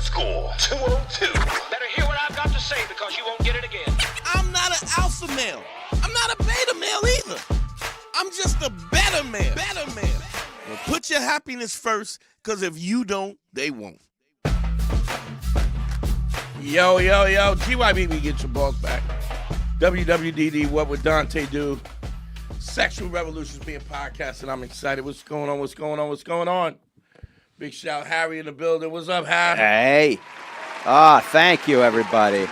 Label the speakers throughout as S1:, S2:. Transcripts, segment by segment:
S1: Score 202.
S2: Better hear what I've got to say because you won't get it again.
S3: I'm not an alpha male. I'm not a beta male either. I'm just a better man. Well, put your happiness first, because if you don't, they won't. Yo, GYBB, get your balls back. WWDD, What Would Dante Do? Sexual Revolutions being podcast, and I'm excited. What's going on? Big shout, Harry in the building. What's up, Harry?
S4: Hey. Thank you, everybody.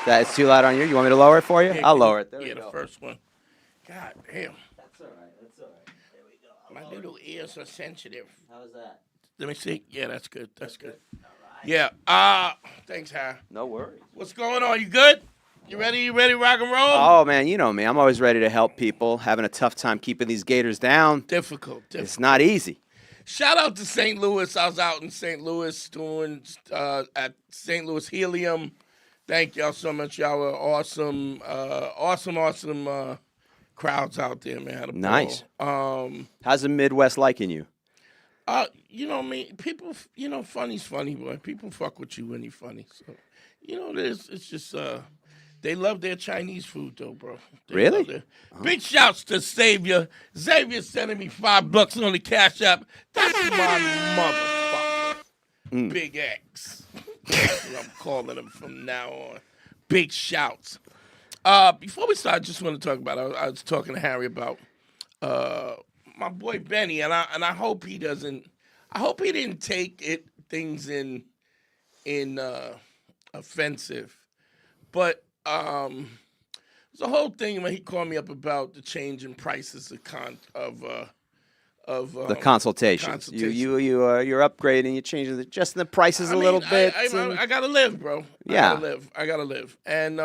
S4: That's too loud on you. You want me to lower it for you?
S3: Yeah,
S4: I'll lower it. There we go.
S3: The first one. God damn.
S4: That's all right. There we go.
S3: My little ears are sensitive.
S4: How's that?
S3: Let me see. Yeah, that's good. All right. Yeah. Thanks, Harry.
S4: No worries.
S3: What's going on? You good? You ready? To rock and roll?
S4: Oh, man, you know me. I'm always ready to help people. Having a tough time keeping these gators down.
S3: Difficult.
S4: It's not easy.
S3: Shout out to St. Louis. I was out in St. Louis doing at St. Louis Helium. Thank y'all so much. Y'all were awesome. Awesome crowds out there, man. Had a ball.
S4: Nice. How's the Midwest liking you?
S3: You know me. People, funny's funny, boy. People fuck with you when you're funny. So, it's just they love their Chinese food, though, bro.
S4: Really?
S3: Big shouts to Xavier. Xavier sending me $5 on the Cash App. That's my motherfucker. Big X. That's what I'm calling him from now on. Big shouts. Before we start, I just want to talk about, I was talking to Harry about my boy Benny, and I hope he doesn't, I hope he didn't take things in offensive. But there's a whole thing when he called me up about the change in prices of
S4: the consultations. You're upgrading. You're changing adjusting the prices a little bit.
S3: I gotta live, bro.
S4: Yeah.
S3: I gotta live. And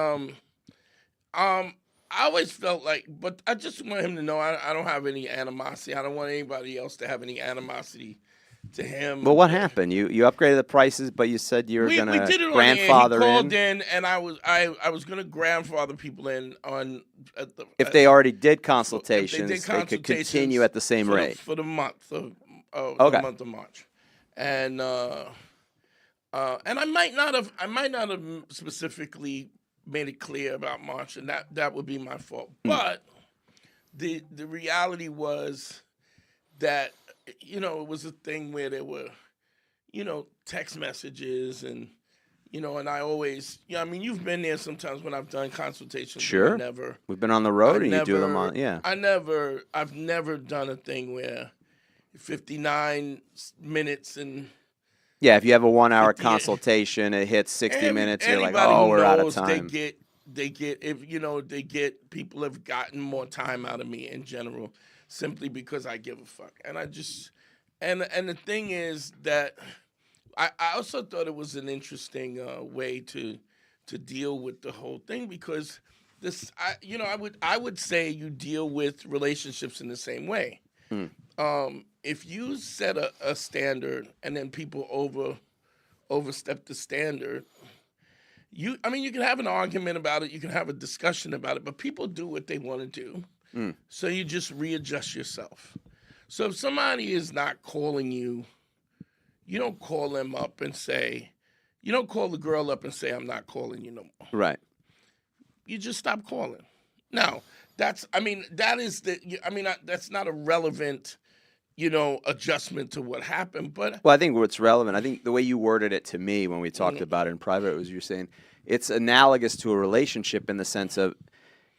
S3: I always felt like, but I just want him to know I don't have any animosity. I don't want anybody else to have any animosity to him.
S4: But what happened? You upgraded the prices, but you said you were going to grandfather
S3: in. He called in, and I was going to grandfather people in on
S4: if they already did consultations, they could continue at the same rate
S3: for the month of March, and I might not have specifically made it clear about March, and that would be my fault. But the reality was that, it was a thing where there were, text messages and, and I always, you've been there sometimes when I've done consultations.
S4: Sure. We've been on the road and you do them on, yeah.
S3: I've never done a thing where 59 minutes and.
S4: Yeah, if you have a 1 hour consultation, it hits 60 minutes, you're like, oh, we're out of time.
S3: They get people have gotten more time out of me in general, simply because I give a fuck. And I just, and the thing is that I also thought it was an interesting way to deal with the whole thing, because this, I would say you deal with relationships in the same way. If you set a standard and then people overstep the standard, you can have an argument about it, you can have a discussion about it, but people do what they want to do. So you just readjust yourself. So if somebody is not calling you, you don't call them up and say, you don't call the girl up and say, I'm not calling you no more.
S4: Right.
S3: You just stop calling. Now, that's not a relevant, adjustment to what happened. But
S4: well, I think what's relevant, I think the way you worded it to me when we talked about it in private was you're saying it's analogous to a relationship in the sense of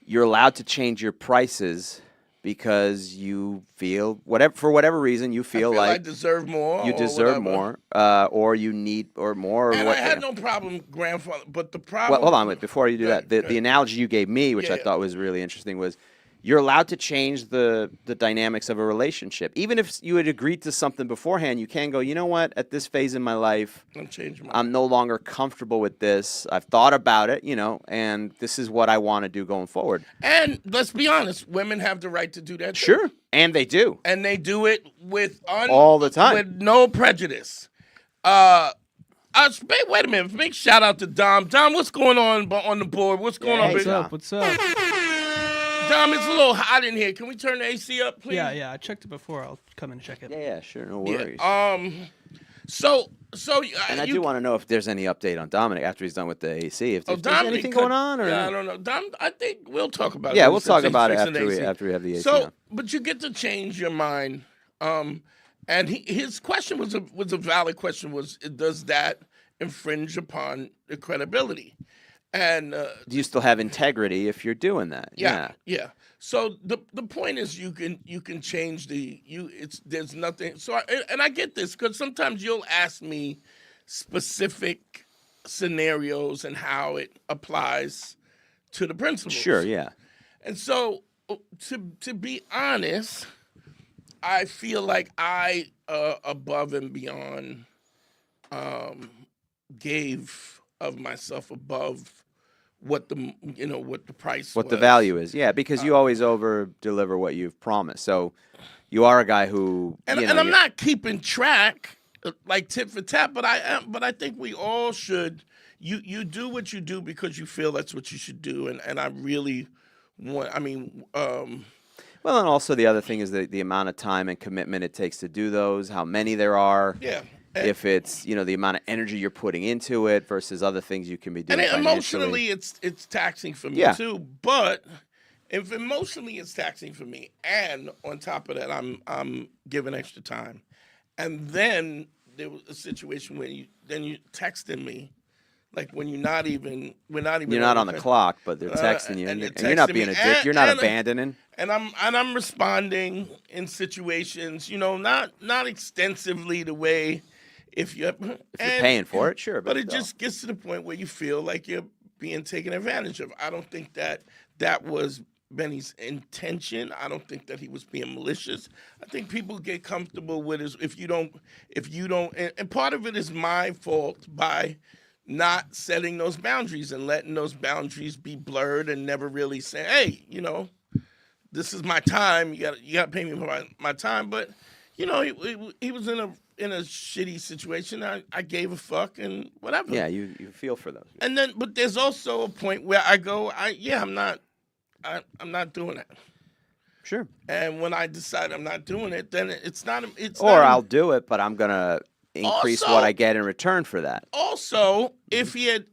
S4: you're allowed to change your prices because you feel for whatever reason you feel like
S3: I deserve more.
S4: You deserve more, or you need or more.
S3: And
S4: or
S3: I had no problem, grandfather. But the problem.
S4: Well, hold on, wait. Before you do that, the analogy you gave me, which I thought was really interesting, was you're allowed to change the dynamics of a relationship. Even if you had agreed to something beforehand, you can go, you know what, at this phase in my life, I'm no longer comfortable with this. I've thought about it, and this is what I want to do going forward.
S3: And let's be honest, women have the right to do that too.
S4: Sure, and they do.
S3: And they do it with
S4: all the time.
S3: With no prejudice. Wait a minute. Big shout out to Dom. Dom, what's going on the board? What's going on, big?
S5: What's up?
S3: Dom, it's a little hot in here. Can we turn the AC up, please?
S5: Yeah. I checked it before. I'll come and check it.
S4: Yeah, sure. No worries.
S3: So So
S4: And I do want to know if there's any update on Dominic after he's done with the AC. If there's
S3: Dominic
S4: anything going on, or
S3: yeah, I don't know. I think we'll talk about it.
S4: yeah,
S3: when
S4: we'll
S3: he
S4: talk
S3: says
S4: about it
S3: he's fixing
S4: after we have the AC
S3: So,
S4: on.
S3: but you get to change your mind. And his question was a valid question. Was does that infringe upon the credibility? And
S4: Do you still have integrity if you're doing that?
S3: yeah. So the point is you can change there's nothing. So I get this because sometimes you'll ask me specific scenarios and how it applies to the principles.
S4: Sure, yeah.
S3: And so to be honest, I feel like I above and beyond gave of myself above what the price
S4: What
S3: was.
S4: the value is, yeah, because you always over deliver what you've promised. So you are a guy who
S3: And I'm not keeping track like tit for tat, but I am. But I think we all should. You do what you do because you feel that's what you should do, and I really want. I mean.
S4: Well, and also the other thing is the amount of time and commitment it takes to do those, how many there are.
S3: Yeah.
S4: If it's, the amount of energy you're putting into it versus other things you can be doing
S3: And
S4: financially.
S3: emotionally, it's taxing for me too. But if emotionally it's taxing for me, and on top of that, I'm giving extra time, and then there was a situation where you texting me. Like when we're not even.
S4: You're not on the clock, but they're texting you, and you're not being a dick. You're not abandoning.
S3: And I'm responding in situations, not extensively the way if you're
S4: paying for it, sure.
S3: But it just gets to the point where you feel like you're being taken advantage of. I don't think that was Benny's intention. I don't think that he was being malicious. I think people get comfortable with it if you don't, and part of it is my fault by not setting those boundaries and letting those boundaries be blurred and never really saying, hey, this is my time. You got to pay me for my time. But he was in a shitty situation. I gave a fuck and whatever.
S4: Yeah, you feel for those.
S3: And then, but there's also a point where I go, I'm not doing it.
S4: Sure.
S3: And when I decide I'm not doing it, then
S4: I'll do it, but I'm gonna increase what I get in return for that.
S3: Also, if he had,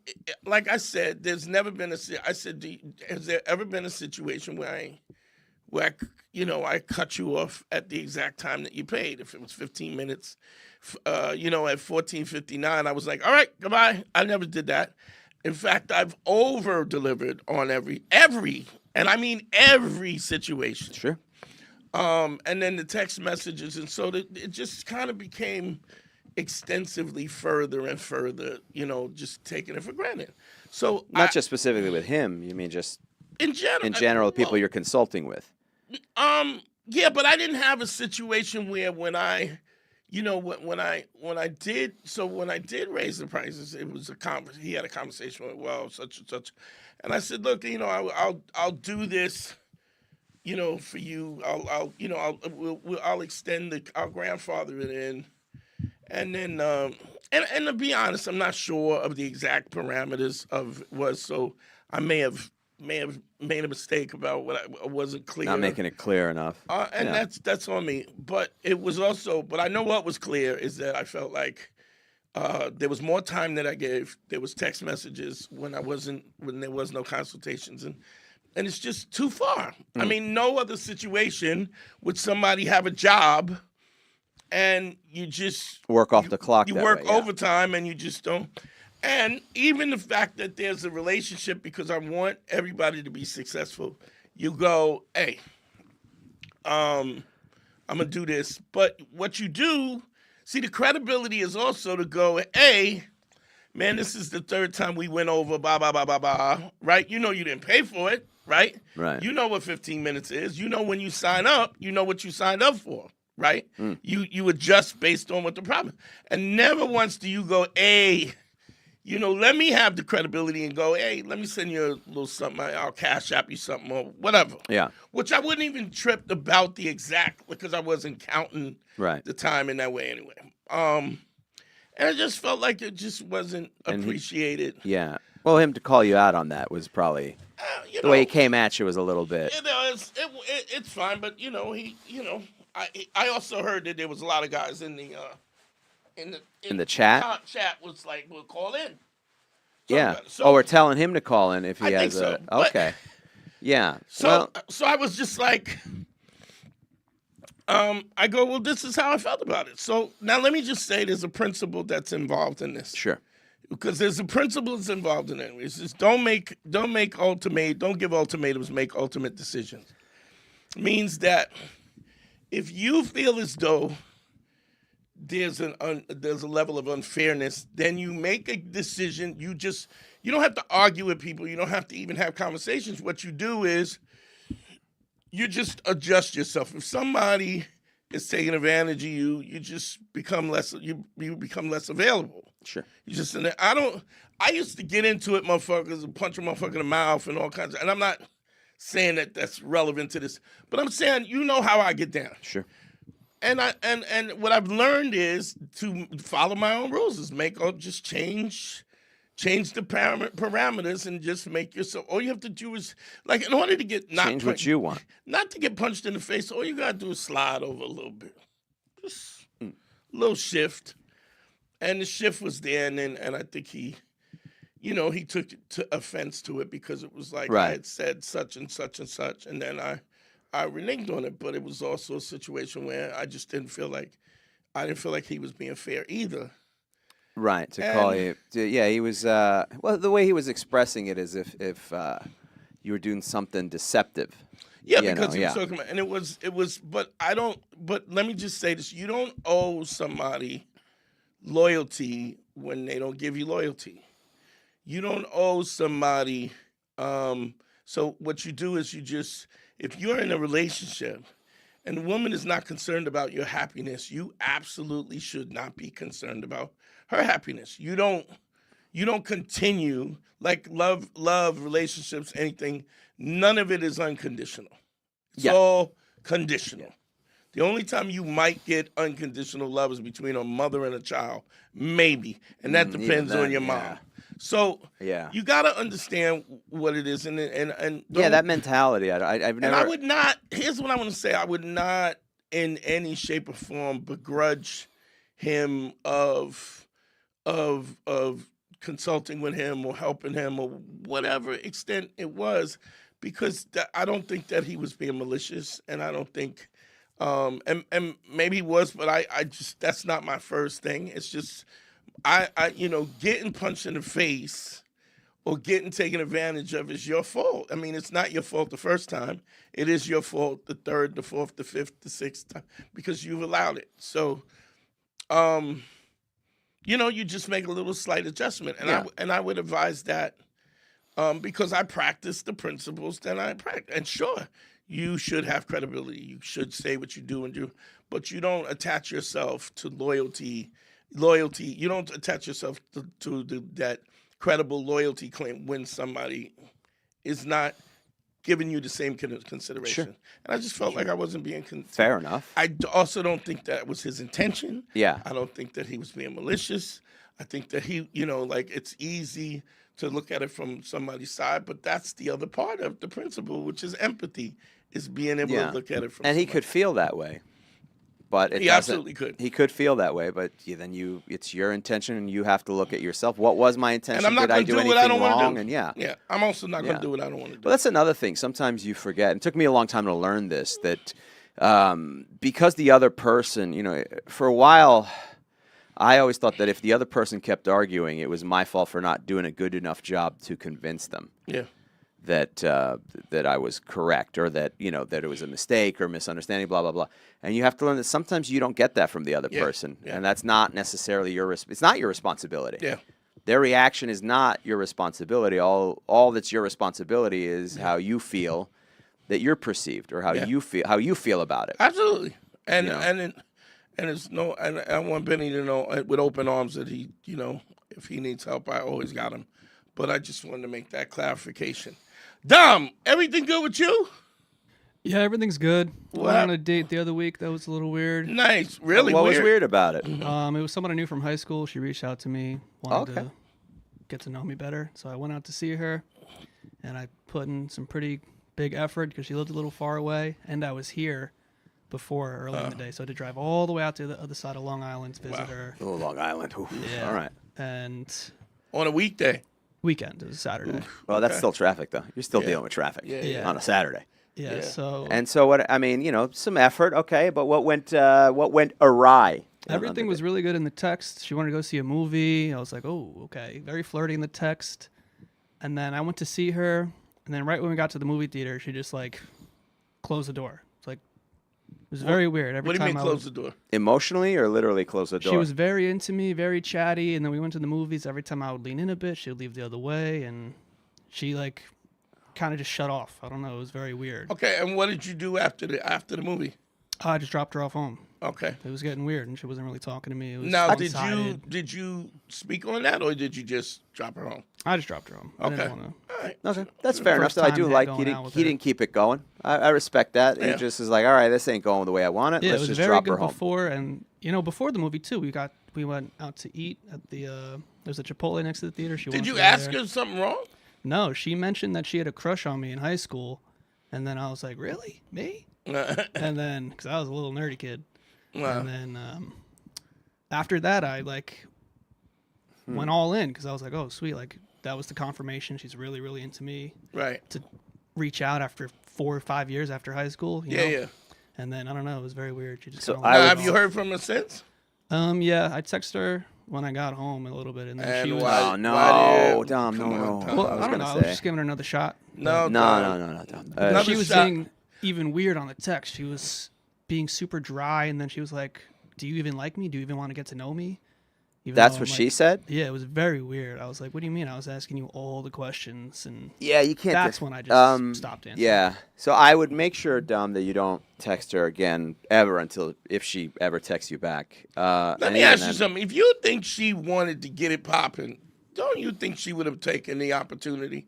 S3: like I said, there's never been has there ever been a situation where I cut you off at the exact time that you paid? If it was 15 minutes, at 14:59, I was like, all right, goodbye. I never did that. In fact, I've over delivered on every, and I mean every situation.
S4: Sure.
S3: And then the text messages, and so it just kind of became extensively further and further, just taking it for granted. So
S4: not just specifically with him, you mean just
S3: in
S4: general, the people you're consulting with.
S3: Yeah, but I didn't have a situation where when I did raise the prices, it was he had a conversation with such and such, and I said, look, I'll do this, for you. I'll extend I'll grandfather it in. And then, and to be honest, I'm not sure of the exact parameters so I may have made a mistake about what I wasn't clear.
S4: Not making it clear enough.
S3: That's on me. But it was also, but I know what was clear is that I felt like there was more time that I gave. There was text messages when there was no consultations, and it's just too far. I mean, no other situation would somebody have a job and you just
S4: work off the clock.
S3: You work overtime and you just don't. And even the fact that there's a relationship, because I want everybody to be successful, you go, hey, I'm going to do this. But what you do, see, the credibility is also to go, hey, man, this is the third time we went over, blah, blah, blah, blah, blah, right? You didn't pay for it, right?
S4: Right.
S3: You know what 15 minutes is. When you sign up, you know what you signed up for. Right? You adjust based on what the problem is. And never once do you go, hey, let me have the credibility and go, hey, let me send you a little something. I'll cash app you something or whatever.
S4: Yeah.
S3: Which I wouldn't even trip about the exact, because I wasn't counting the time in that way anyway. And I just felt like it just wasn't appreciated.
S4: Yeah. Well, him to call you out on that was probably the way he came at you was a little bit.
S3: It's fine, but I also heard that there was a lot of guys in in
S4: the chat?
S3: Chat was like, we'll call in.
S4: Yeah.
S3: So,
S4: we're telling him to call in if he
S3: I
S4: has
S3: think so,
S4: a. Okay. Yeah.
S3: So I was just like, I go, well, this is how I felt about it. So now let me just say there's a principle that's involved in this.
S4: Sure.
S3: Because there's a principle that's involved in it. It's just don't give ultimatums, make ultimate decisions. Means that if you feel as though there's a level of unfairness, then you make a decision. You don't have to argue with people. You don't have to even have conversations. What you do is you just adjust yourself. If somebody is taking advantage of you, you just become less. You become less available.
S4: Sure.
S3: You just I used to get into it, motherfuckers, and punch a motherfucker in the mouth and all kinds of. And I'm not saying that that's relevant to this, but I'm saying you know how I get down.
S4: Sure.
S3: And what I've learned is to follow my own rules. Is just change the parameters and just make yourself. All you have to do is in order to get
S4: change what you want,
S3: not to get punched in the face. All you gotta do is slide over a little bit, just a little shift. And the shift was there, and I think he took offense to it because it was like I had said such and such and such, and then I reneged on it. But it was also a situation where I just didn't feel like he was being fair either.
S4: Right, to call you. Yeah, he was. Well, the way he was expressing it is if you were doing something deceptive.
S3: Yeah, because he was talking about, and it was. But let me just say this: you don't owe somebody loyalty when they don't give you loyalty. You don't owe somebody. So what you do is if you're in a relationship and the woman is not concerned about your happiness, you absolutely should not be concerned about her happiness. You don't continue like love, relationships, anything. None of it is unconditional. It's all conditional. The only time you might get unconditional love is between a mother and a child, maybe, and that depends on your mom. So you got to understand what it is, and
S4: that mentality. I've never.
S3: And I would not. Here's what I want to say: I would not, in any shape or form, begrudge him of consulting with him or helping him or whatever extent it was, because I don't think that he was being malicious, and I don't think. And maybe he was, but I just that's not my first thing. It's just I getting punched in the face or getting taken advantage of is your fault. I mean, it's not your fault the first time. It is your fault the third, the fourth, the fifth, the sixth time because you've allowed it. So, you just make a little slight adjustment, and I would advise that because I practice the principles that I practice, and sure. You should have credibility. You should say what you do and do, but you don't attach yourself to loyalty. You don't attach yourself to that credible loyalty claim when somebody is not giving you the same consideration.
S4: Sure.
S3: And I just felt like I wasn't being
S4: fair enough.
S3: I also don't think that was his intention.
S4: Yeah.
S3: I don't think that he was being malicious. I think that he, it's easy to look at it from somebody's side, but that's the other part of the principle, which is empathy, is being able to look at it from.
S4: And he could feel that way, but
S3: he absolutely could.
S4: He could feel that way, but then it's your intention, and you have to look at yourself. What was my intention?
S3: And I'm not
S4: Did I do anything
S3: what I don't
S4: wrong?
S3: Do.
S4: And
S3: I'm also not going to do what I don't want to do.
S4: Well, that's another thing. Sometimes you forget. It took me a long time to learn this. That because the other person, for a while. I always thought that if the other person kept arguing, it was my fault for not doing a good enough job to convince them that I was correct, or that that it was a mistake or misunderstanding, blah blah blah. And you have to learn that sometimes you don't get that from the other person, and that's not necessarily it's not your responsibility.
S3: Yeah,
S4: their reaction is not your responsibility. All that's your responsibility is how you feel that you're perceived, or how you feel about it.
S3: Absolutely, And it's and I want Benny to know with open arms that he, if he needs help, I always got him. But I just wanted to make that clarification. Dom, everything good with you?
S1: Yeah, everything's good. Went on a date the other week. That was a little weird.
S3: Nice. Really
S4: What
S3: weird?
S4: was weird about it?
S1: It was someone I knew from high school. She reached out to me, wanted to get to know me better. So I went out to see her, and I put in some pretty big effort because she lived a little far away, and I was here. before early in the day, so I had to drive all the way out to the other side of Long Island to visit her.
S4: Oh, Long Island. Oof.
S1: Yeah.
S4: All right.
S1: And
S3: On a weekday.
S1: weekend, it was Saturday.
S4: Well, that's
S3: Okay.
S4: still traffic, though. You're still
S3: Yeah.
S4: dealing with traffic
S1: Yeah.
S4: on a Saturday.
S1: Yeah,
S3: Yeah.
S1: so
S4: And so what? I mean, some effort, okay. But what went awry?
S1: everything was really good in the text. She wanted to go see a movie. I was like, oh, okay. Very flirty in the text. And then I went to see her, and then right when we got to the movie theater, she just like closed the door. It's like it was very weird. Every
S3: What do you
S1: time
S3: mean
S1: I
S3: close
S1: would,
S3: the door?
S4: Emotionally or literally close the door?
S1: she was very into me, very chatty, and then we went to the movies. Every time I would lean in a bit, she would leave the other way, and she like kind of just shut off. I don't know. It was very weird.
S3: Okay, and what did you do after the movie?
S1: I just dropped her off home.
S3: Okay.
S1: It was getting weird, and she wasn't really talking to me. It was
S3: Now,
S1: one-sided.
S3: did you speak on that, or did you just drop her home?
S1: I just dropped her home. I
S3: Okay.
S1: didn't want to.
S3: All right.
S4: Okay, that's fair enough.
S1: First
S4: So I
S1: time
S4: do
S1: had
S4: like
S1: going
S4: he
S1: out with
S4: he
S1: her.
S4: didn't keep it going. I respect that.
S3: Yeah.
S4: He just is like, all right, this ain't going the way I want it.
S1: Yeah,
S4: Let's
S1: it was
S4: just
S1: very
S4: drop
S1: good
S4: her home.
S1: before, and before the movie too. We went out to eat at the. There's a Chipotle next to the theater. She
S3: Did
S1: wanted
S3: you
S1: to go
S3: ask
S1: there.
S3: her something wrong?
S1: No, she mentioned that she had a crush on me in high school, and then I was like, really, me? And then because I was a little nerdy kid, and then after that I like went all in because I was like, oh sweet, like that was the confirmation. She's really really into me.
S3: Right.
S1: To reach out after 4 or 5 years after high school. You
S3: Yeah,
S1: know?
S3: yeah.
S1: And then I don't know, it was very weird. She just
S4: So
S1: kinda
S4: I
S3: Now,
S4: would-
S3: have you heard from her since?
S1: Yeah, I texted her when I got home a little bit, and then
S3: And
S1: she was.
S3: why-
S4: Oh no,
S3: why did-
S4: Dom,
S3: come
S4: no.
S3: on, Tom.
S1: Well,
S4: I
S1: I,
S4: was
S1: don't
S4: gonna
S1: know. I
S4: say.
S1: was just giving her another shot.
S3: No,
S4: No,
S3: Tom.
S4: Dom.
S3: Another
S1: She was
S3: shot.
S1: being even weird on the text. She was being super dry, and then she was like, "Do you even like me? Do you even want to get to know me?" Even
S4: That's
S1: though
S4: what
S1: I'm
S4: she
S1: like-
S4: said.
S1: Yeah, it was very weird. I was like, "What do you mean?" I was asking you all the questions, and
S4: Yeah, you can't.
S1: that's when I just stopped answering.
S4: Yeah. So I would make sure, Dom, that you don't text her again ever until if she ever texts you back.
S3: Let me ask you something. If you think she wanted to get it popping, don't you think she would have taken the opportunity?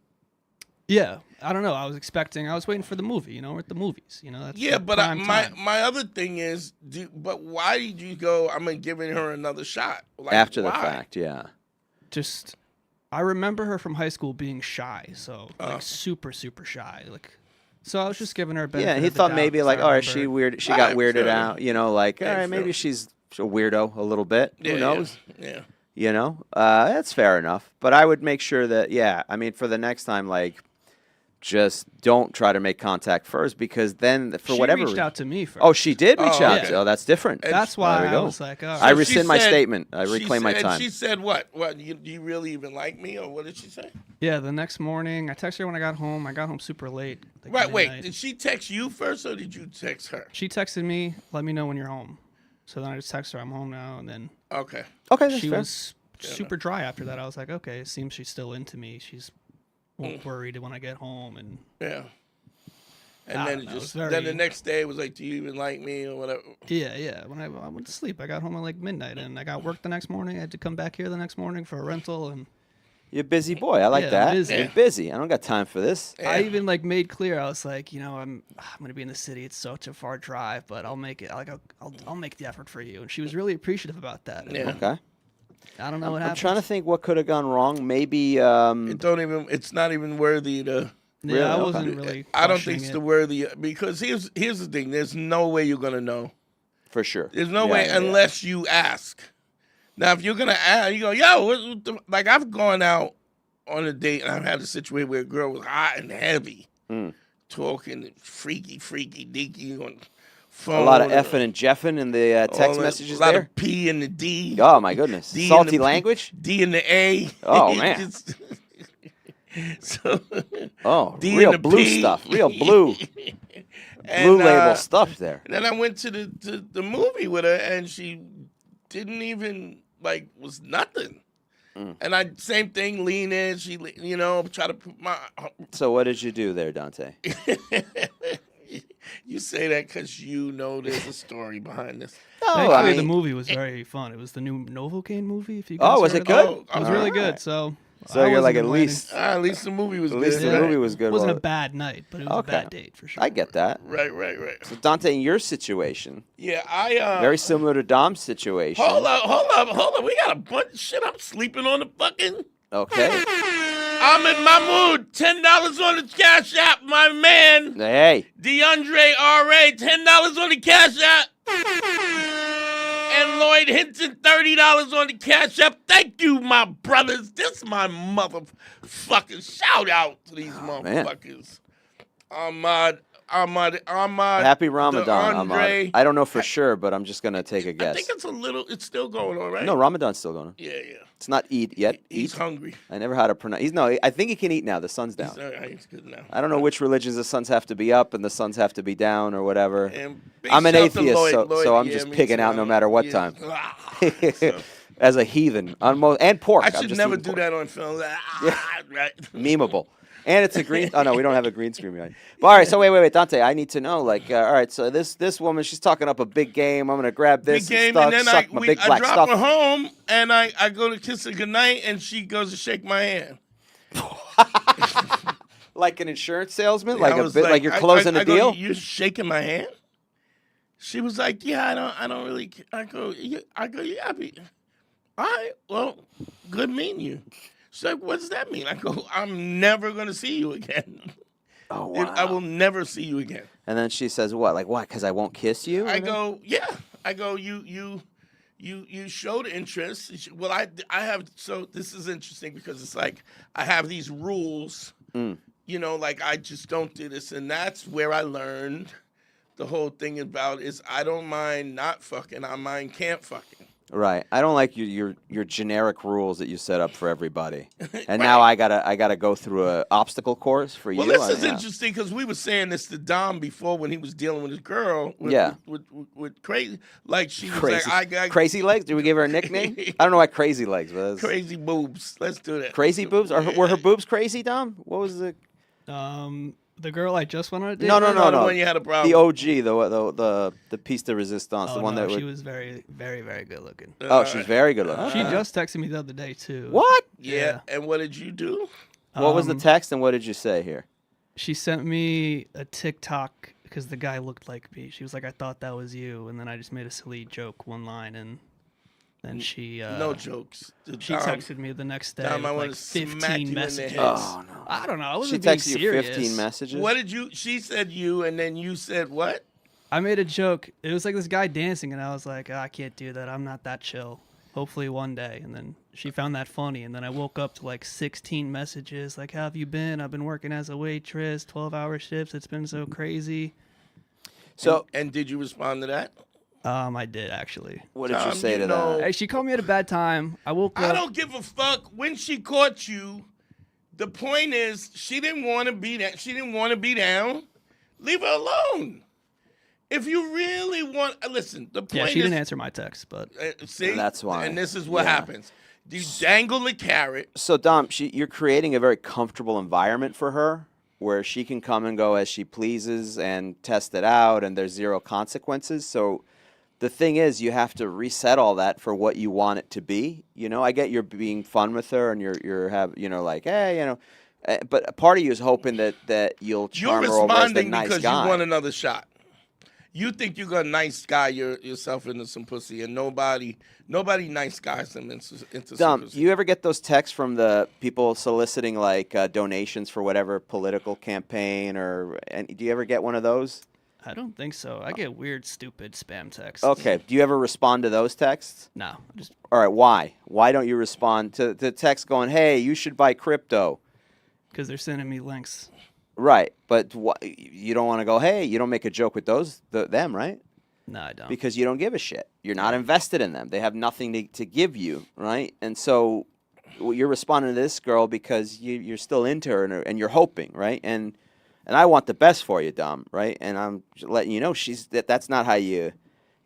S1: Yeah, I don't know. I was waiting for the movie. We're at the movies. That's
S3: Yeah,
S1: the
S3: but
S1: prime time.
S3: my other thing is, but why did you go? I'm giving her another shot like,
S4: after the
S3: why?
S4: fact. Yeah.
S1: Just I remember her from high school being shy, so like super super shy. Like, so I was just giving her a benefit
S4: Yeah, and he
S1: of the
S4: thought
S1: doubt
S4: maybe
S1: 'cause
S4: like,
S1: I
S4: all right,
S1: remember-
S4: she weird. She
S3: Right,
S4: got weirded
S3: fair
S4: out. Like, all
S3: Yeah,
S4: right,
S3: fair.
S4: maybe she's a weirdo a little bit.
S3: Yeah,
S4: Who knows?
S3: Yeah.
S4: That's fair enough. But I would make sure that, yeah, I mean, for the next time, like, just don't try to make contact first because then for
S1: She
S4: whatever
S1: reached
S4: reason.
S1: out to me first.
S4: Oh, she did reach
S3: Oh,
S4: out.
S3: okay.
S4: Oh, that's different.
S1: That's
S4: There
S1: why
S4: we
S1: I
S4: go.
S1: was like, oh,
S4: I
S3: So
S4: rescind
S3: she
S4: my
S3: said-
S4: statement. I
S3: she
S4: reclaim my
S3: said-
S4: time.
S3: She said what? What? Do you really even like me, or what did she say?
S1: yeah. The next morning, I texted her when I got home. I got home super late. like
S3: Right. Wait.
S1: midnight.
S3: Did she text you first, or did you text her?
S1: She texted me, "Let me know when you're home." So then I just texted her, "I'm home now," and then
S3: Okay.
S4: Okay, that's
S1: she
S4: fair.
S1: was super dry after that. I was like, "Okay, it seems she's still into me. She's worried when I get home." And
S3: Yeah. And
S1: I
S3: then
S1: don't
S3: it
S1: know,
S3: just
S1: it was
S3: then the
S1: very-
S3: next day it was like, do you even like me or whatever?
S1: yeah. When I went to sleep, I got home at like midnight, and I got work the next morning. I had to come back here the next morning for a rental, and
S4: You're a busy boy. I like
S1: Yeah,
S4: that.
S1: I'm busy.
S4: You're busy. I don't got time for this.
S1: I even like made clear I was like, I'm gonna be in the city. It's such a far drive, but I'll make it. Like I'll make the effort for you. And she was really appreciative about that.
S3: Yeah.
S4: Okay.
S1: I don't know what
S4: I'm
S1: happened.
S4: trying to think what could have gone wrong. Maybe.
S3: It's not even worthy to.
S1: Yeah,
S4: Really?
S1: I
S4: Okay.
S1: wasn't really.
S3: I don't
S1: questioning
S3: think it's
S1: it.
S3: the worthy because here's the thing. There's no way you're gonna know.
S4: For sure.
S3: There's no
S4: Yeah,
S3: way
S4: yeah, yeah.
S3: unless you ask. Now, if you're gonna ask, you go, yo, what the, like I've gone out on a date and I've had a situation where a girl was hot and heavy, talking freaky, deaky on phone.
S4: A lot of effing and jeffing in the text messages
S3: A lot
S4: there.
S3: of P and the D.
S4: Oh my goodness.
S3: D and
S4: Salty
S3: the-
S4: language.
S3: D and the A.
S4: Oh, man.
S3: So,
S4: Oh,
S3: D and
S4: real
S3: the
S4: blue
S3: P.
S4: stuff. Real blue.
S3: and,
S4: Blue label stuff there.
S3: And then I went to the movie with her, and she didn't even was nothing. And same thing, lean in. She try to put my.
S4: So what did you do there, Dante?
S3: You say that because there's a story behind this.
S1: Thankfully, the movie was very fun. It was the new Novocaine movie. If you guys
S4: Oh, was
S1: heard
S4: it
S1: of
S4: good?
S1: It was really
S4: Alright.
S1: good. So
S4: So
S1: I
S4: you're like,
S1: wasn't
S4: at
S1: complaining.
S4: least
S3: At least the movie was
S4: At least
S3: good.
S4: the
S3: right?
S4: movie was good.
S1: It wasn't
S4: Well,
S1: a bad night, but it was
S4: Okay.
S1: a bad date for sure.
S4: I get that.
S3: Right.
S4: So Dante, in your situation,
S3: Yeah, I
S4: very similar to Dom's situation.
S3: Hold up. We got a bunch of shit. I'm sleeping on the fucking.
S4: Okay.
S3: Ahmed Mahmoud, $10 on the Cash App, my man.
S4: Hey.
S3: DeAndre R.A., $10 on the Cash App. And Lloyd Hinton, $30 on the Cash App. Thank you, my brothers. This is my motherfucking shout out to these motherfuckers. Ahmad.
S4: Happy Ramadan,
S3: DeAndre.
S4: Ahmad. I don't know for sure, but I'm just going to take a guess.
S3: I think it's still going on, right?
S4: No, Ramadan's still going on.
S3: Yeah.
S4: It's not eat yet.
S3: He's hungry.
S4: I never had to pronounce. I think he can eat now. The sun's down.
S3: He's good now.
S4: I don't know which religions the suns have to be up and the suns have to be down or whatever.
S3: And
S4: I'm an atheist,
S3: Lloyd,
S4: so I'm just pigging out no matter what time. As a heathen. And pork.
S3: I should never do that on film. Right.
S4: Memeable. And it's a green. Oh no, we don't have a green screen right. But all right, so wait, Dante. I need to know. Like, all right, so this woman, she's talking up a big game. I'm gonna grab this
S3: big game,
S4: and
S3: then
S4: suck my big black
S3: I drop
S4: stuff.
S3: her home, and I go to kiss her goodnight, and she goes to shake my hand.
S4: Like an insurance salesman,
S3: I
S4: like
S3: was
S4: like you're closing
S3: I
S4: a
S3: go,
S4: deal.
S3: You're shaking my hand. She was like, "Yeah, I don't really." I go, "Yeah." All right, well, good meeting you. She's like, "What does that mean?" I go, "I'm never gonna see you again.
S4: Oh wow.
S3: I will never see you again."
S4: And then she says, "What? Like what? Because I won't kiss you?"
S3: I go, "Yeah." I go, "You showed interest." Well, I have. So this is interesting because it's like I have these rules. You know, like I just don't do this, and that's where I learned the whole thing about is I don't mind not fucking, I mind can't fucking.
S4: Right. I don't like your generic rules that you set up for everybody. And
S3: Right.
S4: now I gotta go through a obstacle course for you.
S3: Well, this is interesting because we were saying this to Dom before when he was dealing with his girl. With crazy, like she was
S4: Crazy.
S3: like, I
S4: Crazy Legs? Did we give her a nickname? I don't know why Crazy Legs was.
S3: crazy boobs. Let's do that.
S4: Crazy boobs? Were her boobs crazy, Dom? What was the?
S1: The girl I just went on a date.
S4: No.
S3: The one you had a problem.
S4: The OG, the piece de resistance, the one that
S1: she was very, very, very good looking.
S4: Oh, she's very good looking.
S1: She just texted me the other day too.
S4: What?
S3: Yeah. And what did you do?
S4: What was the text and what did you say here?
S1: She sent me a TikTok because the guy looked like me. She was like, "I thought that was you," and then I just made a silly joke, one line, and then she
S3: no jokes.
S1: She texted me the next day
S3: Dom, I
S1: with
S3: wanna
S1: like
S3: smack you
S1: 15
S3: in the
S1: messages.
S3: head.
S4: Oh no.
S1: I don't know. I
S4: She
S1: wasn't being
S4: texted you
S1: serious.
S4: 15 messages.
S3: What did you? She said you, and then you said what?
S1: I made a joke. It was like this guy dancing, and I was like, I can't do that. I'm not that chill. Hopefully one day. And then she found that funny, and then I woke up to like 16 messages like, "How have you been? I've been working as a waitress, 12-hour shifts. It's been so crazy."
S4: So
S3: and did you respond to that?
S1: I did actually.
S4: what did you say
S3: you
S4: to
S3: know-
S4: that?
S1: Hey, she called me at a bad time. I woke
S3: I
S1: up.
S3: don't give a fuck when she caught you. The point is, she didn't want to be that. She didn't want to be down. Leave her alone. If you really want, listen. The point
S1: Yeah, she
S3: is,
S1: didn't answer my text, but
S3: see,
S4: That's why.
S3: And this is what
S4: Yeah.
S3: happens. You dangle the carrot.
S4: So Dom, you're creating a very comfortable environment for her where she can come and go as she pleases and test it out and there's zero consequences. So the thing is, you have to reset all that for what you want it to be. You know, I get you're being fun with her and you're like, hey, you know, but a part of you is hoping that you'll charm
S3: You're
S4: her over as the
S3: responding
S4: nice
S3: because
S4: guy.
S3: you want another shot. You think you're gonna nice guy yourself into some pussy, and nobody nice guys them into some
S4: Dom,
S3: pussy.
S4: you ever get those texts from the people soliciting like donations for whatever political campaign and do you ever get one of those?
S1: I don't think so. I get weird, stupid spam texts.
S4: Okay. Do you ever respond to those texts?
S1: No, just
S4: All right. Why? Why don't you respond to the text going, hey, you should buy crypto?
S1: because they're sending me links.
S4: Right. But you don't want to go, hey, you don't make a joke with them, right?
S1: No, I don't.
S4: Because you don't give a shit. You're not invested in them. They have nothing to give you, right? And so you're responding to this girl because you're still into her and you're hoping, right? And I want the best for you, Dom, right? And I'm letting you know that's not how you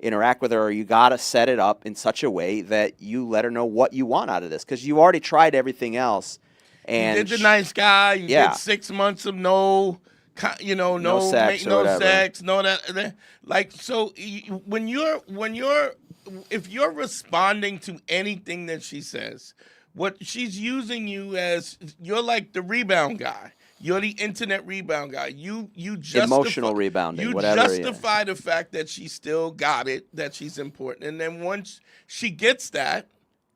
S4: interact with her, or you got to set it up in such a way that you let her know what you want out of this because you already tried everything else. And
S3: you did the nice guy. You
S4: Yeah.
S3: did 6 months of no sex,
S4: or whatever.
S3: no that. Like so, if you're responding to anything that she says, what she's using you as, you're like the rebound guy. You're the internet rebound guy. You justify,
S4: emotional rebounding,
S3: You
S4: whatever.
S3: justify the fact that she still got it, that she's important, and then once she gets that,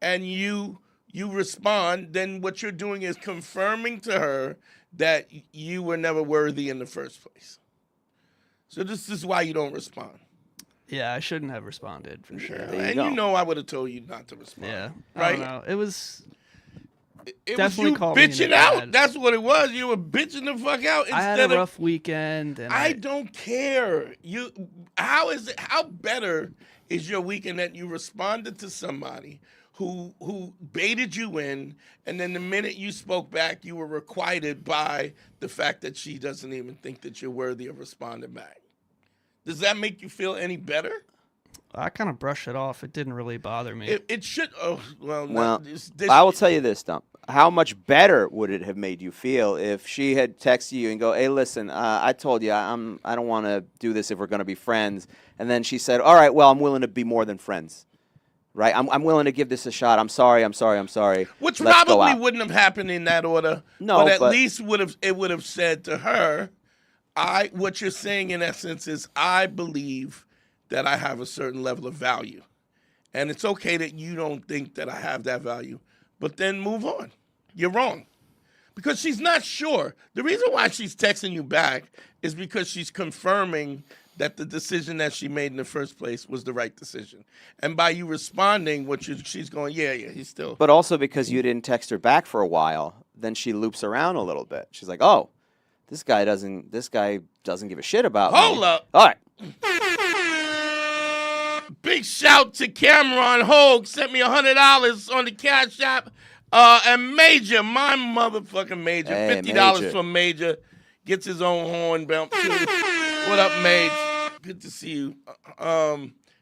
S3: and you you respond, then what you're doing is confirming to her that you were never worthy in the first place. So this is why you don't respond.
S1: Yeah, I shouldn't have responded for sure.
S3: And you know I would have told you not to respond.
S1: Yeah,
S3: right.
S1: I don't know. It was
S3: was
S1: definitely
S3: you
S1: caught me in
S3: bitching
S1: a
S3: out.
S1: bad-
S3: That's what it was. You were bitching the fuck out.
S1: I had a rough weekend, and
S3: I don't care. How better is your weekend that you responded to somebody who baited you in, and then the minute you spoke back, you were requited by the fact that she doesn't even think that you're worthy of responding back. Does that make you feel any better?
S1: I kind of brushed it off. It didn't really bother me.
S3: It should. Oh well.
S4: I will tell you this, Dump. How much better would it have made you feel if she had texted you and go, "Hey, listen, I told you I don't want to do this if we're going to be friends," and then she said, "All right, well, I'm willing to be more than friends." Right? I'm willing to give this a shot. I'm sorry.
S3: Which
S4: Let's go
S3: probably
S4: out.
S3: wouldn't have happened in that order.
S4: No,
S3: but at
S4: but
S3: least it would have said to her, what you're saying in essence is, I believe that I have a certain level of value. And it's okay that you don't think that I have that value. But then move on. You're wrong. Because she's not sure. The reason why she's texting you back is because she's confirming that the decision that she made in the first place was the right decision. And by you responding, she's going, yeah, he's still.
S4: But also because you didn't text her back for a while, then she loops around a little bit. She's like, "Oh, this guy doesn't give a shit about me."
S3: Hold up.
S4: All right.
S3: Big shout to Cameron Hogue. Sent me $100 on the Cash App. And Major, my motherfucking Major.
S4: Hey,
S3: $50
S4: Major.
S3: from Major. Gets his own horn bump too. What up, Mage? Good to see you.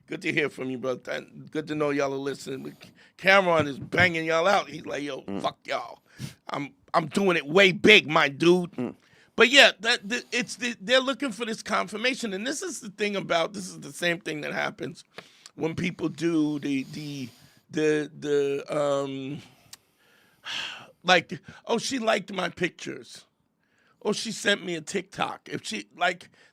S3: Good to hear from you, brother. Good to know y'all are listening. Cameron is banging y'all out. He's like, yo, fuck y'all. I'm doing it way big, my dude. But yeah, they're looking for this confirmation, and this is the same thing that happens when people do like, oh, she liked my pictures. Oh, she sent me a TikTok.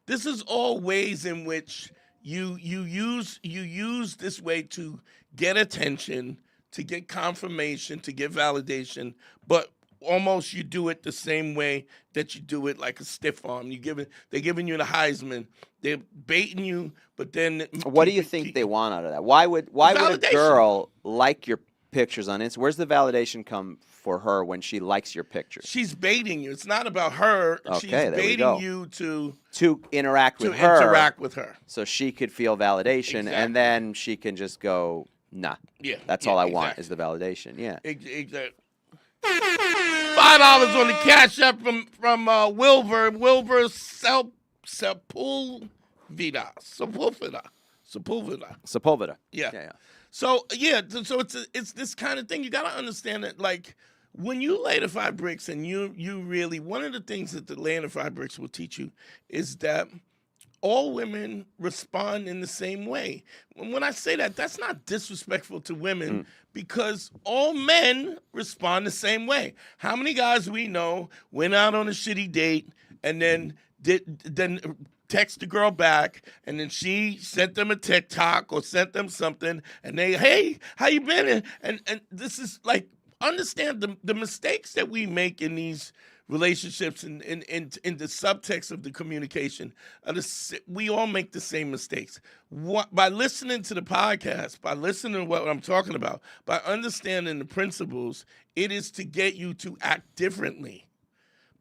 S3: This is all ways in which you use this way to get attention, to get confirmation, to get validation, but almost you do it the same way that you do it like a stiff arm. They're giving you the Heisman. They're baiting you, but then
S4: What do you think they want out of that? Why would a girl like your pictures on Instagram? Where's the validation come for her when she likes your pictures?
S3: She's baiting you. It's not about her.
S4: Okay,
S3: She's
S4: there we
S3: baiting
S4: go.
S3: you to
S4: interact with her. So she could feel validation,
S3: Exactly.
S4: and then she can just go, nah.
S3: Yeah,
S4: That's all I want is the validation. Yeah.
S3: Exactly. $5 on the Cash App from Wilbur. Wilbur Sepulveda.
S4: Yeah.
S3: So it's this kind of thing. You got to understand that, like, when you lay the 5 bricks, and you really, one of the things that the laying the 5 bricks will teach you is that all women respond in the same way. When I say that, that's not disrespectful to women, because all men respond the same way. How many guys we know went out on a shitty date and then text the girl back, and then she sent them a TikTok or sent them something, and they, hey, how you been? And this is like, understand the mistakes that we make in these relationships and in the subtext of the communication. We all make the same mistakes. By listening to the podcast, by listening to what I'm talking about, by understanding the principles, it is to get you to act differently.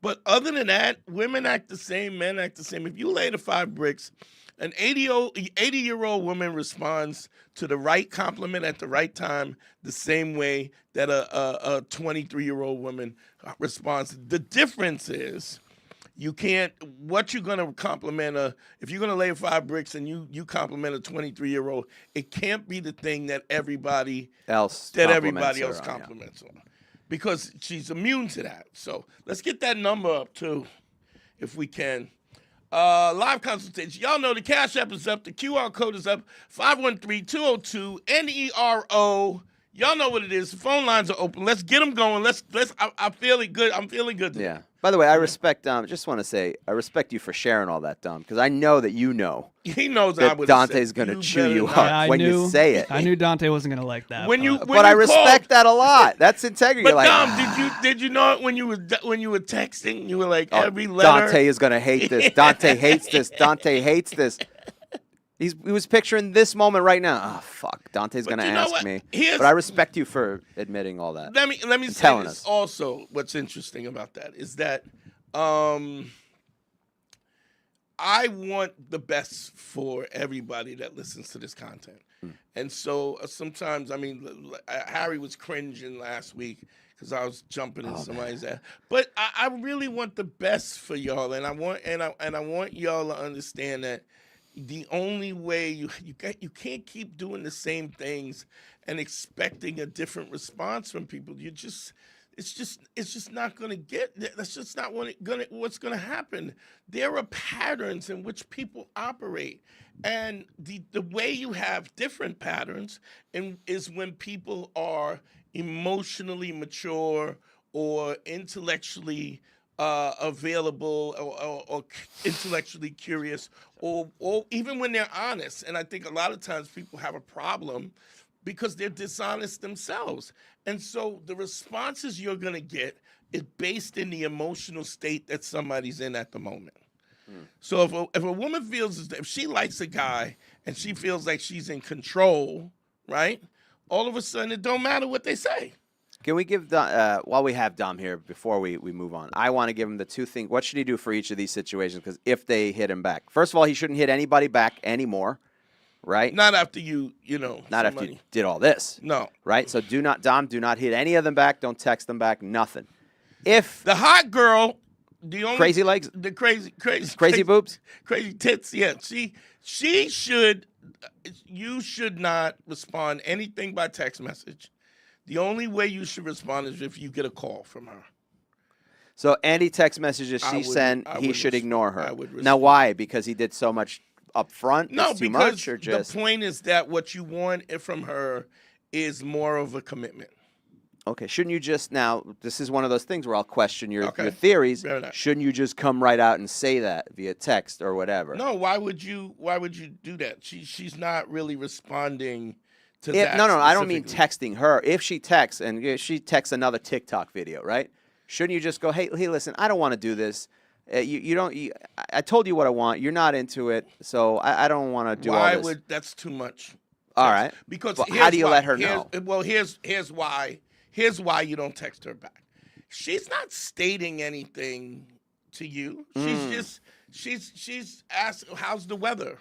S3: But other than that, women act the same, men act the same. If you lay the 5 bricks, an 80-year-old woman responds to the right compliment at the right time the same way that a 23-year-old woman responds. The difference is what you're going to compliment if you're going to lay 5 bricks and you compliment a 23-year-old, it can't be the thing that everybody else compliments on. Because she's immune to that. So let's get that number up too, if we can. Live consultation. Y'all know the Cash App is up. The QR code is up. 513-202-NERO. Y'all know what it is. The phone lines are open. Let's get them going. I'm feeling good. I'm feeling good today.
S4: Yeah. By the way, I respect just want to say I respect you for sharing all that, Dom, because I know that you know
S3: He knows I
S4: that
S3: would.
S4: Dante's going to chew you
S3: not.
S4: up
S1: Yeah,
S4: when you say it.
S1: I knew Dante wasn't gonna like that.
S3: When you
S4: But I respect
S3: called,
S4: that a lot. That's integrity.
S3: But
S4: You're like,
S3: Dom, did you know it when you were texting? You were like every letter.
S4: Dante is going to hate this. Dante hates this. Dante hates this. He was picturing this moment right now. Oh, fuck. Dante's going to
S3: you know
S4: ask
S3: what?
S4: me.
S3: Here's-
S4: But I respect you for admitting all that.
S3: Let me say
S4: telling
S3: this
S4: us.
S3: also. What's interesting about that is that I want the best for everybody that listens to this content. And so sometimes, I mean, Harry was cringing last week because I was jumping in somebody's ass. But I really want the best for y'all, and I want y'all to understand that the only way you can't keep doing the same things and expecting a different response from people. It's just not going to get. That's just not what's going to happen. There are patterns in which people operate, and the way you have different patterns is when people are emotionally mature or intellectually available or intellectually curious, or even when they're honest. And I think a lot of times people have a problem because they're dishonest themselves. And so the responses you're going to get is based in the emotional state that somebody's in at the moment. So if a woman feels as if she likes a guy and she feels like she's in control, right? All of a sudden, it don't matter what they say.
S4: Can we give Dom, while we have Dom here, before we move on, I want to give him the two things. What should he do for each of these situations? Because if they hit him back, first of all, he shouldn't hit anybody back anymore, right?
S3: Not after you know.
S4: Not after you did all this.
S3: No.
S4: Right? So do not hit any of them back. Don't text them back. Nothing. If
S3: the hot girl, the only
S4: crazy legs,
S3: the crazy
S4: boobs,
S3: crazy tits, yeah, she should. You should not respond anything by text message. The only way you should respond is if you get a call from her.
S4: So any text messages she sent, he should ignore her.
S3: I would
S4: now, why? Because he did so much up front?
S3: No,
S4: too
S3: because
S4: much, or just...
S3: the point is that what you want from her is more of a commitment.
S4: Okay, shouldn't you just now? This is one of those things where I'll question your theories. Shouldn't you just come right out and say that via text or whatever?
S3: No, why would you do that? She's not really responding to that.
S4: No, I don't mean texting her. If she texts and she texts another TikTok video, right? Shouldn't you just go, hey, listen, I don't want to do this. You don't. I told you what I want. You're not into it, so I don't want to do all this.
S3: That's too much.
S4: All right.
S3: Because
S4: how do you let her know?
S3: Well, here's why. Here's why you don't text her back. She's not stating anything to you. She's asked, how's the weather?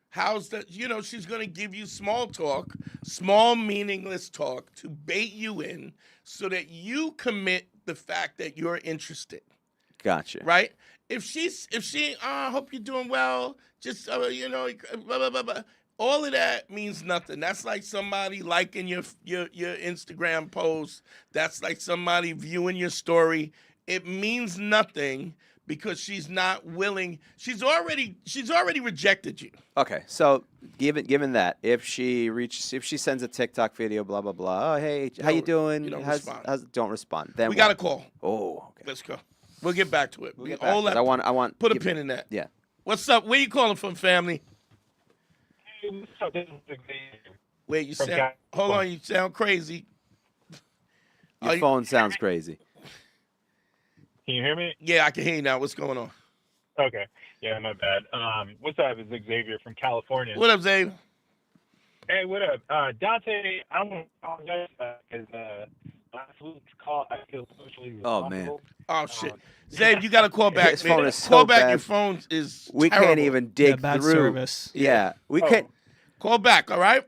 S3: How's the, she's going to give you small talk, small meaningless talk to bait you in so that you commit the fact that you're interested.
S4: Gotcha.
S3: Right? If she, I hope you're doing well, just, blah, blah, blah, blah. All of that means nothing. That's like somebody liking your Instagram post. That's like somebody viewing your story. It means nothing because she's not willing. She's already rejected you.
S4: Okay, so given that, if she sends a TikTok video, blah blah blah. Oh, hey, how you doing?
S3: You don't respond.
S4: Don't respond. Then
S3: we got a call.
S4: Oh, okay.
S3: Let's go. We'll get back to it.
S4: I want.
S3: Put a pin in that.
S4: Yeah.
S3: What's up? Where you calling from, family? Wait, you sound. Hold on, you sound crazy.
S4: Your phone sounds crazy.
S5: Can you hear me?
S3: Yeah, I can hear you now. What's going on?
S5: Okay. Yeah, my bad. What's up? It's Xavier from California.
S3: What up, Xavier?
S5: Hey, what up? Dante, I want to apologize because last week's call, I feel socially responsible.
S3: Oh, shit. Xavier, you got to call back.
S4: His phone is so
S3: call back.
S4: bad.
S3: Your phone is
S4: We
S3: terrible.
S4: can't even dig
S1: bad
S4: through.
S1: Service.
S4: Yeah, we can't.
S3: Call back, all right?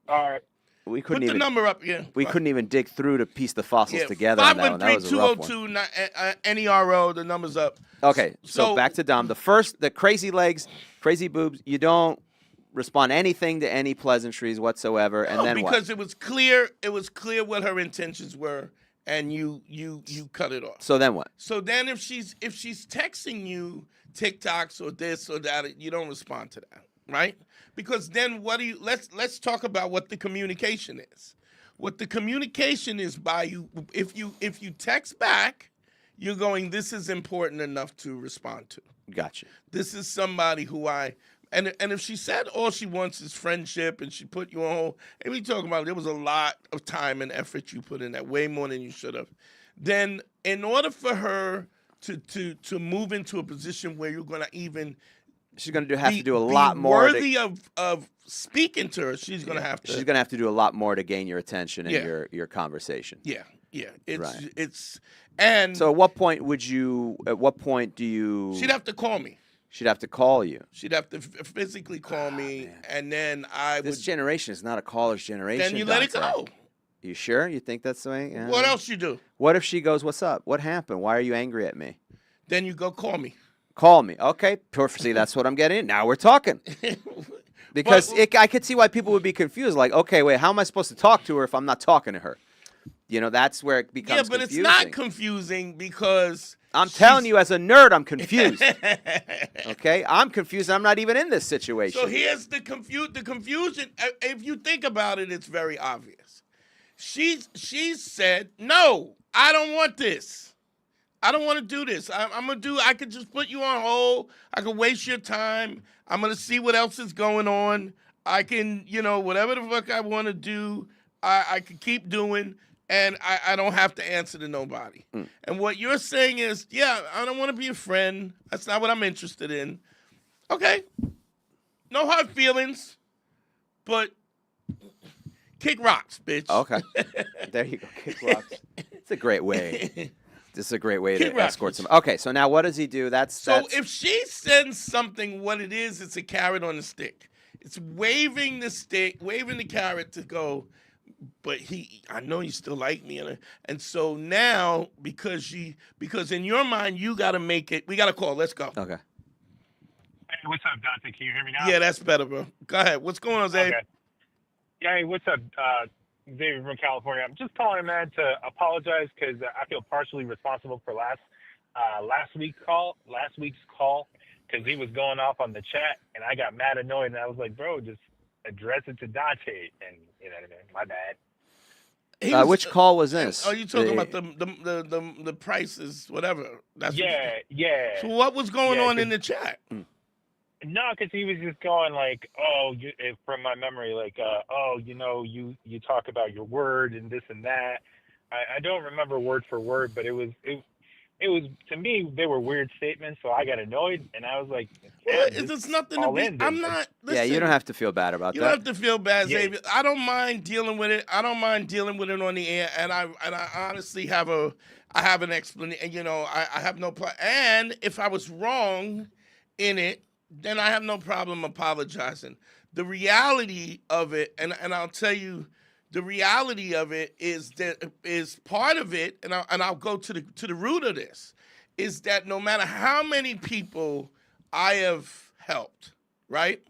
S5: All right.
S4: We
S3: Put
S4: couldn't
S3: the
S4: even.
S3: number up here.
S4: We couldn't even dig through to piece the fossils together on that one. That was a rough one.
S3: 513-202 NERO. The number's up.
S4: Okay, so back to Dom. The crazy legs, crazy boobs. You don't respond anything to any pleasantries whatsoever, and then what?
S3: Because it was clear. It was clear what her intentions were, and you cut it off.
S4: So then what?
S3: So then if she's texting you TikToks or this or that, you don't respond to that, right? Because then let's talk about what the communication is. What the communication is by you if you text back, you're going, this is important enough to respond to.
S4: Gotcha.
S3: This is somebody who and if she said all she wants is friendship and she put you on hold, and we talking about there was a lot of time and effort you put in that, way more than you should have, then in order for her to move into a position where you're going to even
S4: she's going to have to do a lot more.
S3: Worthy of speaking to her, she's going to have to.
S4: She's going to have to do a lot more to gain your attention and your conversation.
S3: Yeah. It's
S4: so at what point do you?
S3: She'd have to call me.
S4: She'd have to call you.
S3: She'd have to physically call me,
S4: man.
S3: and then
S4: This generation is not a caller's generation.
S3: Then you let it go.
S4: You sure? You think that's the way? Yeah.
S3: What else you do?
S4: What if she goes, "What's up? What happened? Why are you angry at me?"
S3: Then you go call me.
S4: Call me. Okay, perfect. See, that's what I'm getting. Now we're talking. Because I could see why people would be confused. Like, okay, wait, how am I supposed to talk to her if I'm not talking to her? That's where it becomes confusing.
S3: It's not confusing because
S4: I'm telling you, as a nerd, I'm confused. Okay, I'm confused. I'm not even in this situation.
S3: So here's the confusion. If you think about it, it's very obvious. She said, "No, I don't want this. I don't want to do this. I could just put you on hold. I could waste your time. I'm going to see what else is going on. I can, whatever the fuck I want to do, I can keep doing, and I don't have to answer to nobody." And what you're saying is, yeah, I don't want to be a friend. That's not what I'm interested in. Okay. No hard feelings, but kick rocks, bitch.
S4: Okay. There you go. Kick rocks. It's a great way. This is a great way to escort some. Okay, so now what does he do? So
S3: if she sends something, what it is, it's a carrot on the stick. It's waving the stick, waving the carrot to go, but I know you still like me. And so now, because in your mind, you got to make it, we got to call. Let's go.
S4: Okay.
S5: Hey, what's up, Dante? Can you hear me now?
S3: Yeah, that's better, bro. Go ahead. What's going on, Zay?
S5: Okay. Yeah, hey, what's up, David from California? I'm just calling, man, to apologize because I feel partially responsible for last week's call because he was going off on the chat and I got mad annoyed and I was like, bro, just address it to Dante, and you know what I mean? My bad.
S4: Which call was this?
S3: Are you talking about the prices, whatever?
S5: Yeah.
S3: So what was going on in the chat?
S5: No, because he was just going like, from my memory, like, you talk about your word and this and that. I don't remember word for word, but it was to me, they were weird statements, so I got annoyed, and I was like,
S3: there's nothing to be. I'm not. Listen,
S4: yeah, you don't have to feel bad about that.
S3: You don't have to feel bad, Xavier. I don't mind dealing with it. I don't mind dealing with it on the air, and I honestly have an explanation. I have no problem. And if I was wrong in it, then I have no problem apologizing. The reality of it, and I'll tell you, the reality of it is part of it, and I'll go to the root of this, is that no matter how many people I have helped, right?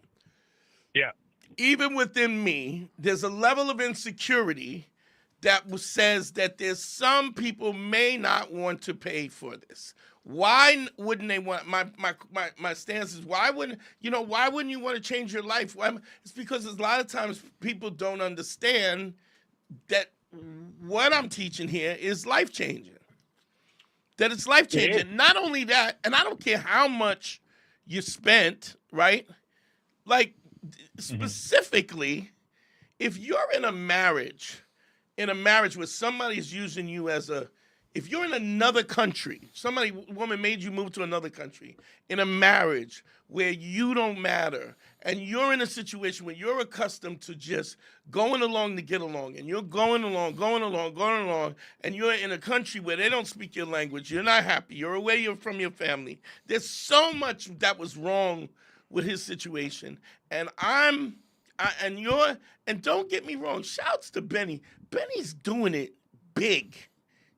S5: Yeah.
S3: Even within me, there's a level of insecurity that says that there's some people may not want to pay for this. Why wouldn't they want my stance is why wouldn't you want to change your life? It's because a lot of times people don't understand that what I'm teaching here is life changing. That it's life changing. Not only that, and I don't care how much you spent, right? Like specifically, if you're in a marriage where somebody's using you as if you're in another country, woman made you move to another country, in a marriage where you don't matter, and you're in a situation where you're accustomed to just going along to get along, and you're going along, and you're in a country where they don't speak your language, you're not happy, you're away from your family. There's so much that was wrong with his situation, and and don't get me wrong, shouts to Benny. Benny's doing it big.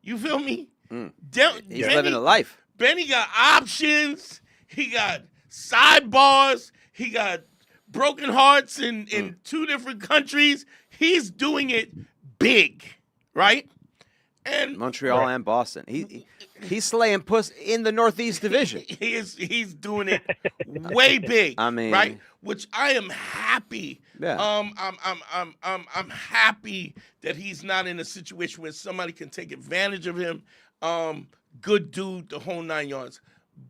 S3: You feel me?
S4: He's living a life.
S3: Benny got options. He got sidebars. He got broken hearts in 2 different countries. He's doing it big, right? And
S4: Montreal and Boston. He's slaying puss in the Northeast Division.
S3: He's doing it way big.
S4: I mean,
S3: right? Which I am happy.
S4: Yeah.
S3: I'm happy that he's not in a situation where somebody can take advantage of him. good dude, the whole 9 yards.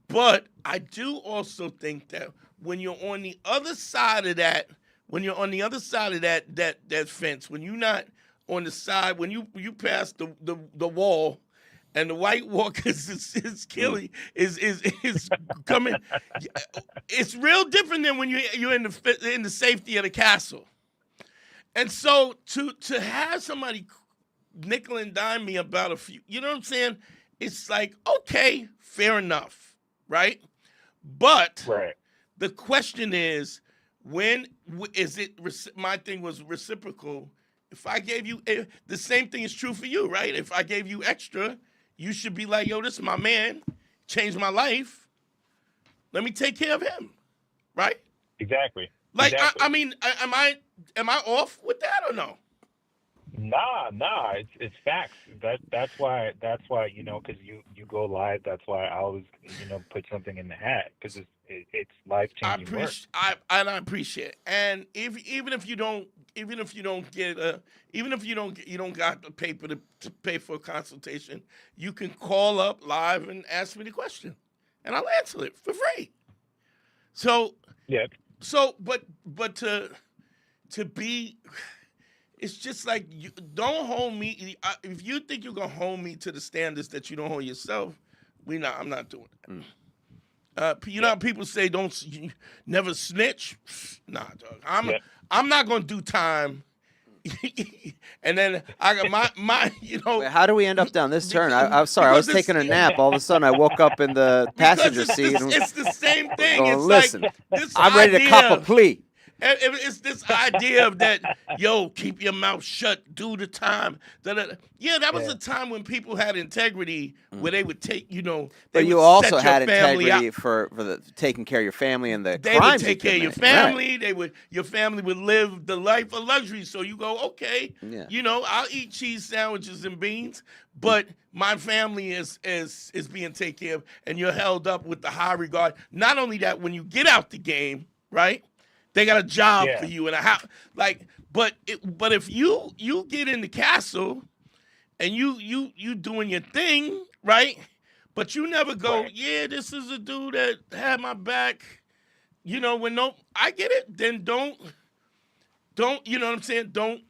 S3: But I do also think that when you're on the other side of that, that fence, when you're not on the side, when you pass the wall, and the White Walkers is killing is coming. It's real different than when you're in the safety of the castle. And so to have somebody nickel and dime me about a few, you know what I'm saying? It's like, okay, fair enough, right? But the question is, when is it? My thing was reciprocal. If I gave you the same thing is true for you, right? If I gave you extra, you should be like, yo, this is my man, changed my life. Let me take care of him, right?
S5: Exactly.
S3: Like,
S5: exactly.
S3: I mean, am I off with that or no?
S5: Nah, it's facts. That's why because you go live. That's why I always put something in the hat, because it's life changing work.
S3: I appreciate it. And even if you don't got the paper to pay for a consultation, you can call up live and ask me the question, and I'll answer it for free. So
S5: yeah.
S3: So but to be. It's just like, don't hold me. If you think you're gonna hold me to the standards that you don't hold yourself, I'm not doing that. You know how people say never snitch. Nah, dog. I'm not gonna do time. And then I got my
S4: Wait, how do we end up down this turn? I'm sorry, I was taking a nap. All of a sudden, I woke up in the passenger seat.
S3: It's the same thing.
S4: Going,
S3: it's
S4: listen,
S3: like this
S4: I'm ready to cop a plea.
S3: It's this idea of that, yo, keep your mouth shut, do the time. Yeah, that was a time when people had integrity, where they would take,
S4: But you also had integrity for the taking care of your family and the
S3: they
S4: crimes
S3: would take care of your family. Right. Your family would live the life of luxury. So you go, okay, I'll eat cheese sandwiches and beans, but my family is being taken care of, and you're held up with the high regard. Not only that, when you get out the game, right? They got a job for you and a house. Like, but if you get in the castle and you doing your thing, right? But you never go, yeah, this is a dude that had my back. I get it. Then don't. You know what I'm saying? Don't.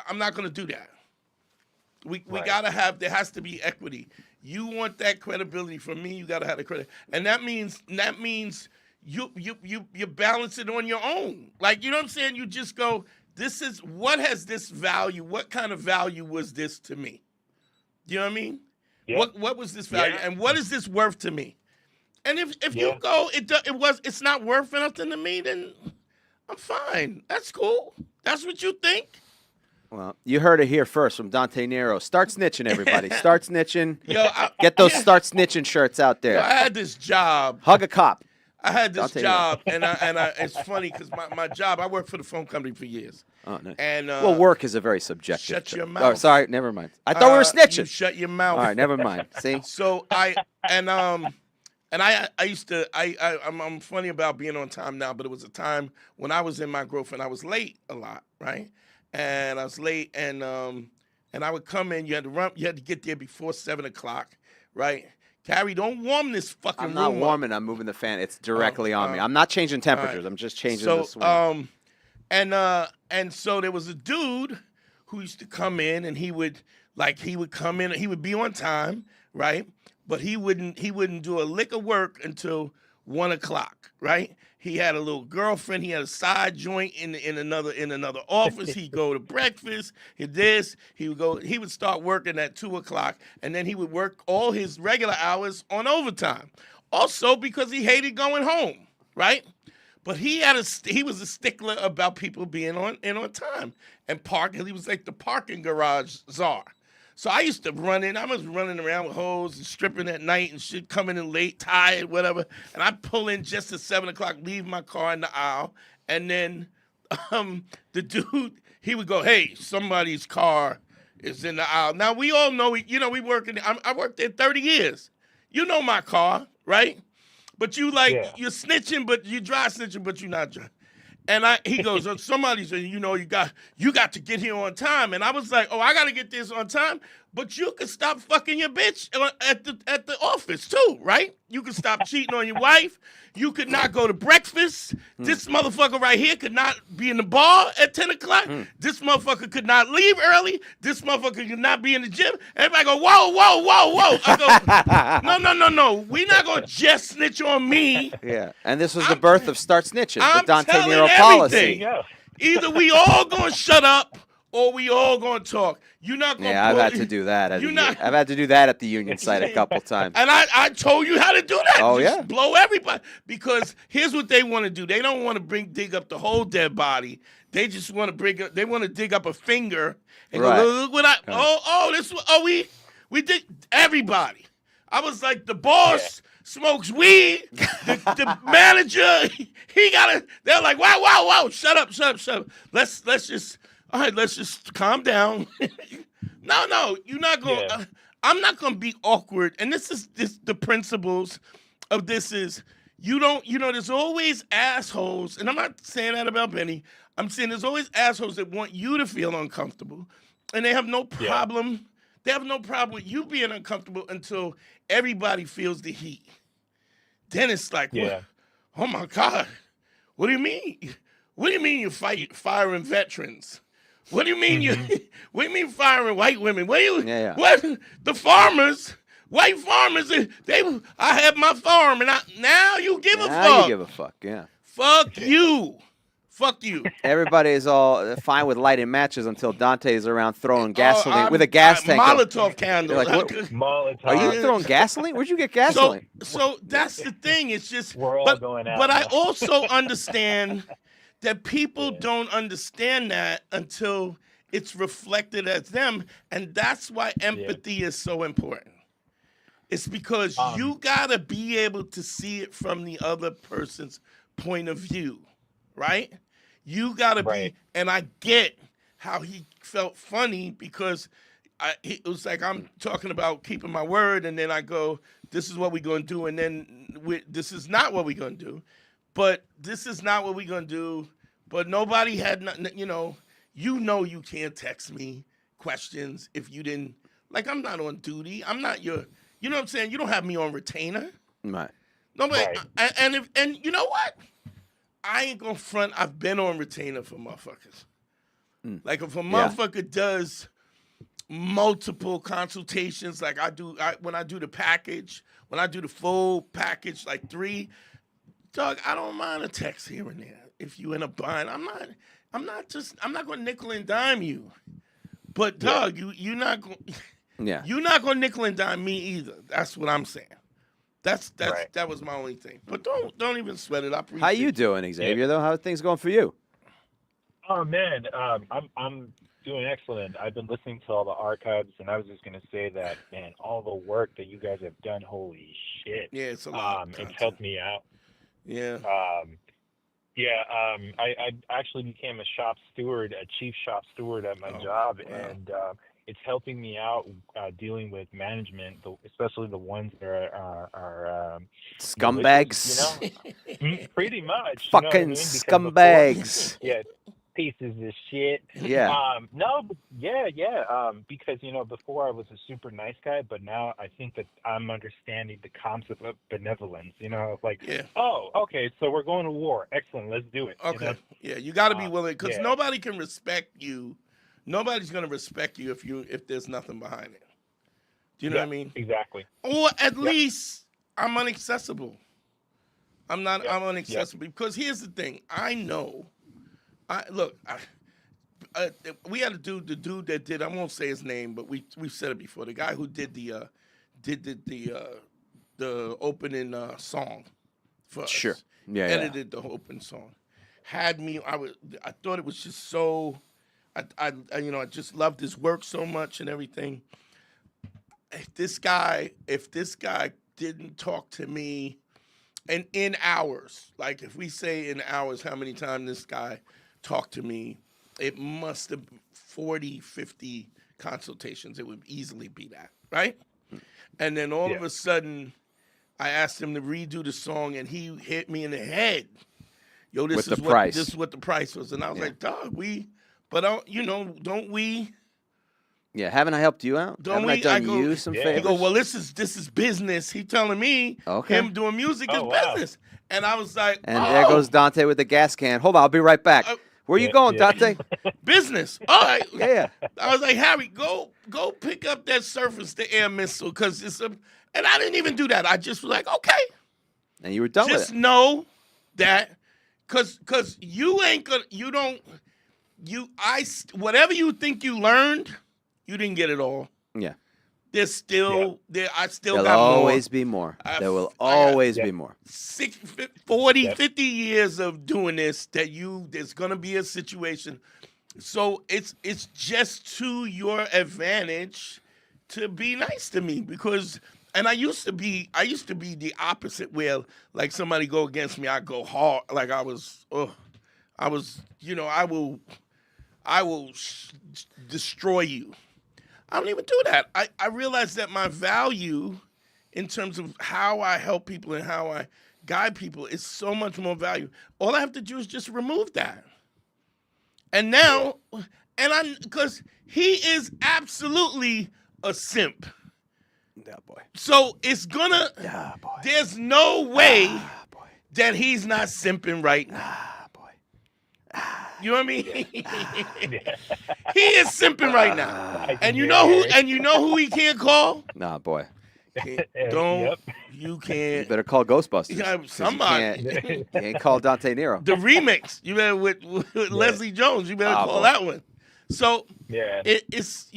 S3: I'm not gonna do that. We gotta have. There has to be equity. You want that credibility from me. You gotta have the credit, and that means. You balance it on your own. Like, you know what I'm saying? You just go, what has this value? What kind of value was this to me? You know what I mean? Yeah. What was this value? Yeah. And what is this worth to me? And if you go, it's not worth nothing to me, then I'm fine. That's cool. That's what you think.
S4: Well, you heard it here first from Dante Nero. Start snitching, everybody. Start snitching. Get those Start Snitching shirts out there.
S3: I had this job.
S4: Hug a cop.
S3: I had this job, and it's funny because my job, I worked for the phone company for years.
S4: Oh, nice.
S3: And
S4: work is a very subjective
S3: Shut
S4: term.
S3: your mouth.
S4: Oh, sorry, never mind. I thought we were snitching.
S3: You shut your mouth.
S4: All right, never mind. See?
S3: So I used to I'm funny about being on time now, but it was a time when I was in my growth and I was late a lot, right? And I was late, and I would come in. You had to get there before 7:00, right? Carrie, don't warm this fucking room.
S4: I'm not warming. I'm moving the fan. It's directly on me. I'm not changing temperatures. Right. I'm just changing the swing.
S3: And so there was a dude who used to come in, and he would come in, and he would be on time, right? But he wouldn't do a lick of work until 1:00, right? He had a little girlfriend. He had a side joint in another office. He'd go to breakfast. He would start working at 2:00, and then he would work all his regular hours on overtime. Also because he hated going home, right? But he was a stickler about people being on time and parking. He was like the parking garage czar. So I used to run in. I was running around with hoes and stripping at night and shit, coming in late, tired, whatever. And I'd pull in just at 7:00, leave my car in the aisle. And then the dude, he would go, hey, somebody's car is in the aisle. Now, we all know, we work I worked there 30 years. You know my car, right? But you're snitching, but you dry snitching, but you're not dry. And he goes, somebody said, you got to get here on time. And I was like, I got to get this on time. But you could stop fucking your bitch at the office too, right? You could stop cheating on your wife. You could not go to breakfast. This motherfucker right here could not be in the bar at 10 o'clock. This motherfucker could not leave early. This motherfucker could not be in the gym. Everybody go, whoa, whoa, whoa, whoa. I go, no. We're not going to just snitch on me.
S4: Yeah, and this was the birth of Start Snitching, the
S3: I'm
S4: Dante
S3: telling
S4: Nero
S3: everything.
S4: policy.
S5: Yeah.
S3: Either we all going to shut up or we all going to talk. You're not going to
S4: Yeah, I've had to do that. I've had to do that at the union site a couple times.
S3: And I told you how to do that.
S4: Oh,
S3: Just
S4: yeah.
S3: blow everybody. Because here's what they want to do. They don't want to dig up the whole dead body. They just want to dig up a finger and
S4: Right.
S3: go, look what we did everybody. I was like, the boss smokes weed. The manager, they're like, wow, shut up. Let's just calm down. No, you're not going to, I'm not going to be awkward. And the principles of this is, there's always assholes, and I'm not saying that about Benny. I'm saying there's always assholes that want you to feel uncomfortable, and they have no problem. Yeah. They have no problem with you being uncomfortable until everybody feels the heat. Then it's like, what? Oh my God, what do you mean? What do you mean you're firing veterans? What do you mean what do you mean firing white women? What the farmers? White farmers, I have my farm, and now you give a fuck.
S4: Now you give a fuck, yeah.
S3: Fuck you. Fuck you.
S4: Everybody is all fine with lighting matches until Dante is around throwing gasoline with a gas tank.
S3: Molotov candle.
S4: Like,
S5: Molotov.
S4: Are you throwing gasoline? Where'd you get gasoline?
S3: So that's the thing. It's just,
S5: we're all going out.
S3: But I also understand that people don't understand that until it's reflected as them, and that's why empathy is so important. It's because you gotta be able to see it from the other person's point of view, right? You gotta be, and I get how he felt funny because it was like I'm talking about keeping my word, and then I go, "This is what we're gonna do," and then this is not what we're gonna do. But this is not what we're gonna do. But nobody had nothing. You can't text me questions if you didn't. Like, I'm not on duty. I'm not your. You know what I'm saying? You don't have me on retainer.
S4: Right.
S3: Nobody. Right. And you know what? I ain't gonna front. I've been on retainer for motherfuckers. Like, if a motherfucker does multiple consultations, like I do, when I do the package, when I do the full package, like 3, dog, I don't mind a text here and there. If you in a bind, I'm not gonna nickel and dime you. But dog, you're not gonna. Yeah. You're not gonna nickel and dime me either. That's what I'm saying. That was my only thing. But don't even sweat it. I appreciate.
S4: How you doing, Xavier? Though, how are things going for you?
S5: Oh man, I'm doing excellent. I've been listening to all the archives, and I was just gonna say that, man, all the work that you guys have done, holy shit.
S3: Yeah, it's a lot.
S5: It's helped me out.
S3: Yeah.
S5: I actually became a chief shop steward at my job, and it's helping me out dealing with management, especially the ones that are
S4: scumbags.
S5: Pretty much.
S4: Fucking scumbags.
S5: Pieces of shit.
S4: Yeah.
S5: Because before I was a super nice guy, but now I think that I'm understanding the concept of benevolence. Oh, okay, so we're going to war. Excellent, let's do it.
S3: Okay. You got to be willing, because nobody can respect you. Nobody's gonna respect you if there's nothing behind it. Do you know what I mean?
S5: Exactly.
S3: Or at least I'm inaccessible. I'm inaccessible because here's the thing. I know. We had the dude that did. I won't say his name, but we've said it before. The guy who did the opening song for us.
S4: Sure. Yeah.
S3: Edited the open song. Had me. I thought it was just so. I just loved his work so much and everything. If this guy didn't talk to me, and in hours, like if we say in hours how many times this guy talked to me, it must have 40, 50 consultations. It would easily be that, right? And then all of a sudden, I asked him to redo the song, and he hit me in the head. Yo, this is what the price was. And I was like, dog, but don't we
S4: Yeah, haven't I helped you out?
S3: Don't
S4: Haven't I
S3: we?
S4: done
S3: I go,
S4: you some
S5: Yeah.
S4: favors?
S3: He go, well, this is business. He telling me him doing music is
S5: wow.
S3: business. And I was like,
S4: And there goes Dante with the gas can. Hold on, I'll be right back. Where you going, Dante?
S3: business. All right.
S4: Yeah.
S3: I was like, Harry, go pick up that surface to air missile because it's a. And I didn't even do that. I just was like, okay.
S4: And you were done with
S3: Just
S4: it.
S3: know that, cause you ain't gonna, whatever you think you learned, you didn't get it all.
S4: Yeah.
S3: There's still I still
S4: There'll
S3: got more.
S4: always be more. There will always be more.
S3: 50 years of doing this there's gonna be a situation. So it's just to your advantage to be nice to me because. And I used to be the opposite where like somebody go against me, I go hard. Like I will destroy you. I don't even do that. I realize that my value in terms of how I help people and how I guide people is so much more value. All I have to do is just remove that. And now, because he is absolutely a simp.
S4: Yeah, boy.
S3: So it's gonna.
S4: Boy.
S3: There's no way
S4: Boy.
S3: that he's not simping right now.
S4: Boy.
S3: You know what I mean? He is simping right now. And you know who? And you know who he can't call?
S4: Nah, boy.
S3: You
S4: You
S3: can't.
S4: better call Ghostbusters.
S3: Yeah,
S4: 'cause
S3: somebody.
S4: You can't call Dante Nero.
S3: The remix. You better with Leslie Jones. You better call
S4: boy.
S3: that one. So
S5: Yeah.
S3: it's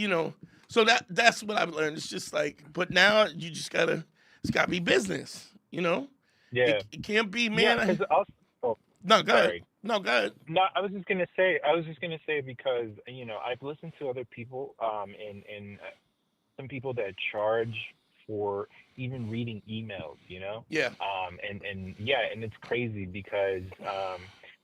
S3: So that's what I've learned. It's just like, but now you just it's gotta be business.
S5: Yeah.
S3: It can't be, man.
S5: Yeah, 'cause also,
S3: No, go
S5: sorry.
S3: ahead. No, go ahead.
S5: No, I was just gonna say because I've listened to other people, and some people that charge for even reading emails,
S3: Yeah.
S5: and it's crazy because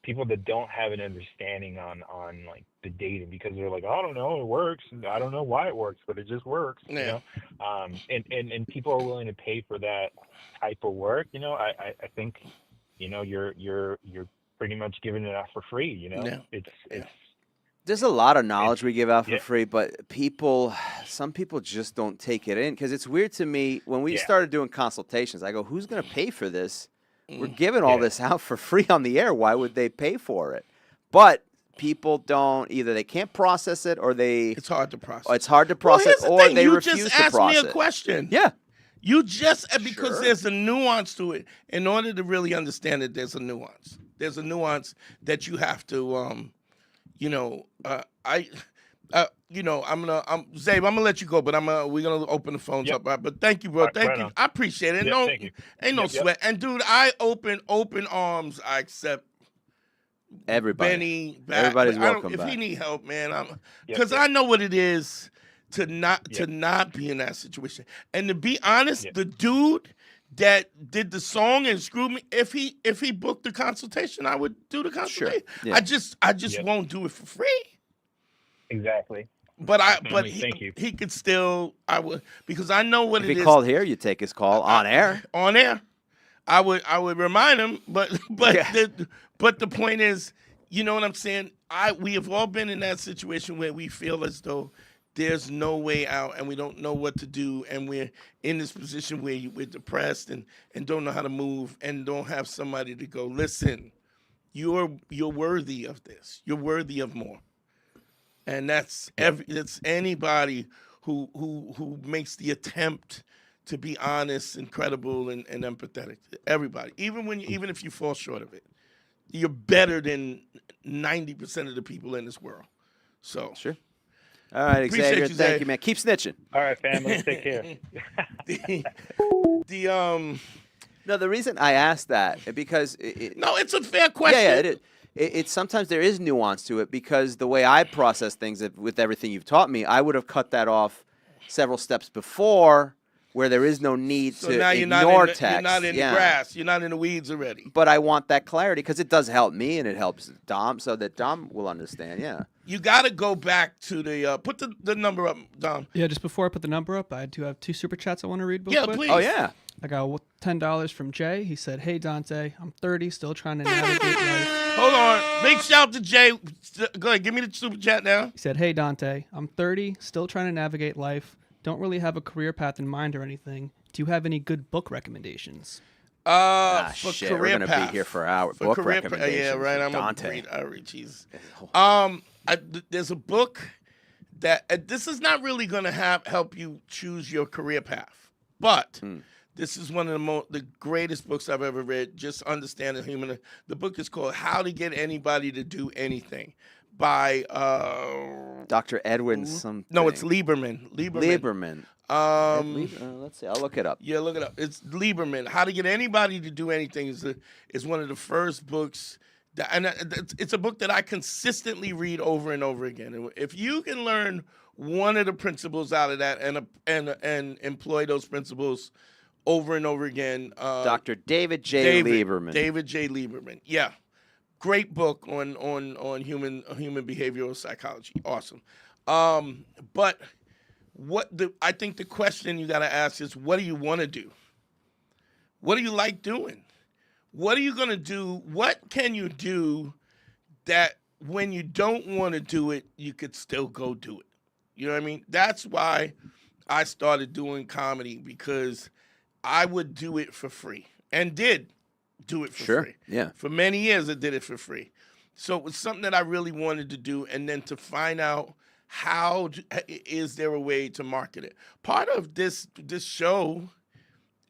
S5: people that don't have an understanding on like the data because they're like, I don't know, it works. I don't know why it works, but it just works.
S3: Yeah.
S5: And people are willing to pay for that type of work. I think, you're pretty much giving it out for free.
S3: Yeah.
S5: It's
S4: There's a lot of knowledge we give out for free, but some people just don't take it in because it's weird to me when we started doing consultations. I go, who's going to pay for this? We're giving all this out for free on the air. Why would they pay for it? But people don't either. They can't process it, or
S3: It's hard to process.
S4: It's hard to process,
S3: here's the
S4: or
S3: thing.
S4: they
S3: You
S4: refuse
S3: just
S4: to
S3: asked
S4: process.
S3: me a question.
S4: Yeah,
S3: You just because
S4: Sure.
S3: there's a nuance to it. In order to really understand it, there's a nuance. There's a nuance that you have to, I'm Zabe, I'm gonna let you go, but we're gonna open the phones up. But thank you, bro. Thank you.
S5: on.
S3: I appreciate it.
S5: Yep,
S3: No,
S5: thank you.
S3: ain't no
S5: Yep, yep.
S3: sweat. And dude, I open arms. I accept
S4: everybody.
S3: Benny back.
S4: Everybody's
S3: I don't-
S4: welcome
S3: If
S4: back.
S3: he need help, man,
S5: Yep,
S3: because
S5: yep.
S3: I know what it is to not
S5: Yep.
S3: be in that situation. And to be honest,
S5: Yep.
S3: the dude that did the song and screwed me, if he booked the consultation, I would do the consultation.
S4: Yeah.
S3: I just
S5: Yep.
S3: won't do it for free.
S5: exactly.
S3: But
S5: Thank you.
S3: he could still, I would, because I know what
S4: If
S3: it
S4: he
S3: is.
S4: called here, you take his call on air.
S3: On air, I would remind him, but
S4: Yeah.
S3: the point is, you know what I'm saying? We have all been in that situation where we feel as though there's no way out and we don't know what to do, and we're in this position where we're depressed and don't know how to move and don't have somebody to go, listen, you're worthy of this. You're worthy of more. And that's anybody who makes the attempt to be honest and credible and empathetic. Everybody, even if you fall short of it, you're better than 90% of the people in this world. So
S4: Sure. All right,
S3: Appreciate
S4: Xavier.
S3: you,
S4: Thank
S3: Zay.
S4: you, man. Keep snitching.
S5: All right, family, take care.
S4: No, the reason I asked that because
S3: no, it's a fair question.
S4: Yeah, it is. It's sometimes there is nuance to it because the way I process things with everything you've taught me, I would have cut that off several steps before where there is no need
S3: So
S4: to
S3: now
S4: ignore text.
S3: You're not in the grass. You're not in the weeds already.
S4: But I want that clarity because it does help me and it helps Dom so that Dom will understand. Yeah.
S3: You got to go back to the put the number up, Dom.
S1: Yeah, just before I put the number up, I do have 2 super chats I want to read.
S3: Yeah,
S1: quick.
S3: please.
S4: Oh yeah.
S1: I got $10 from Jay. He said, "Hey Dante, I'm 30, still trying to navigate life."
S3: Hold on. Big shout to Jay. Go ahead, give me the super chat now.
S1: He said, "Hey Dante, I'm 30, still trying to navigate life. Don't really have a career path in mind or anything. Do you have any good book recommendations?"
S3: For
S4: Shit,
S3: career
S4: we're gonna
S3: path.
S4: be here for hours.
S3: For
S4: Book
S3: career
S4: recommendations.
S3: yeah, right. I'm
S4: Dante.
S3: gonna read. Jeez. There's a book that this is not really gonna help you choose your career path, but this is one of the greatest books I've ever read. Just understanding human. The book is called "How to Get Anybody to Do Anything" by
S4: Dr. Edwin something.
S3: No, it's Lieberman.
S4: Lieberman. Let's see. I'll look it up.
S3: Yeah, look it up. It's Lieberman. How to Get Anybody to Do Anything is one of the first books. It's a book that I consistently read over and over again. And if you can learn one of the principles out of that and employ those principles over and over again.
S4: Dr. David J. Lieberman.
S3: David J. Lieberman. Yeah. Great book on human behavioral psychology. Awesome. But I think the question you got to ask is, what do you want to do? What do you like doing? What are you going to do? What can you do that when you don't want to do it, you could still go do it? You know what I mean? That's why I started doing comedy, because I would do it for free and did do it for free.
S4: Yeah.
S3: For many years, I did it for free. So it was something that I really wanted to do, and then to find out is there a way to market it. Part of this show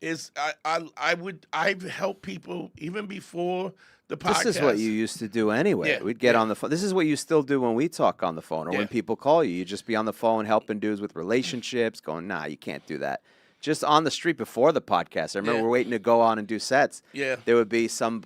S3: is I've helped people even before the podcast.
S4: This is what you used to do anyway.
S3: Yeah,
S4: We'd get on the phone. This is what you still do when we talk on the phone or
S3: Yeah.
S4: when people call you. You just be on the phone helping dudes with relationships, going, nah, you can't do that. Just on the street before the podcast. I remember we're waiting to go on and do sets.
S3: Yeah.
S4: There would be some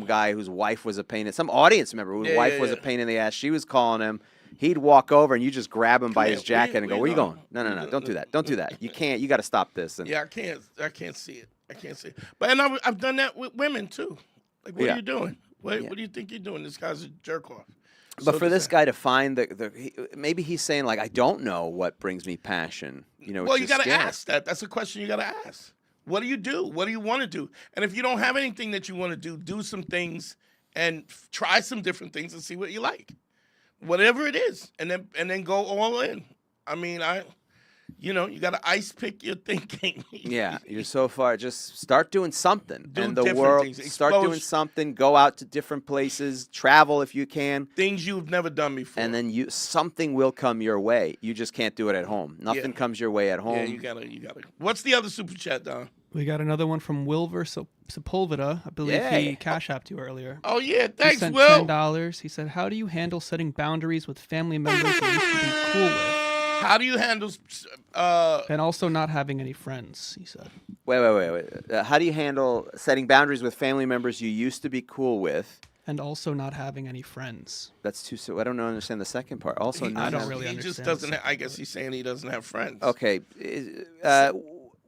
S4: guy whose wife was a pain in some audience member whose wife was a pain in the ass. She was calling him. He'd walk over and you just grab him by his jacket and go, "Where you going? No, don't do that. Don't do that. You can't. You got to stop this." And
S3: Yeah, I can't see it. I can't see it. But I've done that with women too. Like, what are you doing? What do you think you're doing? This guy's a jerk off.
S4: But for this guy to find maybe he's saying, like, I don't know what brings me passion.
S3: Well, you got to ask that. That's a question you got to ask. What do you do? What do you want to do? And if you don't have anything that you want to do some things and try some different things and see what you like. Whatever it is, and then go all in. I mean, you got to ice pick your thinking.
S4: Yeah, you're so far. Just start doing something.
S3: Do
S4: and the
S3: different
S4: world,
S3: things.
S4: start doing
S3: Expose-
S4: something. Go out to different places. Travel if you can.
S3: Things you've never done before.
S4: And then something will come your way. You just can't do it at home. Nothing comes your way at home.
S3: Yeah, you gotta. What's the other super chat, Don?
S1: We got another one from Wilver Sepulveda. I believe he cash apped you earlier.
S3: Oh yeah, thanks,
S1: he sent
S3: Will.
S1: $10. He said, "How do you handle setting boundaries with family members you used to be cool with,
S3: How do you handle?
S1: and also not having any friends?" He said.
S4: Wait. How do you handle setting boundaries with family members you used to be cool with?
S1: And also not having any friends.
S4: That's too. So I don't understand the second part. Also,
S1: I don't
S4: have-
S1: really
S3: He just
S1: understand.
S3: doesn't. I guess he's saying he doesn't have friends.
S4: Okay.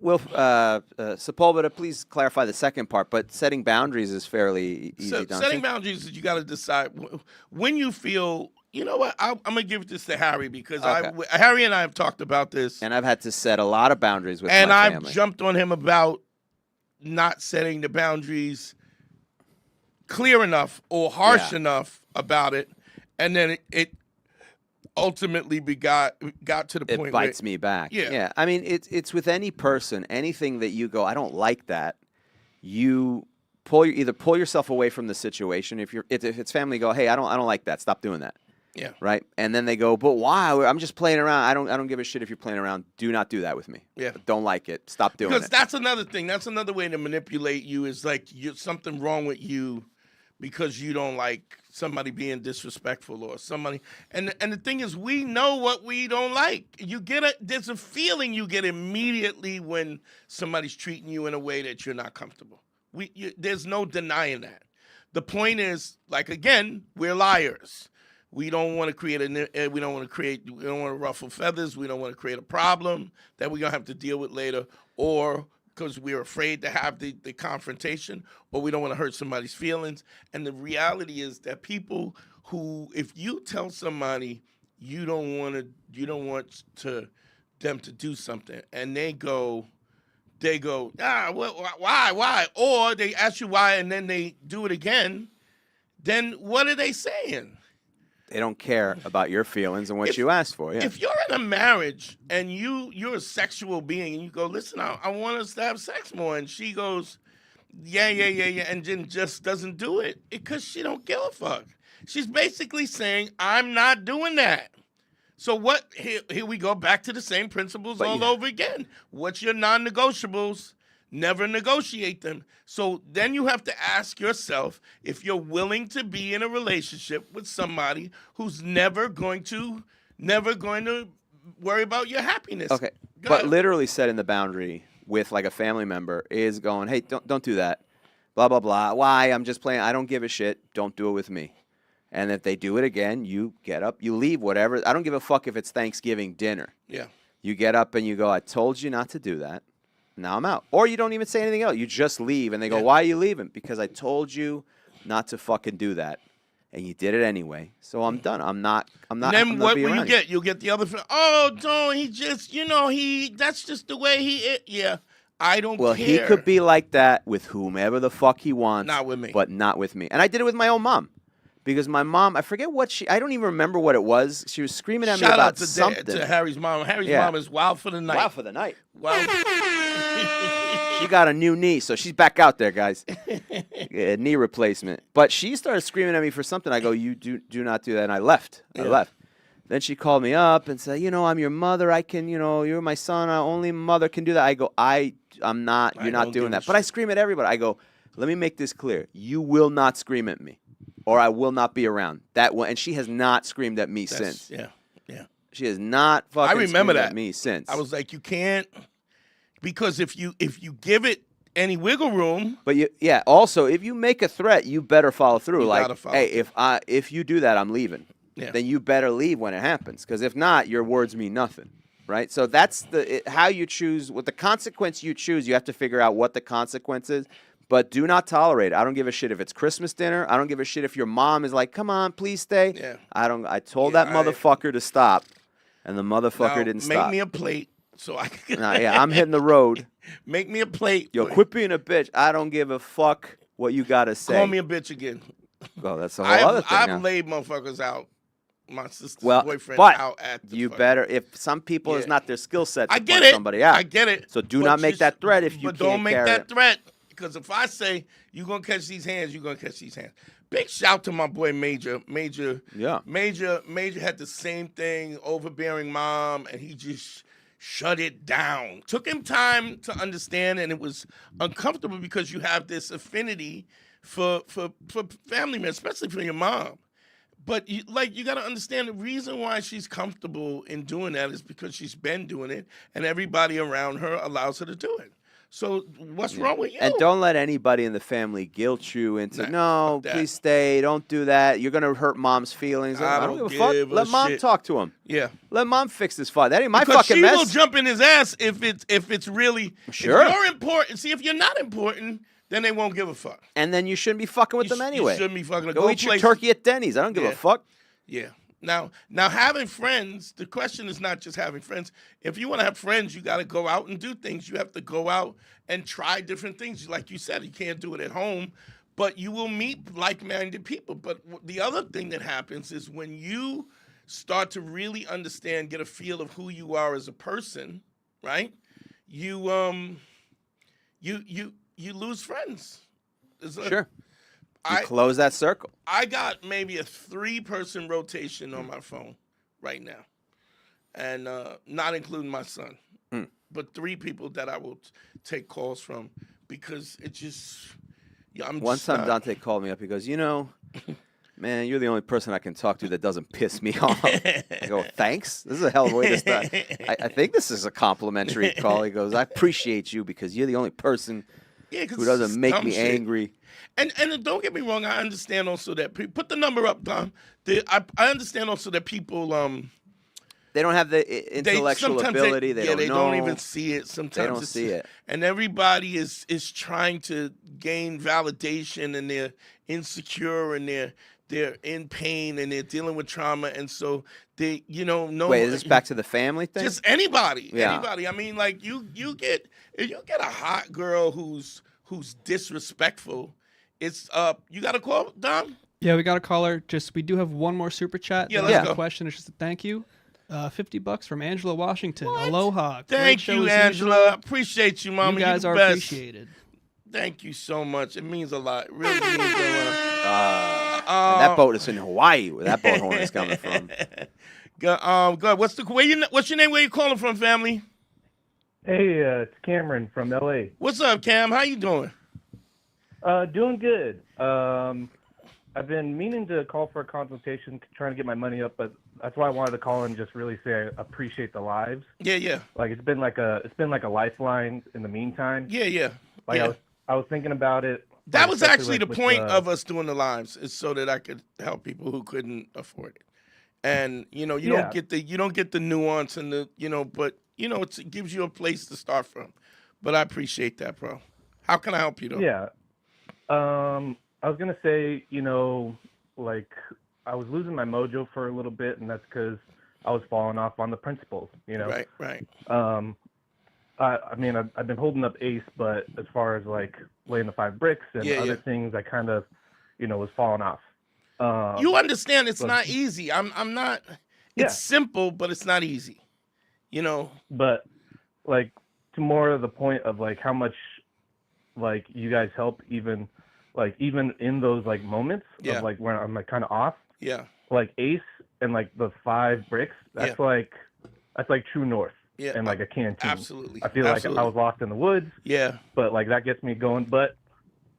S4: Will Sepulveda, please clarify the second part. But setting boundaries is fairly easy.
S3: So,
S4: Dante.
S3: setting boundaries is you got to decide when you feel. You know what? I'm gonna give this to Harry because Harry and I have talked about this,
S4: And I've had to set a lot of boundaries with
S3: and
S4: my
S3: I've
S4: family.
S3: jumped on him about not setting the boundaries clear enough or harsh enough about it, and then it ultimately got to the
S4: It
S3: point
S4: bites
S3: where,
S4: me back.
S3: Yeah.
S4: I mean, it's with any person, anything that you go, I don't like that. You either pull yourself away from the situation. If it's family, go, hey, I don't like that. Stop doing that.
S3: Yeah.
S4: Right. And then they go, but why? I'm just playing around. I don't give a shit if you're playing around. Do not do that with me.
S3: Yeah.
S4: Don't like it. Stop doing
S3: Because
S4: it.
S3: that's another thing. That's another way to manipulate you is like something wrong with you because you don't like somebody being disrespectful or somebody. And the thing is, we know what we don't like. There's a feeling you get immediately when somebody's treating you in a way that you're not comfortable. There's no denying that. The point is, like, again, we're liars. We don't want to create we don't want to ruffle feathers. We don't want to create a problem that we're gonna have to deal with later, or because we're afraid to have the confrontation, or we don't want to hurt somebody's feelings. And the reality is that people who, if you tell somebody you don't want them to do something, and they go, why? Or they ask you why, and then they do it again. Then what are they saying?
S4: They don't care about your feelings and what you asked for. Yeah.
S3: If you're in a marriage and you're a sexual being, and you go, listen, I want us to have sex more, and she goes, yeah, and then just doesn't do it because she don't give a fuck. She's basically saying, I'm not doing that. So what? Here we go back to the same principles all over again. What's your non-negotiables? Never negotiate them. So then you have to ask yourself if you're willing to be in a relationship with somebody who's never going to worry about your happiness.
S4: Okay, but literally setting the boundary with like a family member is going, hey, don't do that. Blah blah blah. Why? I'm just playing. I don't give a shit. Don't do it with me. And if they do it again, you get up, you leave, whatever. I don't give a fuck if it's Thanksgiving dinner.
S3: Yeah.
S4: You get up and you go, I told you not to do that. Now I'm out. Or you don't even say anything else. You just leave. And they go, why are you leaving? Because I told you not to fucking do that. And you did it anyway. So I'm done. I'm not.
S3: And then what will you get? You'll get the other friend. Oh, don't. He just, that's just the way he is. Yeah. I don't care.
S4: Well, he could be like that with whomever the fuck he wants.
S3: Not with me.
S4: But not with me. And I did it with my own mom. Because my mom, I forget I don't even remember what it was. She was screaming at me about something.
S3: Shout out to Harry's mom. Harry's mom is wild for the night.
S4: Wild for the night.
S3: Wild.
S4: She got a new knee, so she's back out there, guys. A knee replacement. But she started screaming at me for something. I go, you do not do that. And I left. Then she called me up and said, I'm your mother. I can, you're my son. Only mother can do that. I go, I'm not. You're not doing that. But I scream at everybody. I go, let me make this clear. You will not scream at me, or I will not be around. And she has not screamed at me since.
S3: Yeah.
S4: She has not fucking
S3: screamed
S4: at me since.
S3: I was like, you can't, because if you give it any wiggle room.
S4: But also, if you make a threat, you better follow through. If you do that, I'm leaving.
S3: Yeah.
S4: Then you better leave when it happens. Because if not, your words mean nothing. Right? So that's how you choose. What the consequence you choose, you have to figure out what the consequence is. But do not tolerate it. I don't give a shit if it's Christmas dinner. I don't give a shit if your mom is like, come on, please stay.
S3: Yeah.
S4: I told that motherfucker to stop, and the motherfucker didn't stop.
S3: Make me a plate so I can.
S4: I'm hitting the road.
S3: Make me a plate.
S4: Yo, quit being a bitch. I don't give a fuck what you got to say.
S3: Call me a bitch again.
S4: Oh, that's a whole other thing.
S3: I've laid motherfuckers out. My sister's boyfriend out at the
S4: you better, if some people is not their skill set to
S3: I get
S4: punch
S3: it.
S4: somebody out.
S3: I get it.
S4: So do not make that threat if you can't
S3: don't make
S4: carry
S3: that
S4: it.
S3: threat. Because if I say, you're going to catch these hands, you're going to catch these hands. Big shout to my boy Major. Major had the same thing, overbearing mom, and he just shut it down. Took him time to understand, and it was uncomfortable because you have this affinity for family members, especially for your mom. But you got to understand the reason why she's comfortable in doing that is because she's been doing it, and everybody around her allows her to do it. So what's wrong with you?
S4: And don't let anybody in the family guilt you into, no, please stay, don't do that. You're going to hurt mom's feelings. I don't give a fuck. Let mom talk to him.
S3: Yeah.
S4: Let mom fix this fight. That ain't my
S3: because
S4: fucking mess.
S3: She will jump in his ass if it's really,
S4: sure.
S3: If you're important. See, if you're not important, then they won't give a fuck.
S4: And then you shouldn't be fucking with them anyway.
S3: You shouldn't be fucking.
S4: Go eat your turkey at Denny's. I don't give a fuck.
S3: Yeah. Now having friends, the question is not just having friends. If you want to have friends, you got to go out and do things. You have to go out and try different things. Like you said, you can't do it at home, but you will meet like-minded people. But the other thing that happens is when you start to really understand, get a feel of who you are as a person, right? You lose friends.
S4: Sure. You close that circle.
S3: I got maybe a 3-person rotation on my phone right now, and not including my son, but 3 people that I will take calls from because it just. One
S4: time Dante called me up. He goes, man, you're the only person I can talk to that doesn't piss me off. I go, thanks. This is a hell of a way to start. I think this is a complimentary call. He goes, I appreciate you because you're the only person
S3: Yeah, 'cause
S4: who
S3: it's
S4: doesn't make
S3: dumb
S4: me
S3: shit.
S4: angry.
S3: And don't get me wrong, I understand also that put the number up, Dom. I understand also that people
S4: They don't have the
S3: they
S4: intellectual
S3: sometimes
S4: ability. They don't
S3: they
S4: know.
S3: don't even see it. Sometimes
S4: They don't
S3: it's,
S4: see it.
S3: and everybody is trying to gain validation, and they're insecure, and they're in pain, and they're dealing with trauma, and so they
S4: Wait, is this back to the family thing?
S3: just anybody.
S4: Yeah.
S3: I mean, like you get if you get a hot girl who's disrespectful, it's you got to call Dom.
S1: Yeah, we got a caller. We do have one more super chat.
S3: Yeah,
S1: That
S3: let's
S1: was
S3: go.
S1: a question. It's just a thank you. $50 from Angela Washington. Aloha. Great
S3: Thank
S1: show
S3: you,
S1: as
S3: Angela.
S1: usual.
S3: Appreciate you, Mama.
S1: You guys
S3: the
S1: are
S3: best.
S1: appreciated.
S3: Thank you so much. It means a lot. It really means a
S4: And
S3: lot.
S4: that boat is in Hawaii, where that boat horn is coming from.
S3: Go ahead. What's your name? Where you calling from, family?
S6: Hey, it's Cameron from LA.
S3: What's up, Cam? How you doing?
S6: Doing good. I've been meaning to call for a consultation, trying to get my money up, but that's why I wanted to call and just really say I appreciate the lives.
S3: Yeah.
S6: Like it's been like a lifeline in the meantime.
S3: Yeah.
S6: Like
S3: yeah.
S6: I was thinking about it.
S3: That
S6: like,
S3: was
S6: especially,
S3: actually
S6: like,
S3: the
S6: with
S3: point of us doing the lives, is so that I could help people who couldn't afford it. And you don't get the nuance and the but it gives you a place to start from. But I appreciate that, bro. How can I help you though?
S6: Yeah. I was gonna say, like I was losing my mojo for a little bit, and that's because I was falling off on the principles.
S3: Right.
S6: I mean, I've been holding up Ace, but as far as like laying the 5 bricks and other things, I kind of, was falling off.
S3: You understand it's not easy. I'm not. It's simple, but it's not easy.
S6: But like to more of the point of like how much like you guys help even in those like moments of like when I'm like kind of off.
S3: Yeah.
S6: Like Ace and like the 5 bricks. That's like true north.
S3: Yeah.
S6: And like a canteen.
S3: Absolutely.
S6: I feel like I was lost in the woods.
S3: Yeah.
S6: But like that gets me going. But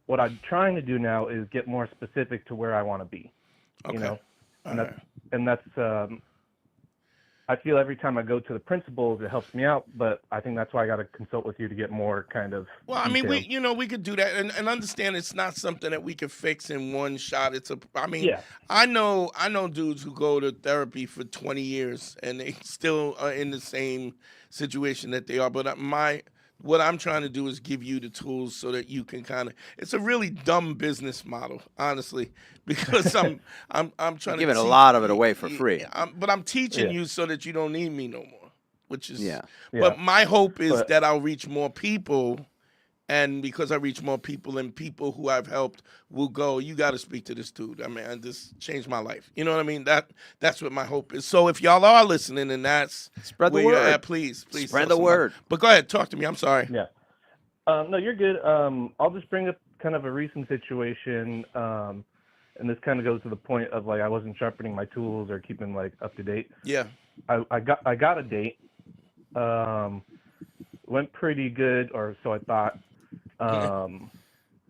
S6: what I'm trying to do now is get more specific to where I want to be.
S3: Okay.
S6: And that's I feel every time I go to the principals, it helps me out, but I think that's why I got to consult with you to get more kind of.
S3: Well, I mean,
S6: details.
S3: we could do that and understand it's not something that we could fix in one shot. I know dudes who go to therapy for 20 years and they still are in the same situation that they are. But what I'm trying to do is give you the tools so that you can it's a really dumb business model, honestly, because I'm trying to
S4: giving a lot of it away for free.
S3: But I'm teaching you so that you don't need me no more, which is But
S6: Yeah.
S3: my hope is that I'll reach more people, and because I reach more people and people who I've helped will go, you got to speak to this dude. I mean, this changed my life. You know what I mean? That's what my hope is. So if y'all are listening and that's
S4: Spread the
S3: where you're
S4: word.
S3: at, please
S4: Spread
S3: tell
S4: the
S3: somebody.
S4: word.
S3: But go ahead, talk to me. I'm sorry.
S6: Yeah. No, you're good. I'll just bring up kind of a recent situation, and this kind of goes to the point of like I wasn't sharpening my tools or keeping like up to date.
S3: Yeah.
S6: I got a date. Went pretty good, or so I thought.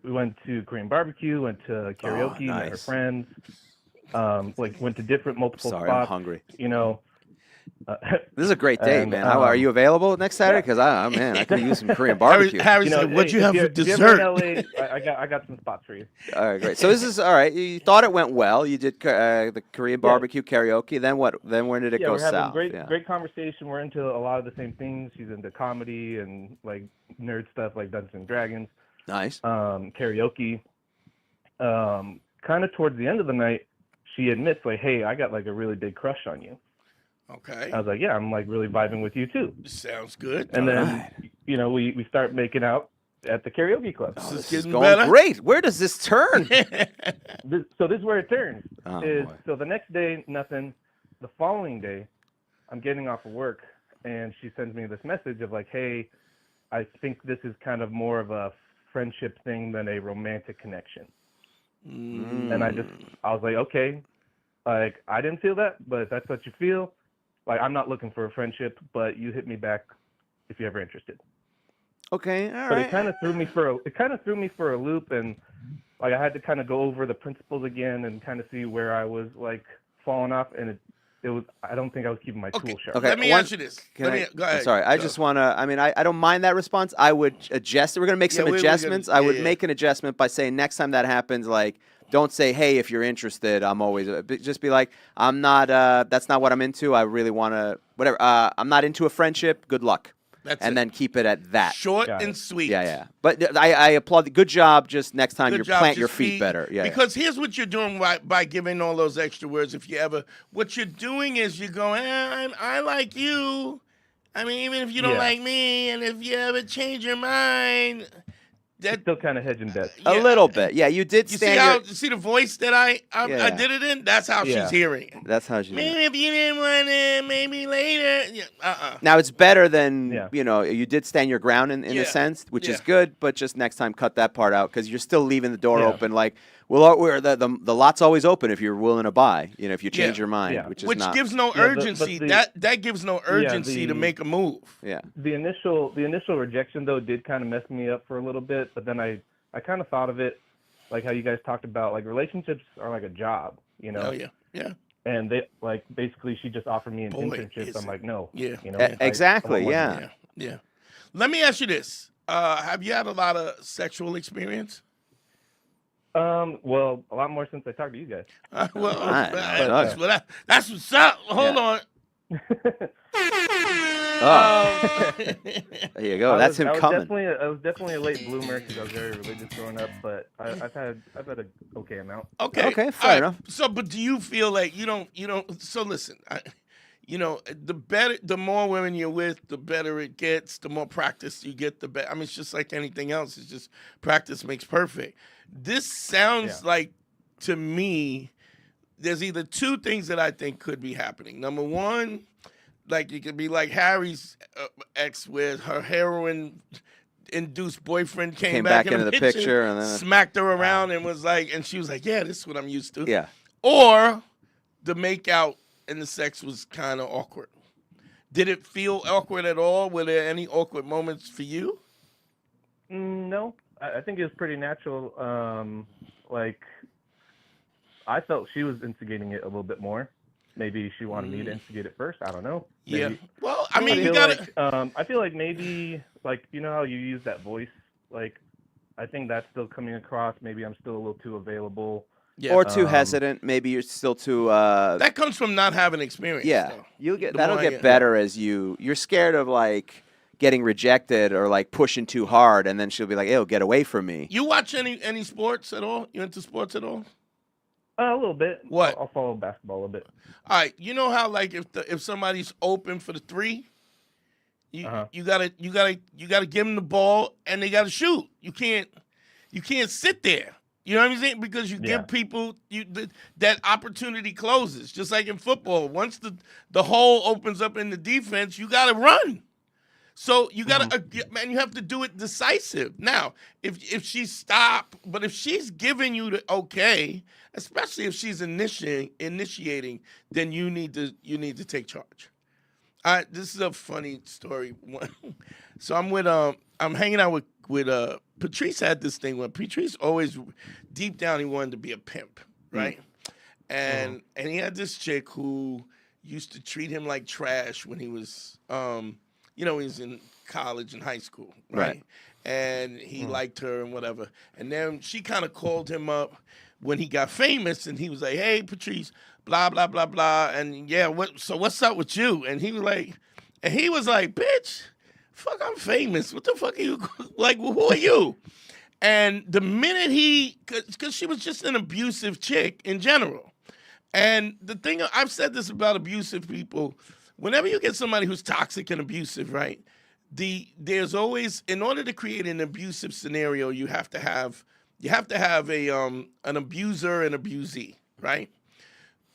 S6: We went to Korean barbecue, went to karaoke, met her
S4: nice.
S6: friends. Went to multiple
S4: Sorry,
S6: spots.
S4: I'm hungry.
S6: This
S4: is a great date,
S6: and,
S4: man. Are you available next Saturday? Because I could use some Korean barbecue.
S3: Harry said, "What'd you have for
S6: If
S3: dessert?"
S6: you're in LA, I got some spots for you.
S4: All right, great. So this is all right. You thought it went well. You did the Korean barbecue karaoke. Then what? Then where did it go
S6: we're having
S4: south?
S6: great conversation. We're into a lot of the same things. She's into comedy and like nerd stuff like Dungeons and Dragons.
S4: Nice.
S6: Karaoke. Kind of towards the end of the night, she admits like, "Hey, I got like a really big crush on you."
S3: Okay.
S6: I was like, "Yeah, I'm like really vibing with you too."
S3: Sounds good.
S6: And then, we start making out at the karaoke club.
S3: This
S4: is
S3: getting
S4: going
S3: better.
S4: great. Where does this turn?
S6: So this is where it turns.
S4: Boy.
S6: So the next day, nothing. The following day, I'm getting off of work, and she sends me this message of like, "Hey, I think this is kind of more of a friendship thing than a romantic connection." And I was like, okay, like I didn't feel that, but if that's what you feel, like I'm not looking for a friendship, but you hit me back if you're ever interested.
S4: Okay, all right.
S6: But it kind of threw me for a loop, and like I had to kind of go over the principles again and kind of see where I was like falling off, and I don't think I was keeping my tool sharp.
S4: Okay.
S3: Let me ask you this.
S4: Go
S3: ahead.
S4: I'm sorry. I just want to. I mean, I don't mind that response. I would adjust. We're gonna make some adjustments. I would make an adjustment by saying next time that happens, like, don't say, "Hey, if you're interested, I'm always." Just be like, "I'm not. That's not what I'm into. I really want to. Whatever. I'm not into a friendship. Good luck." Then keep it at that.
S3: Short and sweet.
S4: Yeah. But I applaud. Good job. Just next time you plant your feet better. Yeah.
S3: Because here's what you're doing by giving all those extra words. What you're doing is you go, I like you. I mean, even if you don't like me, and if you ever change your mind.
S6: That's still kind of hedging bets.
S4: A little bit. Yeah, you did stand
S3: see the voice that I did it in? That's how she's hearing it.
S4: That's how she's
S3: maybe if you didn't want to, maybe later.
S4: Now, it's better than, you did stand your ground in a sense, which is good, but just next time cut that part out because you're still leaving the door open. Like, the lot's always open if you're willing to buy, if you change your mind, which
S3: gives no urgency. That gives no urgency to make a move.
S4: Yeah.
S6: The initial rejection, though, did kind of mess me up for a little bit, but then I kind of thought of it like how you guys talked about, like, relationships are like a job,
S3: Oh, yeah.
S6: And they, like, basically she just offered me an internship. I'm like, no.
S3: Yeah.
S4: Exactly,
S3: Yeah. Let me ask you this. Have you had a lot of sexual experience?
S6: Well, a lot more since I talked to you guys.
S3: That's what's up. Hold on.
S4: There you go. That's him coming.
S6: I was definitely a late bloomer because I was very religious growing up, but I've had an okay amount.
S3: Okay,
S4: fair enough.
S3: So, but do you feel like you don't? So listen, the more women you're with, the better it gets. The more practice you get, the better. I mean, it's just like anything else. It's just practice makes perfect. This sounds like, to me, there's either two things that I think could be happening. Number one, like, you could be like Harry's ex, where her heroin-induced boyfriend came back into the picture and then smacked her around and she was like, yeah, this is what I'm used to.
S4: Yeah.
S3: Or the make-out and the sex was kind of awkward. Did it feel awkward at all? Were there any awkward moments for you?
S6: No. I think it was pretty natural. Like, I felt she was instigating it a little bit more. Maybe she wanted me to instigate it first. I don't know. Maybe.
S3: Yeah. Well, I mean, you gotta.
S6: I feel like maybe, like, you know how you use that voice? Like, I think that's still coming across. Maybe I'm still a little too available.
S4: Yeah. Or too hesitant. Maybe you're still too.
S3: That comes from not having experience.
S4: Yeah. That'll get better as you're scared of, like, getting rejected or, like, pushing too hard, and then she'll be like, "Ew, get away from me."
S3: You watch any sports at all? You into sports at all?
S6: A little bit.
S3: What?
S6: I'll follow basketball a bit.
S3: All right. You know how, like, if somebody's open for the three, you gotta give them the ball and they gotta shoot. You can't sit there. You know what I'm saying? Because you give people that opportunity closes. Just like in football, once the hole opens up in the defense, you gotta run. So you gotta, man, you have to do it decisive. Now, if she's but if she's giving you the okay, especially if she's initiating, then you need to take charge. All right, this is a funny story. So I'm hanging out with Patrice. Had this thing where Patrice always, deep down, he wanted to be a pimp, right? And he had this chick who used to treat him like trash when he was he was in college and high school, right? And he liked her and whatever. And then she kind of called him up when he got famous, and he was like, "Hey, Patrice, blah blah blah blah." And what's up with you? And he was like, "Bitch, fuck, I'm famous. What the fuck are you like? Who are you?" And the minute because she was just an abusive chick in general. And the thing, I've said this about abusive people. Whenever you get somebody who's toxic and abusive, right, there's always, in order to create an abusive scenario, you have to have an abuser and abusee, right?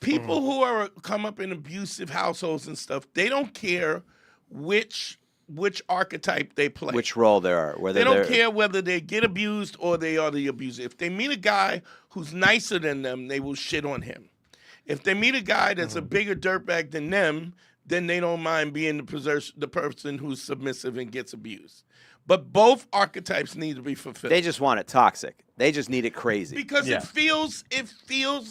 S3: People who come up in abusive households and stuff, they don't care which archetype they play,
S4: which role they are.
S3: They don't care whether they get abused or they are the abuser. If they meet a guy who's nicer than them, they will shit on him. If they meet a guy that's a bigger dirtbag than them, then they don't mind being the person who's submissive and gets abused. But both archetypes need to be fulfilled.
S4: They just want it toxic. They just need it crazy.
S3: Because it feels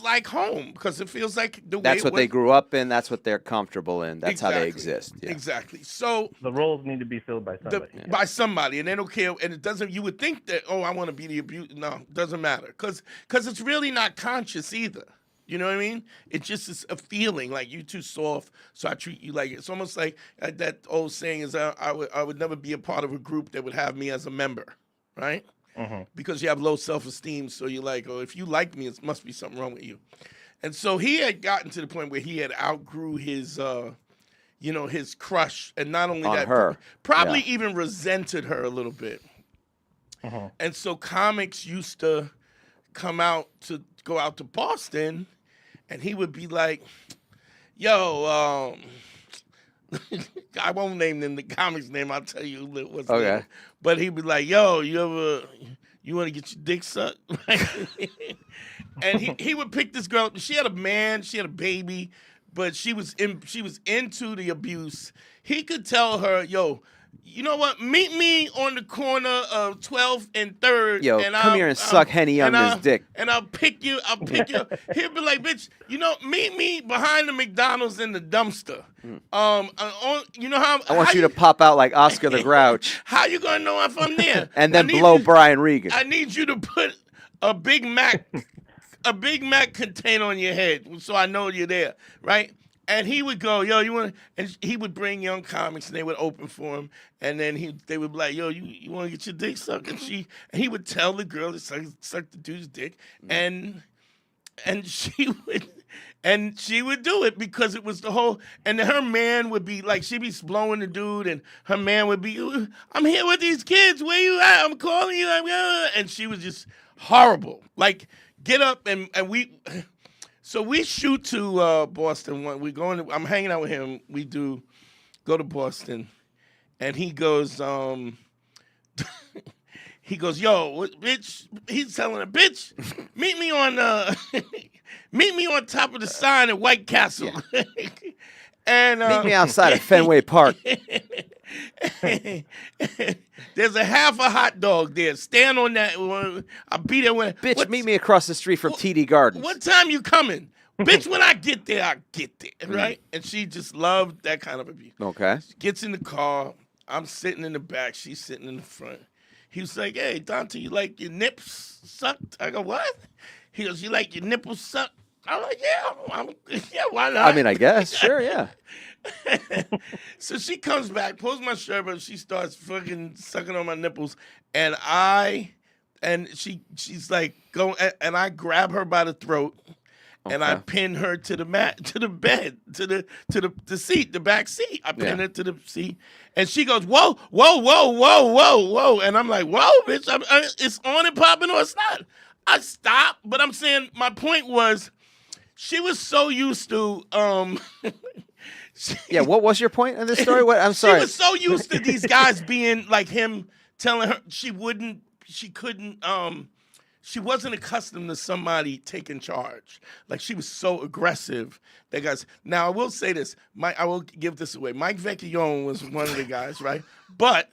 S3: like home. Because it feels like the way
S4: that's what they grew up in. That's what they're comfortable in. That's how they exist. Yeah.
S3: Exactly. So
S6: the roles need to be filled by somebody.
S3: By somebody, and they don't care. And it doesn't. You would think that, I want to be the abused. No, it doesn't matter. Because it's really not conscious either. You know what I mean? It just is a feeling like you too soft, so I treat you like it's almost like that old saying is I would never be a part of a group that would have me as a member, right? Mm-hmm. Because you have low self-esteem, so you're like, if you like me, it must be something wrong with you. And so he had gotten to the point where he had outgrew his, his crush, and not only
S4: on
S3: that,
S4: her.
S3: probably even resented her a little bit. Mm-hmm. And so comics used to go out to Boston, and he would be like, yo, I won't name them the comics name, I'll tell you what's name. But he'd be like, yo, you want to get your dick sucked? And he would pick this girl. She had a man, she had a baby, but she was into the abuse. He could tell her, yo, you know what? Meet me on the corner of 12th and 3rd.
S4: Yo,
S3: and
S4: come here and suck Henny on this dick.
S3: And I'll pick you. He'll be like, bitch, meet me behind the McDonald's in the dumpster. You know how
S4: I want you to pop out like Oscar the Grouch.
S3: How you gonna know if I'm there?
S4: And then blow Brian Regan.
S3: I need you to put a Big Mac container on your head so I know you're there, right? And he would go, yo, you want to, and he would bring young comics and they would open for him. And then they would be like, yo, you want to get your dick sucked? And he would tell the girl to suck the dude's dick. And she would do it because it was the whole, and her man would be like, she'd be blowing the dude and her man would be, I'm here with these kids. Where you at? I'm calling you. And she was just horrible. Like, get up and so we shoot to Boston. I'm hanging out with him. We go to Boston, and he goes, yo, bitch. He's telling her, bitch, meet me on top of the sign at White Castle, and
S4: meet me outside of Fenway Park.
S3: There's a half a hot dog there. Stand on that. I'll be there when.
S4: Bitch, meet me across the street from TD Gardens.
S3: What time you coming? Bitch, when I get there, I get there, right? And she just loved that kind of abuse.
S4: Okay.
S3: She gets in the car. I'm sitting in the back. She's sitting in the front. He was like, hey, Dante, you like your nips sucked? I go, what? He goes, you like your nipples sucked? I'm like, yeah, why not?
S4: I mean, I guess, sure, yeah.
S3: So she comes back, pulls my shirt up, she starts fucking sucking on my nipples, and she's like, go, and I grab her by the throat, and I pin her to the mat, to the bed, to the seat, the back seat. I pin her to the seat, and she goes, whoa, whoa, whoa, whoa, whoa, whoa, and I'm like, whoa, bitch, it's on and popping or it's not. I stopped, but I'm saying my point was, she was so used to.
S4: What was your point in this story? I'm sorry.
S3: She was so used to these guys being like him, telling her she wasn't accustomed to somebody taking charge. Like, she was so aggressive. That guys. Now I will say this. I will give this away. Mike Vecchione was one of the guys, right? But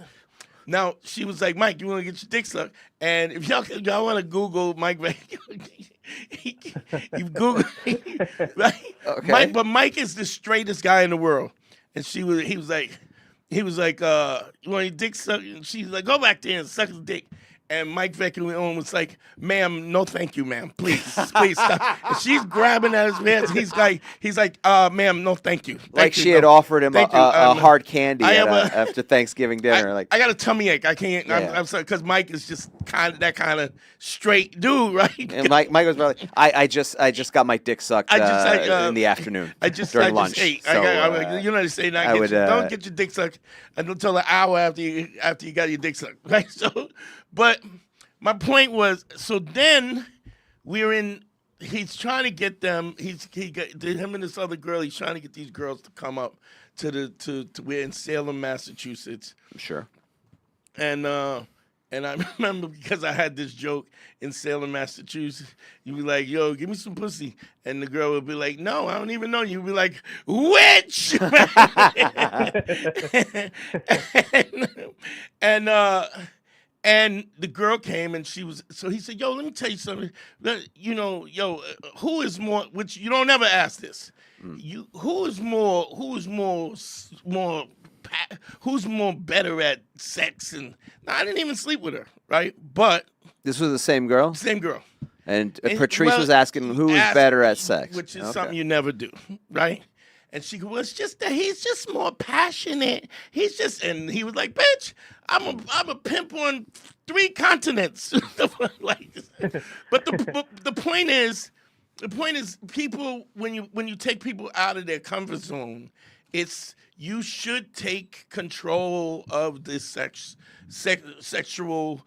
S3: now she was like, Mike, you want to get your dick sucked? And if y'all want to Google Mike Vecchione, you Google, right? Okay. Mike is the straightest guy in the world, and he was like, you want your dick sucked? And she's like, go back there and suck the dick. And Mike Vecchione was like, ma'am, no thank you, ma'am. Please stop. And she's grabbing at his pants. He's like, ma'am, no thank you.
S4: Like she had offered him a hard candy after Thanksgiving dinner.
S3: I got a tummy ache. I can't. Yeah. I'm sorry, because Mike is just that kind of straight dude, right?
S4: And Mike was like, I just got my dick sucked in the afternoon during lunch.
S3: Ate. You know what they say? Don't get your dick sucked until an hour after you got your dick sucked, right? So. But my point was, so then he's trying to get them, him and this other girl, he's trying to get these girls to come up we're in Salem, Massachusetts.
S4: Sure.
S3: And And I remember because I had this joke in Salem, Massachusetts. You'd be like, yo, give me some pussy. And the girl would be like, no, I don't even know you. You'd be like, witch! and, and the girl came and so he said, yo, let me tell you something. Who is more, which you don't ever ask this. Who's more better at sex? And I didn't even sleep with her, right? But
S4: this was the same girl?
S3: Same girl.
S4: And Patrice was asking who is better at sex.
S3: Which is something you never do, right? And she goes, it's just that he's just more passionate. And he was like, bitch, I'm a pimp on 3 continents. But the point is, people, when you take people out of their comfort zone, you should take control of this sexual.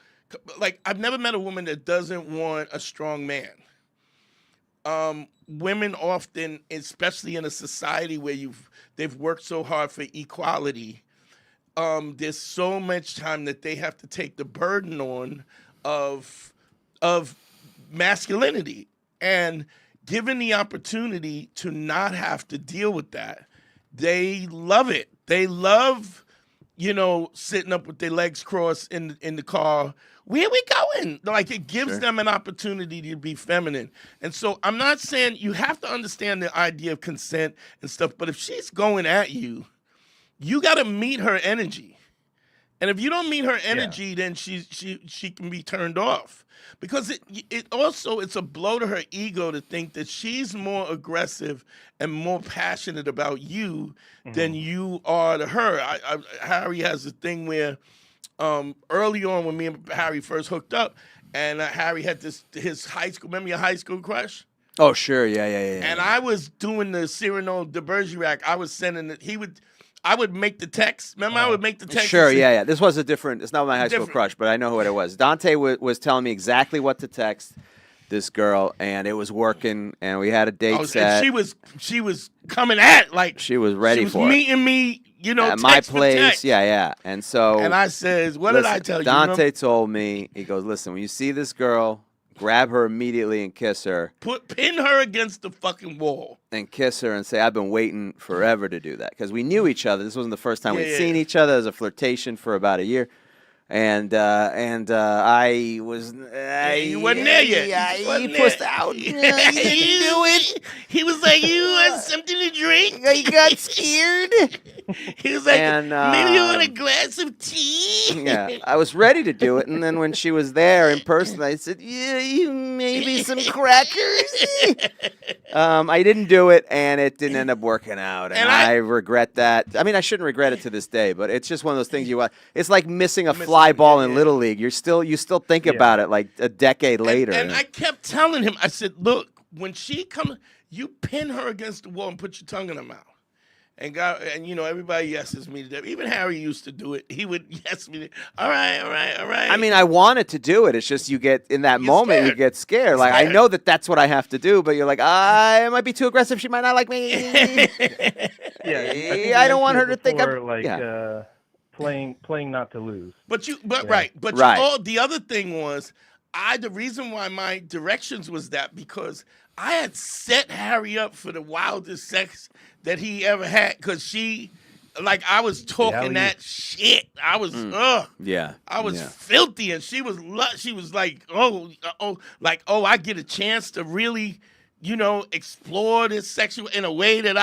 S3: Like, I've never met a woman that doesn't want a strong man. Women often, especially in a society where they've worked so hard for equality, there's so much time that they have to take the burden on of masculinity, and given the opportunity to not have to deal with that, they love it. They love, sitting up with their legs crossed in the car. Where are we going? Like, it gives them an opportunity to be feminine. And so I'm not saying you have to understand the idea of consent and stuff, but if she's going at you, you got to meet her energy. And if you don't meet her energy, then she can be turned off. Because it's a blow to her ego to think that she's more aggressive and more passionate about you than you are to her. Harry has a thing where early on when me and Harry first hooked up, and Harry had his high school, remember your high school crush?
S4: Oh, sure, yeah.
S3: And I was doing the Cyrano de Bergerac. I was sending I would make the text. Remember, I would make the text.
S4: Sure, yeah. This was it's not my high school crush, but I know what it was. Dante was telling me exactly what to text this girl, and it was working, and we had a date set.
S3: And she was coming at, like,
S4: she was ready for it.
S3: She was meeting me,
S4: at my place, yeah. And so,
S3: and I says, what did I tell you?
S4: Dante told me, he goes, listen, when you see this girl, grab her immediately and kiss her.
S3: Pin her against the fucking wall. And
S4: kiss her and say, I've been waiting forever to do that. Because we knew each other. This wasn't the first time we'd seen each other. There was a flirtation for about a year. And I was...
S3: you wasn't there yet.
S4: He pushed out. He didn't do it.
S3: He was like, you want something to drink?
S4: He got scared.
S3: He was like, maybe you want a glass of tea?
S4: Yeah, I was ready to do it. And then when she was there in person, I said, maybe some crackers? I didn't do it, and it didn't end up working out. And I regret that. I mean, I shouldn't regret it to this day, but it's just one of those things it's like missing a fly ball in Little League. You still think about it like a decade later.
S3: And I kept telling him, I said, look, when she comes, you pin her against the wall and put your tongue in her mouth. And everybody yeses me to death. Even Harry used to do it. He would yes me. All right.
S4: I mean, I wanted to do it. It's just you get in that moment, scared. You get scared. Like, I know that's what I have to do, but you're like, it might be too aggressive. She might not like me. I don't want her to think I'm
S6: playing not to lose.
S3: Right. The other thing was, the reason why my directions was that because I had set Harry up for the wildest sex that he ever had, because I was talking that shit. I was, I was filthy, and she was like, I get a chance to really, explore this sexual in a way that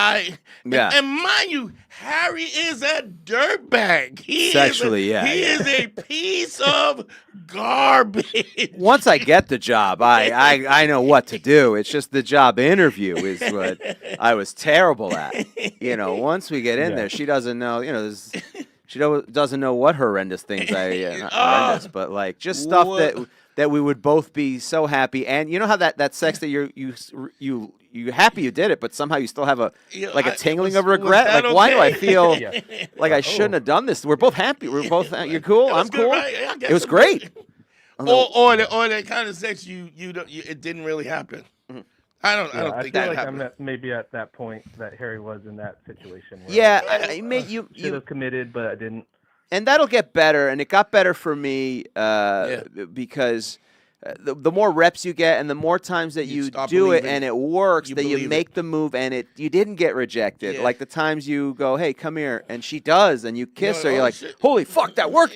S3: and mind you, Harry is a dirtbag. He is a piece of garbage.
S4: Once I get the job, I know what to do. It's just the job interview is what I was terrible at. Once we get in there, she doesn't know, she doesn't know what horrendous things not horrendous, but like just stuff that we would both be so happy. And you know how that sex that you're happy you did it, but somehow you still have a tingling of regret. Like, okay? Why do I feel like I shouldn't have done this? We're both happy. We're both. You're cool. I'm cool.
S3: Right?
S4: It was great.
S3: Or that kind of sex it didn't really happen.
S4: Mm-hmm.
S3: I don't think that happened.
S6: I'm maybe at that point that Harry was in that situation.
S3: Where
S6: should have committed, but I didn't.
S4: And that'll get better, and it got better for me because the more reps you get and the more times that you do it and it works, that you make the move and you didn't get rejected. Like the times you go, hey, come here, and she does, and you kiss her, you're like, holy fuck, that worked.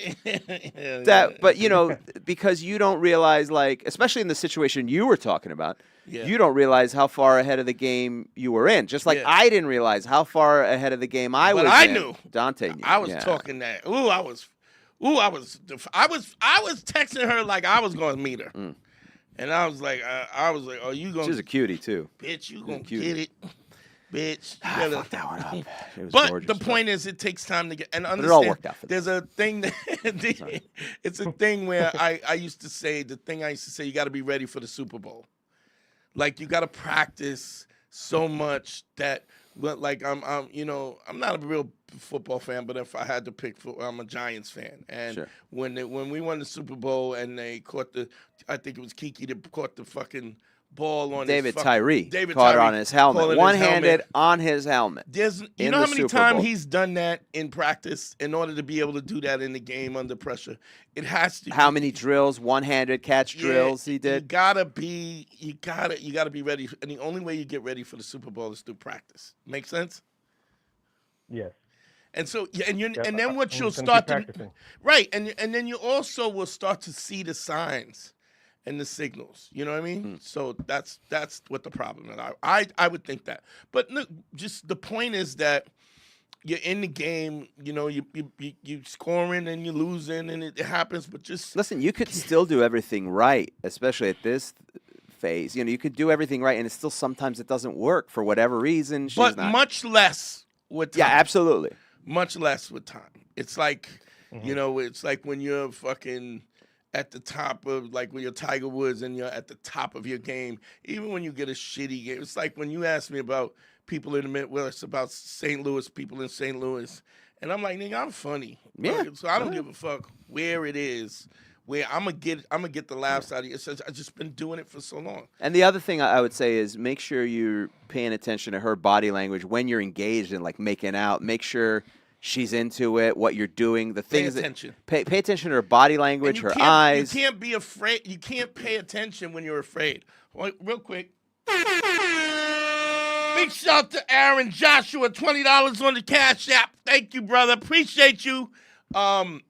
S4: But, because you don't realize, like, especially in the situation you were talking about, you don't realize how far ahead of the game you were in. Just like I didn't realize how far ahead of the game I was in.
S3: I knew.
S4: Dante knew.
S3: I was talking that. I was texting her like I was going to meet her. And I was like, oh, you going to.
S4: She's a cutie, too.
S3: Bitch, you going to get it. Bitch.
S4: Fuck that one up. It was
S3: but
S4: gorgeous,
S3: the point is, it takes time to get. And understand,
S4: it all worked out for
S3: there's a thing that. It's a thing where I used to say, you got to be ready for the Super Bowl. Like, you got to practice so much that, like, I'm not a real football fan, but if I had to pick, I'm a Giants fan. And when we won the Super Bowl and they caught I think it was Kiki that caught the fucking ball on
S4: David Tyree caught it on his helmet, one-handed on his helmet.
S3: You know how many times he's done that in practice in order to be able to do that in the game under pressure? It has to.
S4: How many drills, one-handed catch drills he did?
S3: You gotta be ready, and the only way you get ready for the Super Bowl is through practice. Make sense?
S6: Yes.
S3: And so, and then what you'll start to right, and then you also will start to see the signs and the signals. You know what I mean? So that's what the problem is. I would think that. But look, just the point is that you're in the game. You scoring and you're losing, and it happens. But just
S4: listen, you could still do everything right, especially at this phase. You could do everything right, and sometimes it doesn't work for whatever reason.
S3: Much less with time.
S4: Yeah, absolutely.
S3: Much less with time. It's like it's like when you're fucking at the top of, like, when you're Tiger Woods and you're at the top of your game, even when you get a shitty game. It's like when you ask me about people in the Midwest, about St. Louis, people in St. Louis, and I'm like, nigga, I'm funny.
S4: Yeah.
S3: So I don't give a fuck where it is, where I'm gonna get the laughs out of you. I've just been doing it for so long.
S4: And the other thing I would say is make sure you're paying attention to her body language when you're engaged in, like, making out. Make sure she's into it, what you're doing, the things pay attention to her body language, her eyes.
S3: You can't be afraid. You can't pay attention when you're afraid. Real quick. Big shout to Aaron Joshua, $20 on the Cash App. Thank you, brother. Appreciate you. You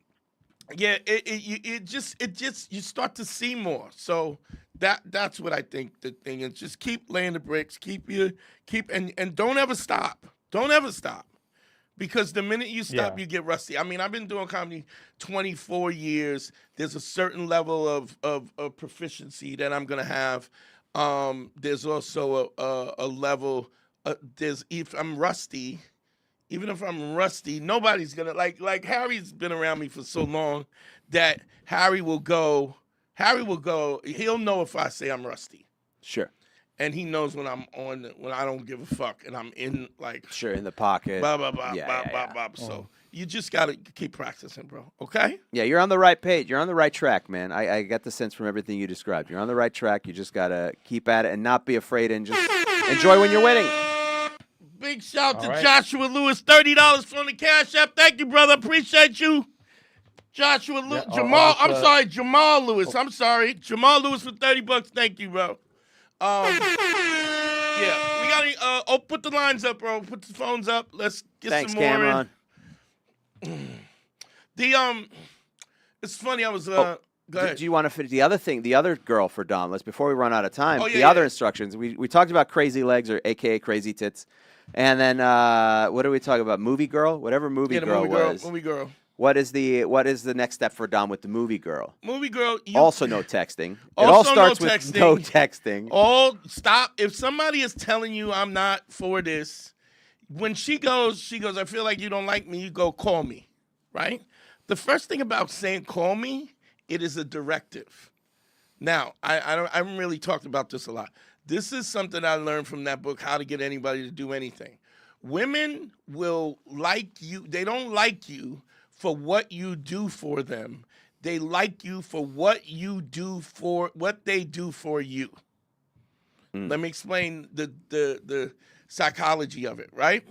S3: start to see more. So that's what I think the thing is. Just keep laying the bricks. And don't ever stop. Don't ever stop. Because the minute you stop, you get rusty. I mean, I've been doing comedy 24 years. There's a certain level of proficiency that I'm going to have. There's also a level, if I'm rusty, even if I'm rusty, nobody's going to, like Harry's been around me for so long that Harry will go, he'll know if I say I'm rusty.
S4: Sure.
S3: And he knows when I'm when I don't give a fuck and I'm in, like,
S4: in the pocket.
S3: Blah, blah, blah, blah, blah. So you just got to keep practicing, bro. Okay?
S4: Yeah, you're on the right page. You're on the right track, man. I got the sense from everything you described. You're on the right track. You just got to keep at it and not be afraid and just enjoy when you're winning.
S3: Big shout to Joshua Lewis, $30 from the Cash App. Thank you, brother. Appreciate you. Joshua Lewis. Jamal Lewis. I'm sorry. Jamal Lewis for $30. Thank you, bro. Yeah, we gotta put the lines up, bro. Put the phones up. Let's get some more
S4: Cameron.
S3: in. It's funny. I was go ahead.
S4: Do you want to finish the other thing? The other girl for Dom. Before we run out of time. Other instructions. We talked about crazy legs, or AKA crazy tits, and then what do we talk about? Movie girl, whatever movie girl was.
S3: Movie girl.
S4: What is the next step for Dom with the movie girl?
S3: Movie girl.
S4: Also no texting. It all starts with no texting.
S3: Oh, stop. If somebody is telling you I'm not for this, when she goes, I feel like you don't like me, you go, call me, right? The first thing about saying call me, it is a directive. Now, I haven't really talked about this a lot. This is something I learned from that book, How to Get Anybody to Do Anything. Women will like you. They don't like you for what you do for them. They like you for what they do for you. Let me explain the psychology of it, right?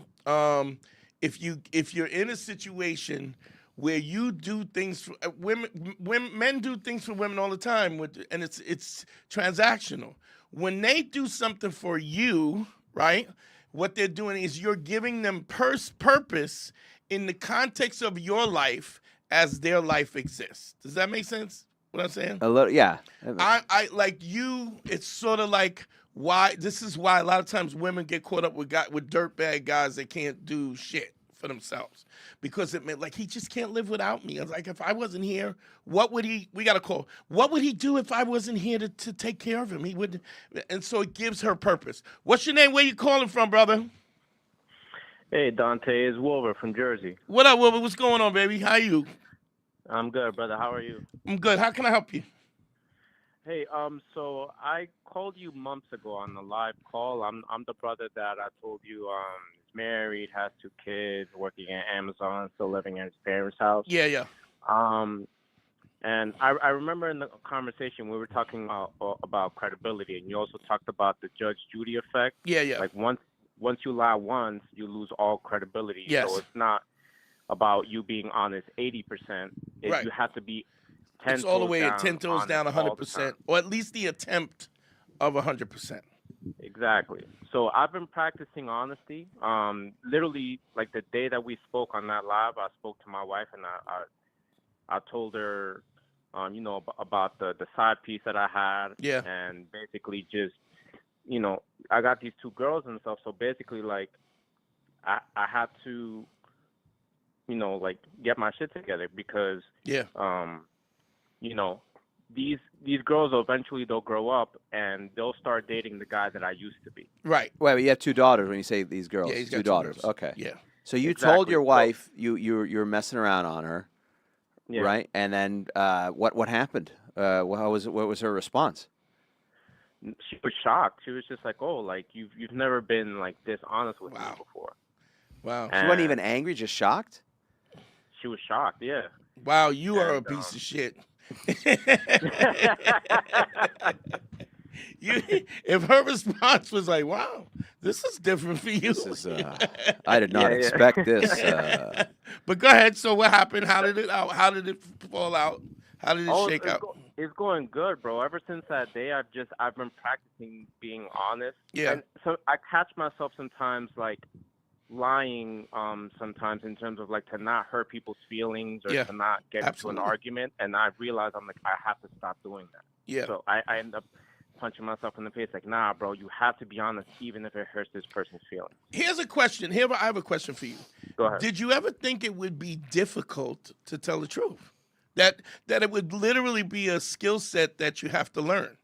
S3: If you're in a situation where you do things for men do things for women all the time, and it's transactional. When they do something for you, right? What they're doing is you're giving them purpose in the context of your life as their life exists. Does that make sense? What I'm saying?
S4: A little, yeah.
S3: I like you. It's sort of like why this is why a lot of times women get caught up with dirtbag guys that can't do shit for themselves, because it meant like he just can't live without me. I was like, if I wasn't here, what would he? We got a call. What would he do if I wasn't here to take care of him? He would, and so it gives her purpose. What's your name? Where you calling from, brother?
S7: Hey, Dante, it's Wilbur from Jersey.
S3: What up, Wilbur? What's going on, baby? How you?
S7: I'm good, brother. How are you?
S3: I'm good. How can I help you?
S7: Hey, so I called you months ago on the live call. I'm the brother that I told you is married, has 2 kids, working at Amazon, still living in his parents' house.
S3: Yeah.
S7: And I remember in the conversation we were talking about credibility, and you also talked about the Judge Judy effect.
S3: Yeah.
S7: Like once you lie once, you lose all credibility.
S3: Yes.
S7: So it's not about you being honest 80%.
S3: Right.
S7: You have to be 10
S3: it's all the way
S7: toes
S3: at 10 toes down 100%, or at least the attempt of 100%.
S7: Exactly. So I've been practicing honesty. Literally, like the day that we spoke on that live, I spoke to my wife, and I told her, about the side piece that I had.
S3: Yeah.
S7: And basically just, I got these 2 girls and stuff. So basically, like, I had to, like, get my shit together because, these girls they'll grow up and they'll start dating the guy that I used to be.
S3: Right.
S4: Wait, you have 2 daughters when you say these girls.
S3: Yeah, he's got
S4: 2
S3: 2
S4: daughters.
S3: girls.
S4: Okay.
S3: Yeah.
S4: So you
S7: Exactly.
S4: told your wife you're messing around on her,
S7: Yeah.
S4: right? And then what happened? What was her response?
S7: She was shocked. She was just like, "Oh, like you've never been like this honest with me before."
S3: Wow.
S4: She wasn't even angry, just shocked?
S7: She was shocked. Yeah.
S3: Wow, you are a piece of shit. If her response was like, "Wow, this is different for you,"
S4: I did not expect this.
S3: But go ahead. So what happened? How did it fall out? How did it shake out?
S7: It's going good, bro. Ever since that day, I've been practicing being honest.
S3: Yeah.
S7: And so I catch myself sometimes like lying sometimes in terms of like to not hurt people's feelings or to not get into an argument, and I realize I'm like I have to stop doing that.
S3: Yeah.
S7: So I end up punching myself in the face like, nah, bro, you have to be honest even if it hurts this person's feelings.
S3: Here's a question. I have a question for you.
S7: Go ahead.
S3: Did you ever think it would be difficult to tell the truth? That it would literally be a skill set that you have to learn?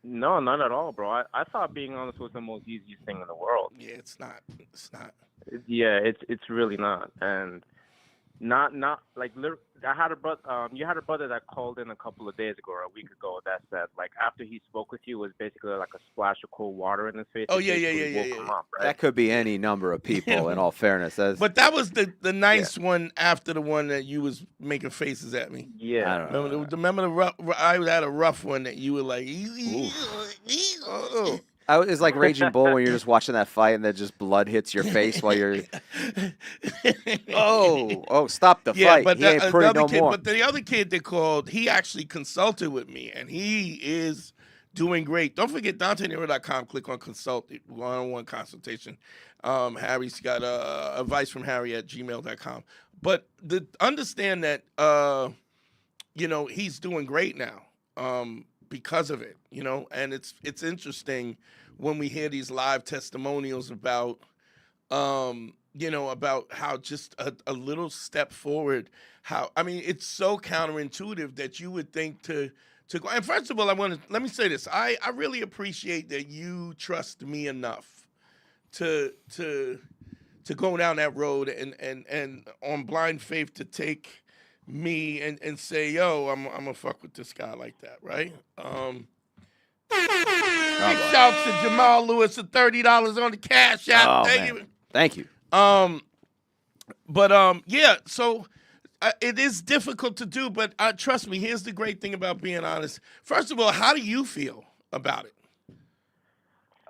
S7: No, not at all, bro. I thought being honest was the most easiest thing in the world.
S3: Yeah, it's not. It's not.
S7: Yeah, it's really not, and not like I had a brother. You had a brother that called in a couple of days ago or a week ago that said like after he spoke with you it was basically like a splash of cold water in his face.
S3: Oh
S7: Up, right?
S4: That could be any number of people. In all fairness,
S3: but that was the nice one after the one that you was making faces at me.
S7: Yeah,
S4: I don't know.
S3: Remember the rough? I had a rough one that you were like.
S4: It's like Raging Bull when you're just watching that fight and then just blood hits your face while you're. Stop the fight!
S3: But
S4: he ain't pretty no more.
S3: But the other kid that called, he actually consulted with me, and he is doing great. Don't forget DanteNero.com. Click on consult, one-on-one consultation. Harry's got advice from Harry at gmail.com. But understand that he's doing great now. Because of it, and it's interesting when we hear these live testimonials about, about how just a little step forward. It's so counterintuitive that you would think to go. And first of all, let me say this: I really appreciate that you trust me enough to go down that road and on blind faith to take me and say, yo, I'm gonna fuck with this guy like that, right? Big shouts to Jamal Lewis for $30 on the Cash App.
S4: Thank you.
S3: So it is difficult to do, but trust me, here's the great thing about being honest. First of all, how do you feel about it?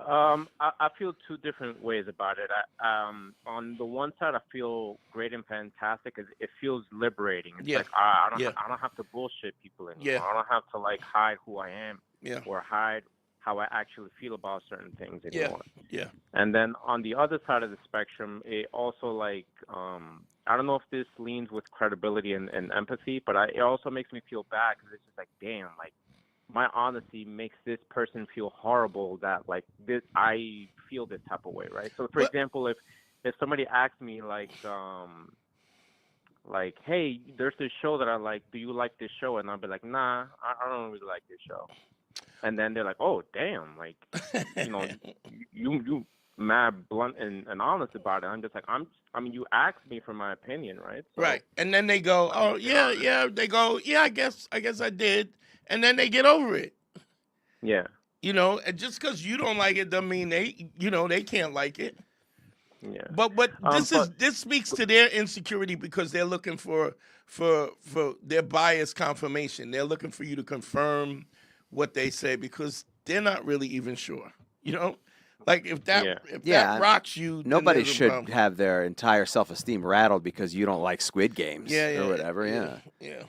S7: I feel two different ways about it. On the one side, I feel great and fantastic. It feels liberating. It's
S3: Yeah.
S7: like I
S3: Yeah.
S7: don't have to bullshit people anymore.
S3: Yeah.
S7: I don't have to like hide who I am
S3: Yeah.
S7: or hide how I actually feel about certain things
S3: Yeah.
S7: anymore.
S3: Yeah.
S7: And then on the other side of the spectrum, it also like I don't know if this leans with credibility and empathy, but it also makes me feel bad because it's just like, damn, like my honesty makes this person feel horrible that like this I feel this type of way, right? So for
S3: But-
S7: example, if somebody asks me like, hey, there's this show that I like, do you like this show? And I'll be like, nah, I don't really like this show. And then they're like, oh damn, like you know, you mad blunt and honest about it. I'm just like, I mean, you asked me for my opinion, right? So,
S3: Right. And then they go, oh yeah, yeah. They go, yeah, I guess I did. And then they get over it.
S7: yeah.
S3: You know, and just because you don't like it doesn't mean they can't like it.
S7: Yeah.
S3: But this speaks to their insecurity because they're looking for their bias confirmation. They're looking for you to confirm what they say because they're not really even sure. You know, like if that rocks you, then
S4: nobody
S3: there's a
S4: should
S3: problem.
S4: have their entire self-esteem rattled because you don't like Squid Games or whatever.
S3: Yeah.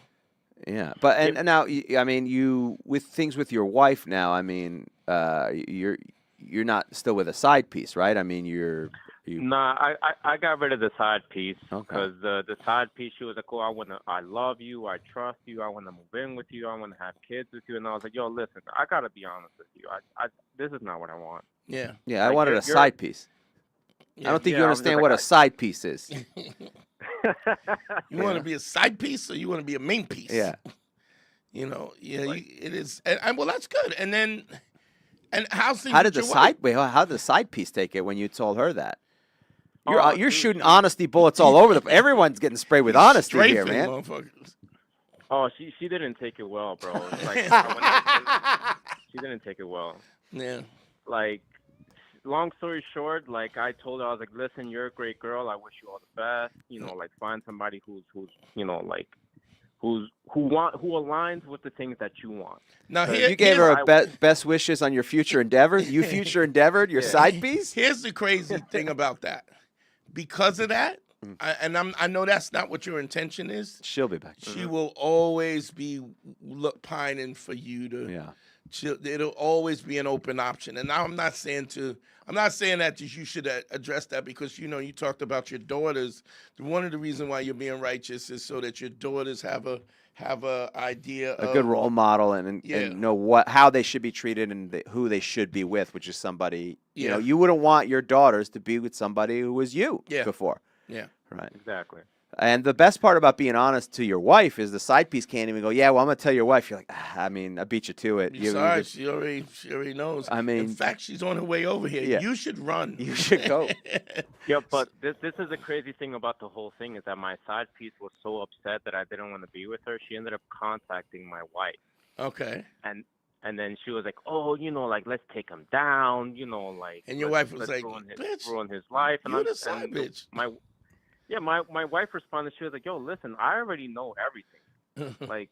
S4: Yeah, but and now I mean you with things with your wife now. I mean, you're not still with a side piece, right? I mean, you.
S7: Nah, I got rid of the side piece
S4: Okay.
S7: because the side piece, she was like, "Oh, I love you, I trust you, I want to move in with you, I want to have kids with you," and I was like, "Yo, listen, I gotta be honest with you. This is not what I want."
S3: Yeah.
S4: Yeah, I
S7: Like,
S4: wanted a side piece.
S3: Yeah.
S4: I don't think
S7: Yeah,
S4: you
S7: I was
S4: understand
S7: just
S4: what
S7: like,
S4: a side piece is.
S3: You want to be a side piece or you want to be a main piece?
S4: Yeah.
S3: You know,
S7: Like-
S3: it is. And well, that's good. And then, how's things
S4: How did
S3: with
S4: the
S3: your
S4: side
S3: wife?
S4: how did the side piece take it when you told her that?
S7: Oh,
S4: You're
S7: dude,
S4: shooting honesty bullets all over the. Everyone's getting sprayed with honesty here,
S3: Strafing,
S4: man.
S3: motherfuckers.
S7: Oh, she didn't take it well, bro. It's like she didn't take it well.
S3: Yeah.
S7: Like, long story short, like I told her, I was like, listen, you're a great girl. I wish you all the best. You know, like find somebody who's you know like who aligns with the things that you want.
S3: Now
S4: You gave her best wishes on your future endeavors. You future endeavored your side piece.
S3: Here's the crazy thing about that. Because of that, I know that's not what your intention is.
S4: She'll be back.
S3: She will always be pining for you to.
S4: Yeah.
S3: It'll always be an open option. And now I'm not saying that you should address that because you talked about your daughters. One of the reasons why you're being righteous is so that your daughters have a idea
S4: A good role model and know how they should be treated and who they should be with, which is somebody you wouldn't want your daughters to be with somebody who was you before.
S3: Yeah.
S4: Right.
S7: Exactly.
S4: And the best part about being honest to your wife is the side piece can't even go, yeah, well, I'm going to tell your wife. You're like, I mean, I beat you to it.
S3: Sorry, she already knows.
S4: I mean,
S3: in fact, she's on her way over here.
S4: Yeah.
S3: You should run.
S4: You should go.
S7: Yeah, but this is the crazy thing about the whole thing is that my side piece was so upset that I didn't want to be with her. She ended up contacting my wife.
S3: Okay.
S7: And then she was like, oh, like, let's take him down, like.
S3: And your wife was
S7: let's
S3: like, bitch,
S7: ruin his life.
S3: you're the side bitch.
S7: My wife responded. She was like, yo, listen, I already know everything. Like,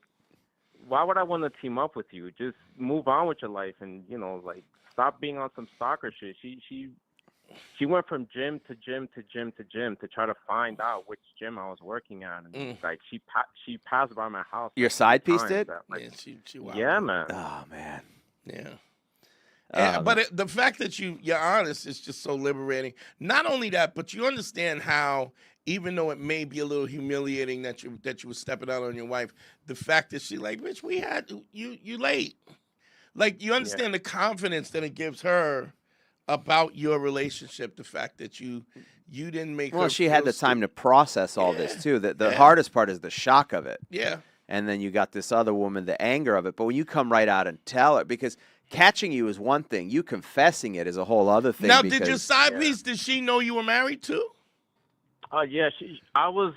S7: why would I want to team up with you? Just move on with your life and, like, stop being on some stalker shit. She went from gym to gym to gym to gym to try to find out which gym I was working at. And, like, she passed by my house.
S4: Your side piece did?
S3: Yeah, she wild.
S7: Yeah, man.
S4: Oh, man.
S3: Yeah. But the fact that you're honest is just so liberating. Not only that, but you understand how, even though it may be a little humiliating that you were stepping out on your wife, the fact that she like, bitch, we had you late. Like, you understand the confidence that it gives her about your relationship. The fact that you didn't make her.
S4: Well, she had the time to process all this too. The hardest part is the shock of it.
S3: Yeah.
S4: And then you got this other woman, the anger of it. But when you come right out and tell her, because catching you is one thing, you confessing it is a whole other thing.
S3: Now, did your side piece? Did she know you were married too?
S7: Yeah, I was.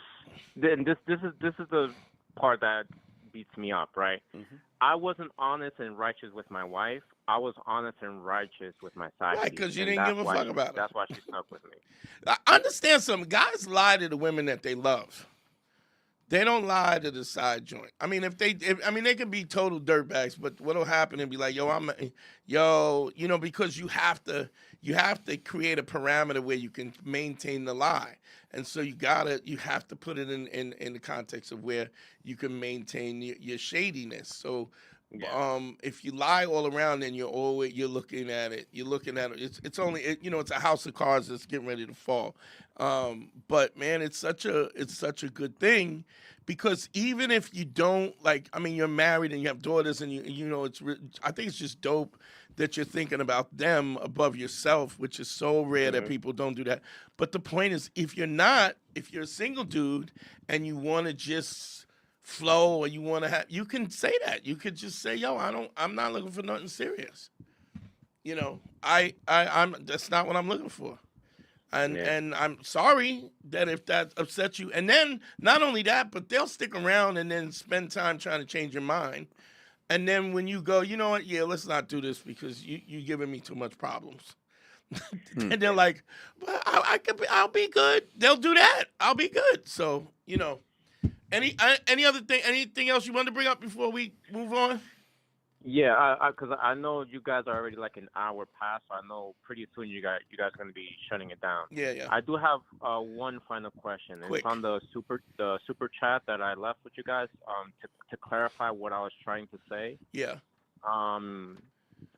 S7: Then this is the part that beats me up, right? Mm-hmm. I wasn't honest and righteous with my wife. I was honest and righteous with my side piece.
S3: Right, because you didn't give a fuck about it.
S7: That's why she stuck with me.
S3: I understand something. Guys lie to the women that they love. They don't lie to the side joint. I mean, they can be total dirtbags, but what'll happen and be like, because you have to create a parameter where you can maintain the lie. And so you have to put it in the context of where you can maintain your shadiness. So if you lie all around, then you're looking at it. It's only it's a house of cards that's getting ready to fall. But man, it's such a good thing, because even if you don't you're married and you have daughters, and I think it's just dope that you're thinking about them above yourself, which is so rare that people don't do that. But the point is, if you're a single dude and you want to just flow, or you can say that. You could just say, yo, I'm not looking for nothing serious. I'm that's not what I'm looking for. And I'm sorry that if that upsets you. And then not only that, but they'll stick around and then spend time trying to change your mind. And then when you go, you know what? Yeah, let's not do this because you're giving me too much problems. And they're like, well, I'll be good. They'll do that. I'll be good. So, any other thing, anything else you want to bring up before we move on?
S7: Yeah, because I know you guys are already like an hour past. So I know pretty soon you guys are going to be shutting it down.
S3: Yeah.
S7: I do have one final question.
S3: Quick.
S7: It's on the super chat that I left with you guys. To clarify what I was trying to say.
S3: Yeah.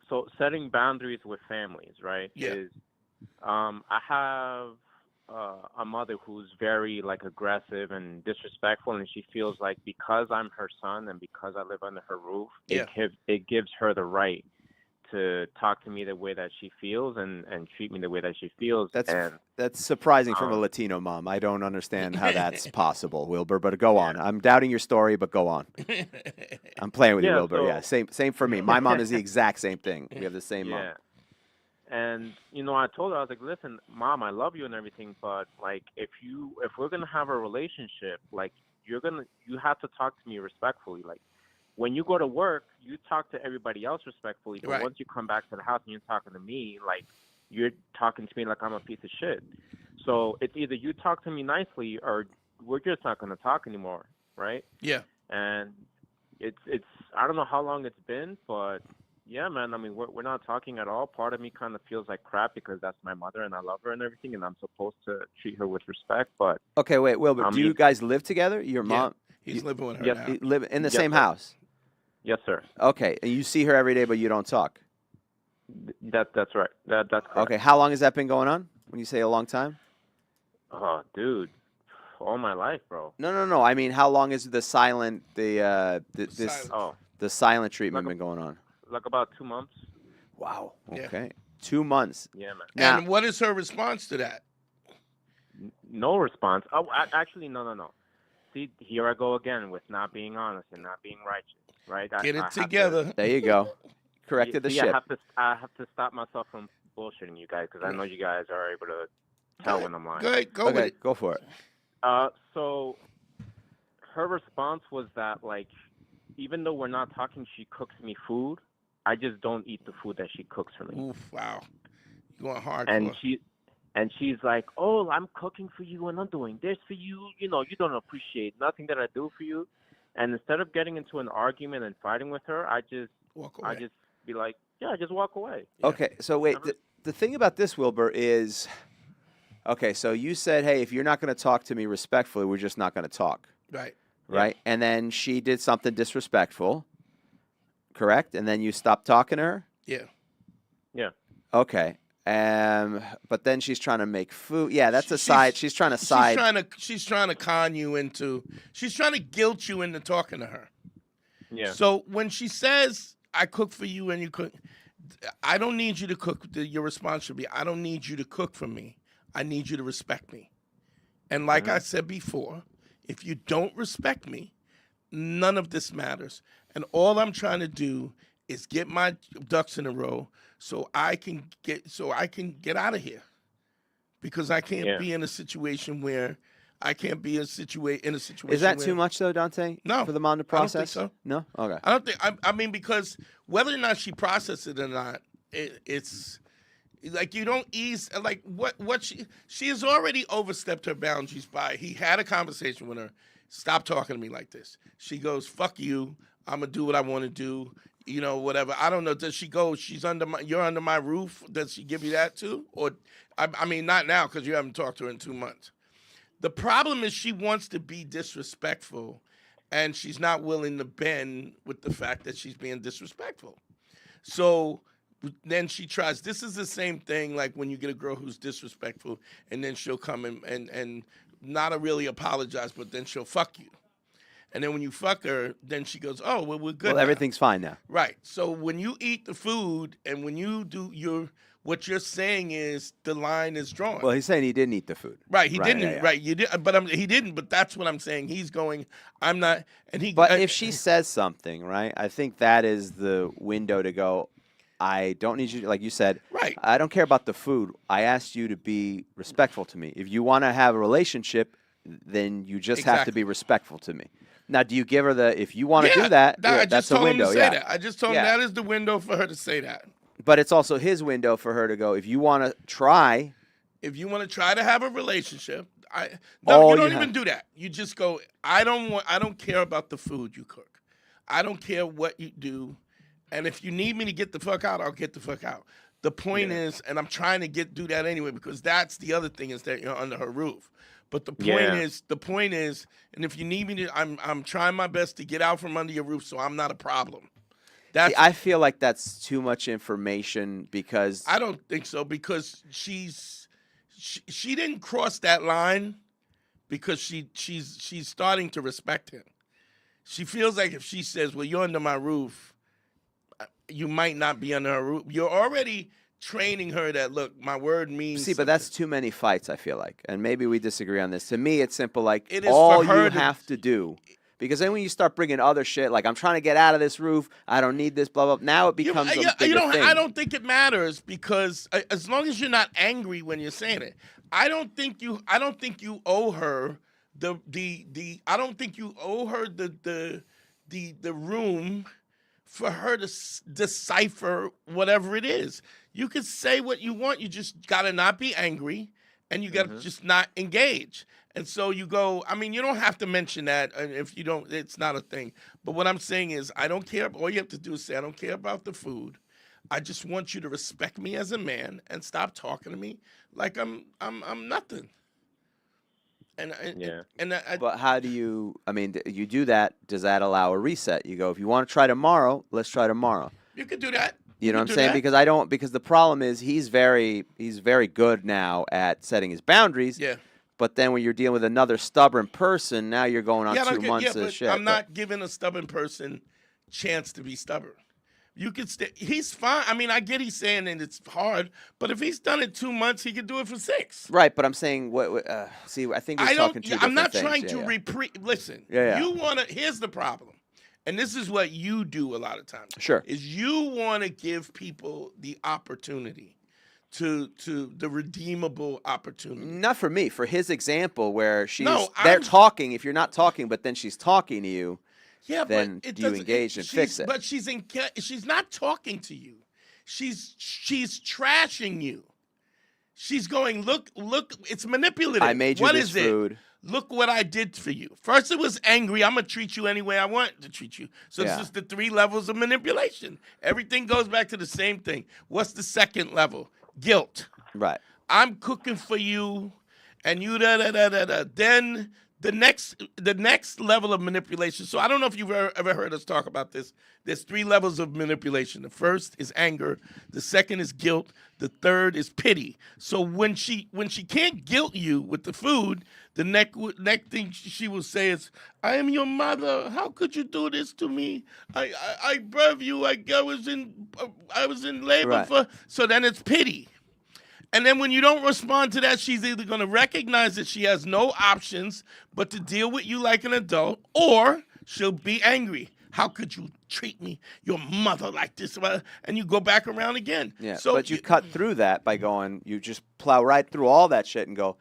S7: So setting boundaries with families, right?
S3: Yeah.
S7: I have a mother who's very aggressive and disrespectful, and she feels like because I'm her son and because I live under her roof, it gives her the right to talk to me the way that she feels and treat me the way that she feels.
S4: That's surprising from a Latino mom. I don't understand how that's possible, Wilbur, but go on. I'm doubting your story, but go on. I'm playing with you, Wilbur. Same for me. My mom is the exact same thing. We have the same mom.
S7: And I told her, I was like, listen, Mom, I love you and everything, but if we're gonna have a relationship, you have to talk to me respectfully. When you go to work, you talk to everybody else respectfully, but once you come back to the house and you're talking to me, you're talking to me like I'm a piece of shit. So it's either you talk to me nicely or we're just not gonna talk anymore, right?
S3: Yeah.
S7: And it's I don't know how long it's been, but yeah, man. I mean, we're not talking at all. Part of me kind of feels like crap because that's my mother and I love her and everything, and I'm supposed to treat her with respect. But
S4: okay, wait, Wilbur, do you guys live together? Your mom?
S3: He's living with her now.
S4: You live in the same house?
S7: Yes, sir.
S4: Okay, and you see her every day, but you don't talk?
S7: That's right. That's correct.
S4: Okay, how long has that been going on? When you say a long time?
S7: Oh, dude, all my life, bro.
S4: No. I mean, how long is the silent silent treatment been going on?
S7: About 2 months.
S4: Wow. Okay.
S3: Yeah.
S4: 2 months.
S7: Yeah, man.
S3: Now, and what is her response to that?
S7: No response. Oh, actually, no. See, here I go again with not being honest and not being righteous, right?
S3: Get it together.
S4: There you go. Corrected the ship.
S7: I have to stop myself from bullshitting you guys because I know you guys are able to tell when I'm lying.
S3: Go ahead. Go with it.
S4: Go for it.
S7: So her response was that, even though we're not talking, she cooks me food. I just don't eat the food that she cooks for me.
S3: Oof, wow. You're going hard.
S7: And she's like, oh, I'm cooking for you and I'm doing this for you. You don't appreciate nothing that I do for you. And instead of getting into an argument and fighting with her, I just be like, yeah, just walk away.
S4: Yeah. Okay, so wait, the thing about this, Wilbur, is, okay, so you said, hey, if you're not going to talk to me respectfully, we're just not going to talk.
S3: Right.
S4: Right? Yeah. And then she did something disrespectful, correct? And then you stopped talking to her?
S3: Yeah.
S7: Yeah.
S4: Okay. But then she's trying to make food. Yeah, that's side. She's trying to
S3: She's trying to con you into. She's trying to guilt you into talking to her.
S7: Yeah.
S3: So when she says, "I cook for you and you cook," I don't need you to cook. Your response should be, "I don't need you to cook for me. I need you to respect me." And like I said before, if you don't respect me, none of this matters. And all I'm trying to do is get my ducks in a row so I can get out of here, because I can't be in a situation where I can't be in a situation.
S4: Is that too much though, Dante?
S3: No,
S4: for the mom to process.
S3: I don't think so.
S4: No, okay.
S3: I don't think. I mean, because whether or not she processes it or not, it's like you don't ease. Like what she has already overstepped her boundaries by. He had a conversation with her. stop talking to me like this. She goes, fuck you. I'm going to do what I want to do. You know, whatever. I don't know. Does she go, you're under my roof? Does she give you that too? Or, I mean, not now because you haven't talked to her in 2 months. The problem is she wants to be disrespectful, and she's not willing to bend with the fact that she's being disrespectful. So then she tries. This is the same thing like when you get a girl who's disrespectful, and then she'll come and not really apologize, but then she'll fuck you. And then when you fuck her, then she goes, oh, well, we're good
S4: Well,
S3: now.
S4: everything's fine now.
S3: Right. So when you eat the food and when you do what you're saying is the line is drawn.
S4: Well, he's saying he didn't eat the food.
S3: Right, he didn't.
S4: yeah.
S3: Right, you did, but he didn't. But that's what I'm saying. He's going. I'm not. And he.
S4: But if she says something, right, I think that is the window to go. I don't need you, like you said.
S3: Right.
S4: I don't care about the food. I asked you to be respectful to me. If you want to have a relationship, then you just have to be respectful to me. Now, do you give her if you want to do that?
S3: I
S4: that's
S3: just
S4: the
S3: told
S4: window.
S3: him to say that. I just told him that is the window for her to say that.
S4: But it's also his window for her to go. If you want to try.
S3: If you want to try to have a relationship, you don't even do that. You just go. I don't care about the food you cook. I don't care what you do. And if you need me to get the fuck out, I'll get the fuck out. The point is, and I'm trying to do that anyway, because that's the other thing is that you're under her roof. But the point is, and if you need me to, I'm trying my best to get out from under your roof, so I'm not a problem.
S4: See, I feel like that's too much information because
S3: I don't think so, because she didn't cross that line because she's starting to respect him. She feels like if she says, "Well, you're under my roof," you might not be under her roof. You're already training her that, look, my word means.
S4: See, but that's too many fights, I feel like. And maybe we disagree on this. To me, it's simple. Like,
S3: it is
S4: all
S3: for her
S4: you have to do. Because then when you start bringing other shit, like, I'm trying to get out of this roof, I don't need this, blah, blah, now it becomes a bigger thing.
S3: I don't think it matters, because as long as you're not angry when you're saying it, I don't think you owe her I don't think you owe her the room for her to decipher whatever it is. You can say what you want. You just got to not be angry, and you got to just not engage. And so you go, I mean, you don't have to mention that. And if you don't, it's not a thing. But what I'm saying is, I don't care. All you have to do is say, I don't care about the food. I just want you to respect me as a man and stop talking to me like I'm nothing.
S4: But how do you, I mean, you do that, does that allow a reset? You go, if you want to try tomorrow, let's try tomorrow.
S3: You could do that.
S4: You know what I'm saying? Because the problem is he's very good now at setting his boundaries.
S3: Yeah.
S4: But then when you're dealing with another stubborn person, now you're going on 2 months of shit.
S3: I'm not giving a stubborn person chance to be stubborn. You could stay. He's fine. I mean, I get he's saying that it's hard, but if he's done it 2 months, he could do it for 6.
S4: Right, but I'm saying see, I think we're talking two different things.
S3: I'm not trying to listen.
S4: Yeah.
S3: You want to. Here's the problem, and this is what you do a lot of times.
S4: Sure.
S3: Is you want to give people the opportunity to the redeemable opportunity.
S4: Not for me. For his example, where they're talking. If you're not talking, but then she's talking to you.
S3: Yeah,
S4: then
S3: but
S4: do you engage and fix it?
S3: But she's not talking to you. She's trashing you. She's going, look, it's manipulative.
S4: I made you this food.
S3: Look what I did for you. First it was angry. I'm going to treat you any way I want to treat you. So it's just the 3 levels of manipulation. Everything goes back to the same thing. What's the second level? Guilt.
S4: Right.
S3: I'm cooking for you, and you da-da-da-da-da. Then the next level of manipulation. So I don't know if you've ever heard us talk about this. There's 3 levels of manipulation. The first is anger. The second is guilt. The third is pity. So when she can't guilt you with the food, the next thing she will say is, "I am your mother. How could you do this to me? I birthed you. I was in labor
S4: right.
S3: for." So then it's pity. And then when you don't respond to that, she's either going to recognize that she has no options but to deal with you like an adult, or she'll be angry. How could you treat me, your mother, like this? And you go back around again.
S4: Yeah,
S3: so
S4: but you cut through that by going, you just plow right through all that shit and go,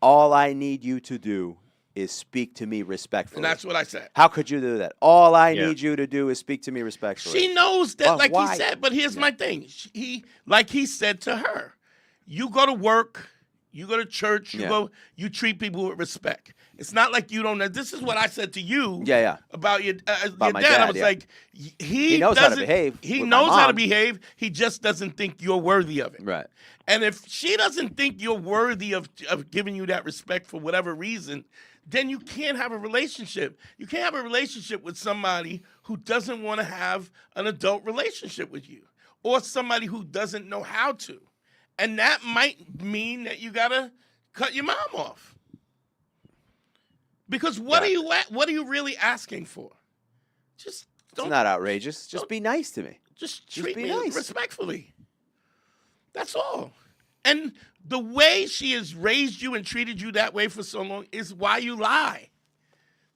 S4: all I need you to do is speak to me respectfully.
S3: And that's what I said.
S4: How could you do that? All I need you to do is speak to me respectfully.
S3: She knows that,
S4: why?
S3: He said, but here's my thing. He said to her, you go to work, You go to church.
S4: Yeah.
S3: You treat people with respect. It's not like you don't know. This is what I said to you.
S4: Yeah.
S3: About your
S4: my
S3: dad. I
S4: dad,
S3: was
S4: yeah.
S3: like, he
S4: knows how to
S3: doesn't-
S4: behave
S3: He
S4: with my
S3: knows how to
S4: mom.
S3: behave. He just doesn't think you're worthy of it.
S4: Right.
S3: And if she doesn't think you're worthy of giving you that respect for whatever reason, then you can't have a relationship. You can't have a relationship with somebody who doesn't want to have an adult relationship with you, or somebody who doesn't know how to. And that might mean that you gotta cut your mom off. Because what are you really asking for? Just don't.
S4: It's not outrageous. Just be nice to me.
S3: Just treat
S4: be
S3: me
S4: nice.
S3: respectfully. That's all. And the way she has raised you and treated you that way for so long is why you lie.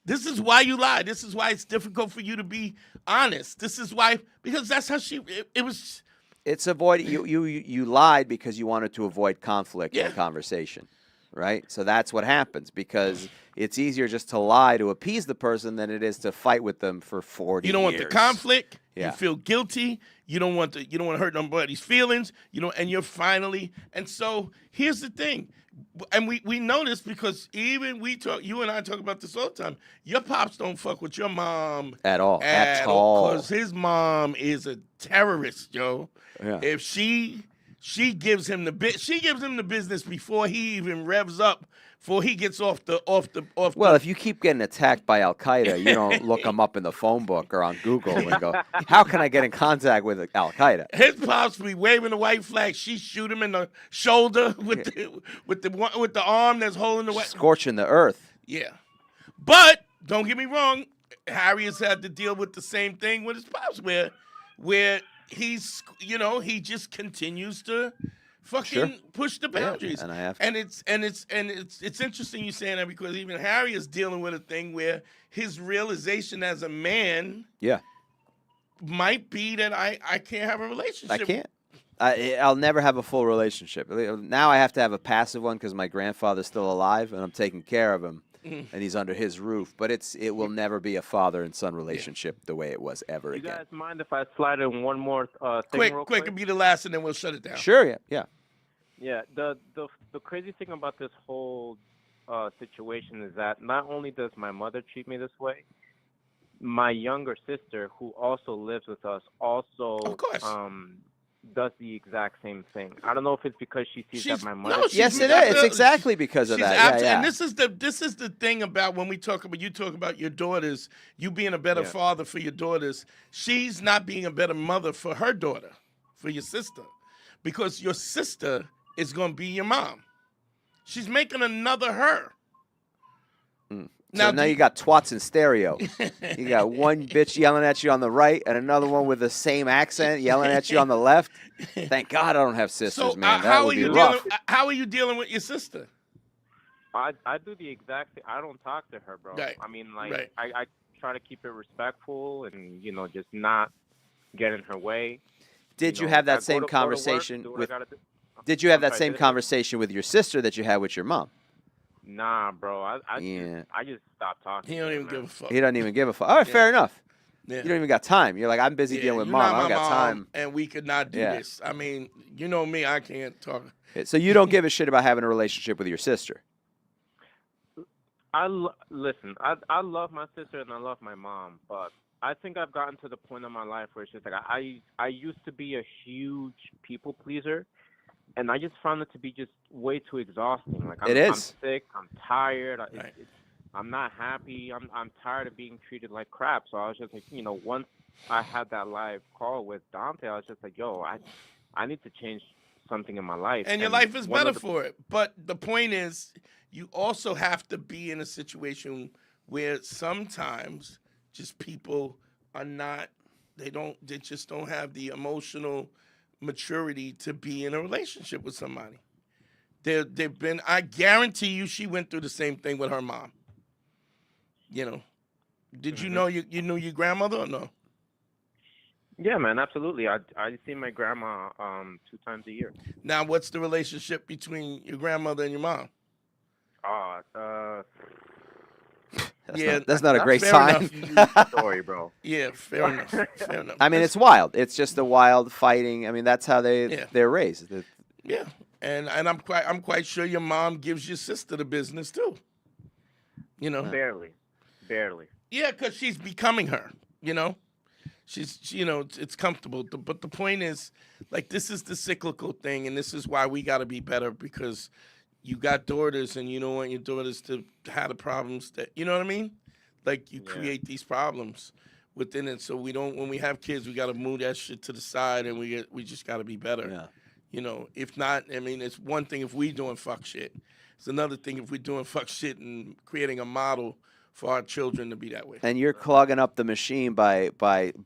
S3: This is why you lie. This is why it's difficult for you to be honest. This is why, because that's how it was.
S4: It's you lied because you wanted to avoid conflict
S3: Yeah.
S4: in conversation, right? So that's what happens, because it's easier just to lie to appease the person than it is to fight with them for 40
S3: You don't want the
S4: years.
S3: conflict.
S4: Yeah.
S3: You feel guilty. You don't want to hurt nobody's feelings. And you're finally. And so here's the thing, and we know this because even you and I talk about this all the time. Your pops don't fuck with your mom
S4: At all.
S3: because his mom is a terrorist, yo.
S4: Yeah.
S3: If she gives him the business before he even revs up, before he gets off the.
S4: Well, if you keep getting attacked by Al Qaeda, you don't look them up in the phone book or on Google and go, "How can I get in contact with Al Qaeda?"
S3: His pops be waving the white flag. She shoot him in the shoulder with the arm that's holding the white.
S4: Scorching the earth.
S3: Yeah, but don't get me wrong. Harry has had to deal with the same thing with his pops, where he's he just continues to fucking push the boundaries.
S4: Yeah,
S3: and it's interesting you saying that, because even Harry is dealing with a thing where his realization as a man might be that I can't have a relationship.
S4: I can't. I'll never have a full relationship. Now I have to have a passive one because my grandfather's still alive and I'm taking care of him and he's under his roof. But it will never be a father and son relationship the way it was ever
S7: You
S4: again.
S7: guys mind if I slide in one more thing
S3: Quick,
S7: real quick?
S3: it'll be the last, and then we'll shut it down.
S4: Sure, yeah.
S7: Yeah, the crazy thing about this whole situation is that not only does my mother treat me this way, my younger sister, who also lives with us, also
S3: Of course.
S7: does the exact same thing. I don't know if it's because she sees that my mother.
S4: Yes, it is. It's exactly because of that. Yeah.
S3: And this is the thing about when you talk about your daughters, you being a better father for your daughters. She's not being a better mother for her daughter, for your sister, because your sister is going to be your mom. She's making another her.
S4: So now you got twats in stereo. You got one bitch yelling at you on the right and another one with the same accent yelling at you on the left. Thank God I don't have sisters,
S3: So
S4: man. That would be rough.
S3: how are you dealing with your sister?
S7: I do the exact thing. I don't talk to her, bro.
S3: Right.
S7: I mean,
S3: Right.
S7: I try to keep it respectful and, just not get in her way.
S4: Did you
S7: know,
S4: have
S7: I
S4: that same
S7: go to work,
S4: conversation
S7: do what I
S4: with?
S7: gotta do.
S4: Did you have that
S7: sorry,
S4: same
S7: say it
S4: conversation with your sister that you had with your mom?
S7: Nah, bro. I
S4: Yeah.
S7: just stopped talking.
S3: He don't
S7: to her,
S3: even
S7: man.
S3: give a fuck.
S4: He doesn't even give a fuck. All right, fair enough.
S3: Yeah.
S4: You don't even got time. You're like, I'm busy dealing with
S3: you're
S4: mom.
S3: not
S4: I don't
S3: my
S4: got
S3: mom,
S4: time.
S3: and we could not do
S4: Yeah.
S3: this. I mean, you know me, I can't talk.
S4: So you don't give a shit about having a relationship with your sister.
S7: Listen. I love my sister and I love my mom, but I think I've gotten to the point in my life where it's just like I used to be a huge people pleaser, and I just found it to be just way too exhausting. Like I'm sick, I'm tired, I'm not happy, I'm tired of being treated like crap. So I was just like, once I had that live call with Dante, I was just like, yo, I need to change something in my life.
S3: And your life is better for it. But the point is, you also have to be in a situation where sometimes just people are not, they just don't have the emotional maturity to be in a relationship with somebody. They've been, I guarantee you she went through the same thing with her mom. Did you know you knew your grandmother or no?
S7: Yeah, man, absolutely. I see my grandma 2 times a year.
S3: Now, what's the relationship between your grandmother and your mom?
S4: That's not a great
S3: fair
S4: sign.
S3: enough.
S7: Story, bro.
S3: Yeah, fair enough. Fair enough.
S4: I mean, it's wild. It's just a wild fighting. I mean, that's how they're raised.
S3: Yeah, And I'm quite sure your mom gives your sister the business too. You know,
S7: Barely.
S3: yeah, because she's becoming her. You know, it's comfortable. But the point is, like, this is the cyclical thing, and this is why we got to be better, because you got daughters, and you don't want your daughters to have the problems that, you know what I mean? Like, you create these problems within it. So we don't, when we have kids, we got to move that shit to the side, and we just got to be better.
S4: Yeah.
S3: You know, if not, I mean, it's one thing if we doing fuck shit. It's another thing if we're doing fuck shit and creating a model for our children to be that way.
S4: And you're clogging up the machine by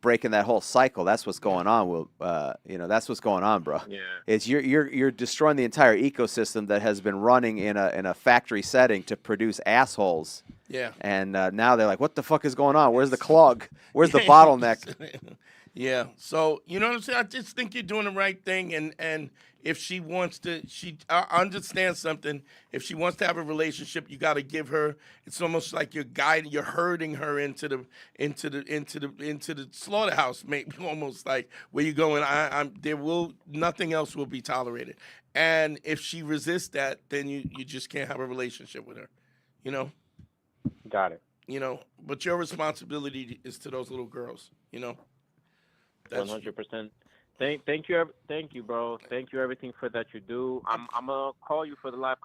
S4: breaking that whole cycle. That's what's going on. Will that's what's going on, bro.
S7: Yeah.
S4: It's you're destroying the entire ecosystem that has been running in a factory setting to produce assholes.
S3: Yeah.
S4: And now they're like, what the fuck is going on? Where's the clog? Where's the bottleneck?
S3: Yeah. So, you know what I'm saying? I just think you're doing the right thing. And if she wants to, I understand something. If she wants to have a relationship, you got to give her, it's almost like you're herding her into the slaughterhouse, maybe almost like where you're going, nothing else will be tolerated. And if she resists that, then you just can't have a relationship with her, you know?
S7: Got it.
S3: You know, but your responsibility is to those little girls, you know?
S7: 100%. Thank you, bro. Thank you everything for that you do. I'm gonna call you for the live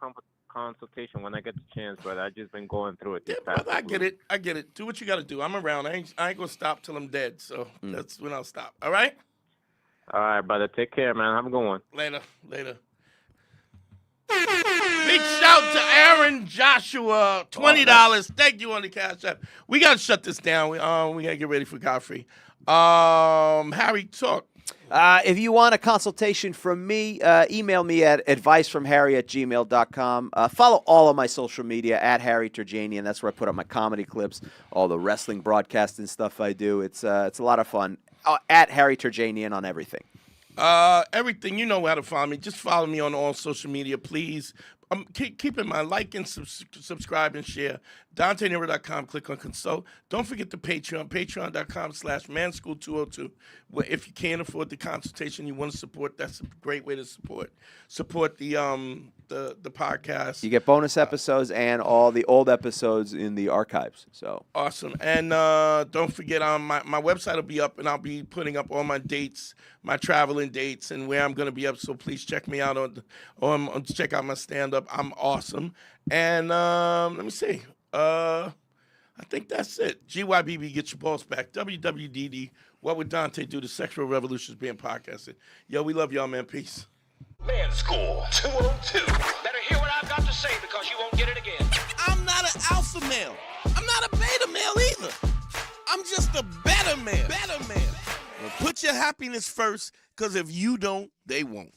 S7: consultation when I get the chance, brother. I just been going through it.
S3: Brother, I get it. Do what you got to do. I'm around. I ain't gonna stop till I'm dead. So that's when I'll stop. All right.
S7: All right, brother. Take care, man. Have a good one.
S3: Later. Big shout to Aaron Joshua, $20. Thank you on the Cash App. We gotta shut this down. We gotta get ready for Godfrey. Harry, talk.
S4: If you want a consultation from me, email me at advicefromharry@gmail.com. Follow all of my social media at Harry Turjanian. That's where I put up my comedy clips, all the wrestling broadcasting stuff I do. It's a lot of fun. At Harry Turjanian on everything.
S3: Everything, you know how to follow me. Just follow me on all social media, please. Keep in mind, like and subscribe and share. DanteNero.com, click on consult. Don't forget the Patreon, patreon.com/manschool202. Where if you can't afford the consultation, you want to support, that's a great way to support the podcast.
S4: You get bonus episodes and all the old episodes in the archives. So
S3: awesome. And don't forget, my website will be up, and I'll be putting up all my dates, my traveling dates, and where I'm going to be up. So please check me out check out my stand-up. I'm awesome. And let me see. I think that's it. GYBB, get your balls back. WWDD, what would Dante do? The Sexual Revolution is being podcasted. Yo, we love y'all, man. Peace.
S2: Man School 202. Better hear what I've got to say because you won't get it again.
S8: I'm not an alpha male. I'm not a beta male either. I'm just a better man. Well, put your happiness first, because if you don't, they won't.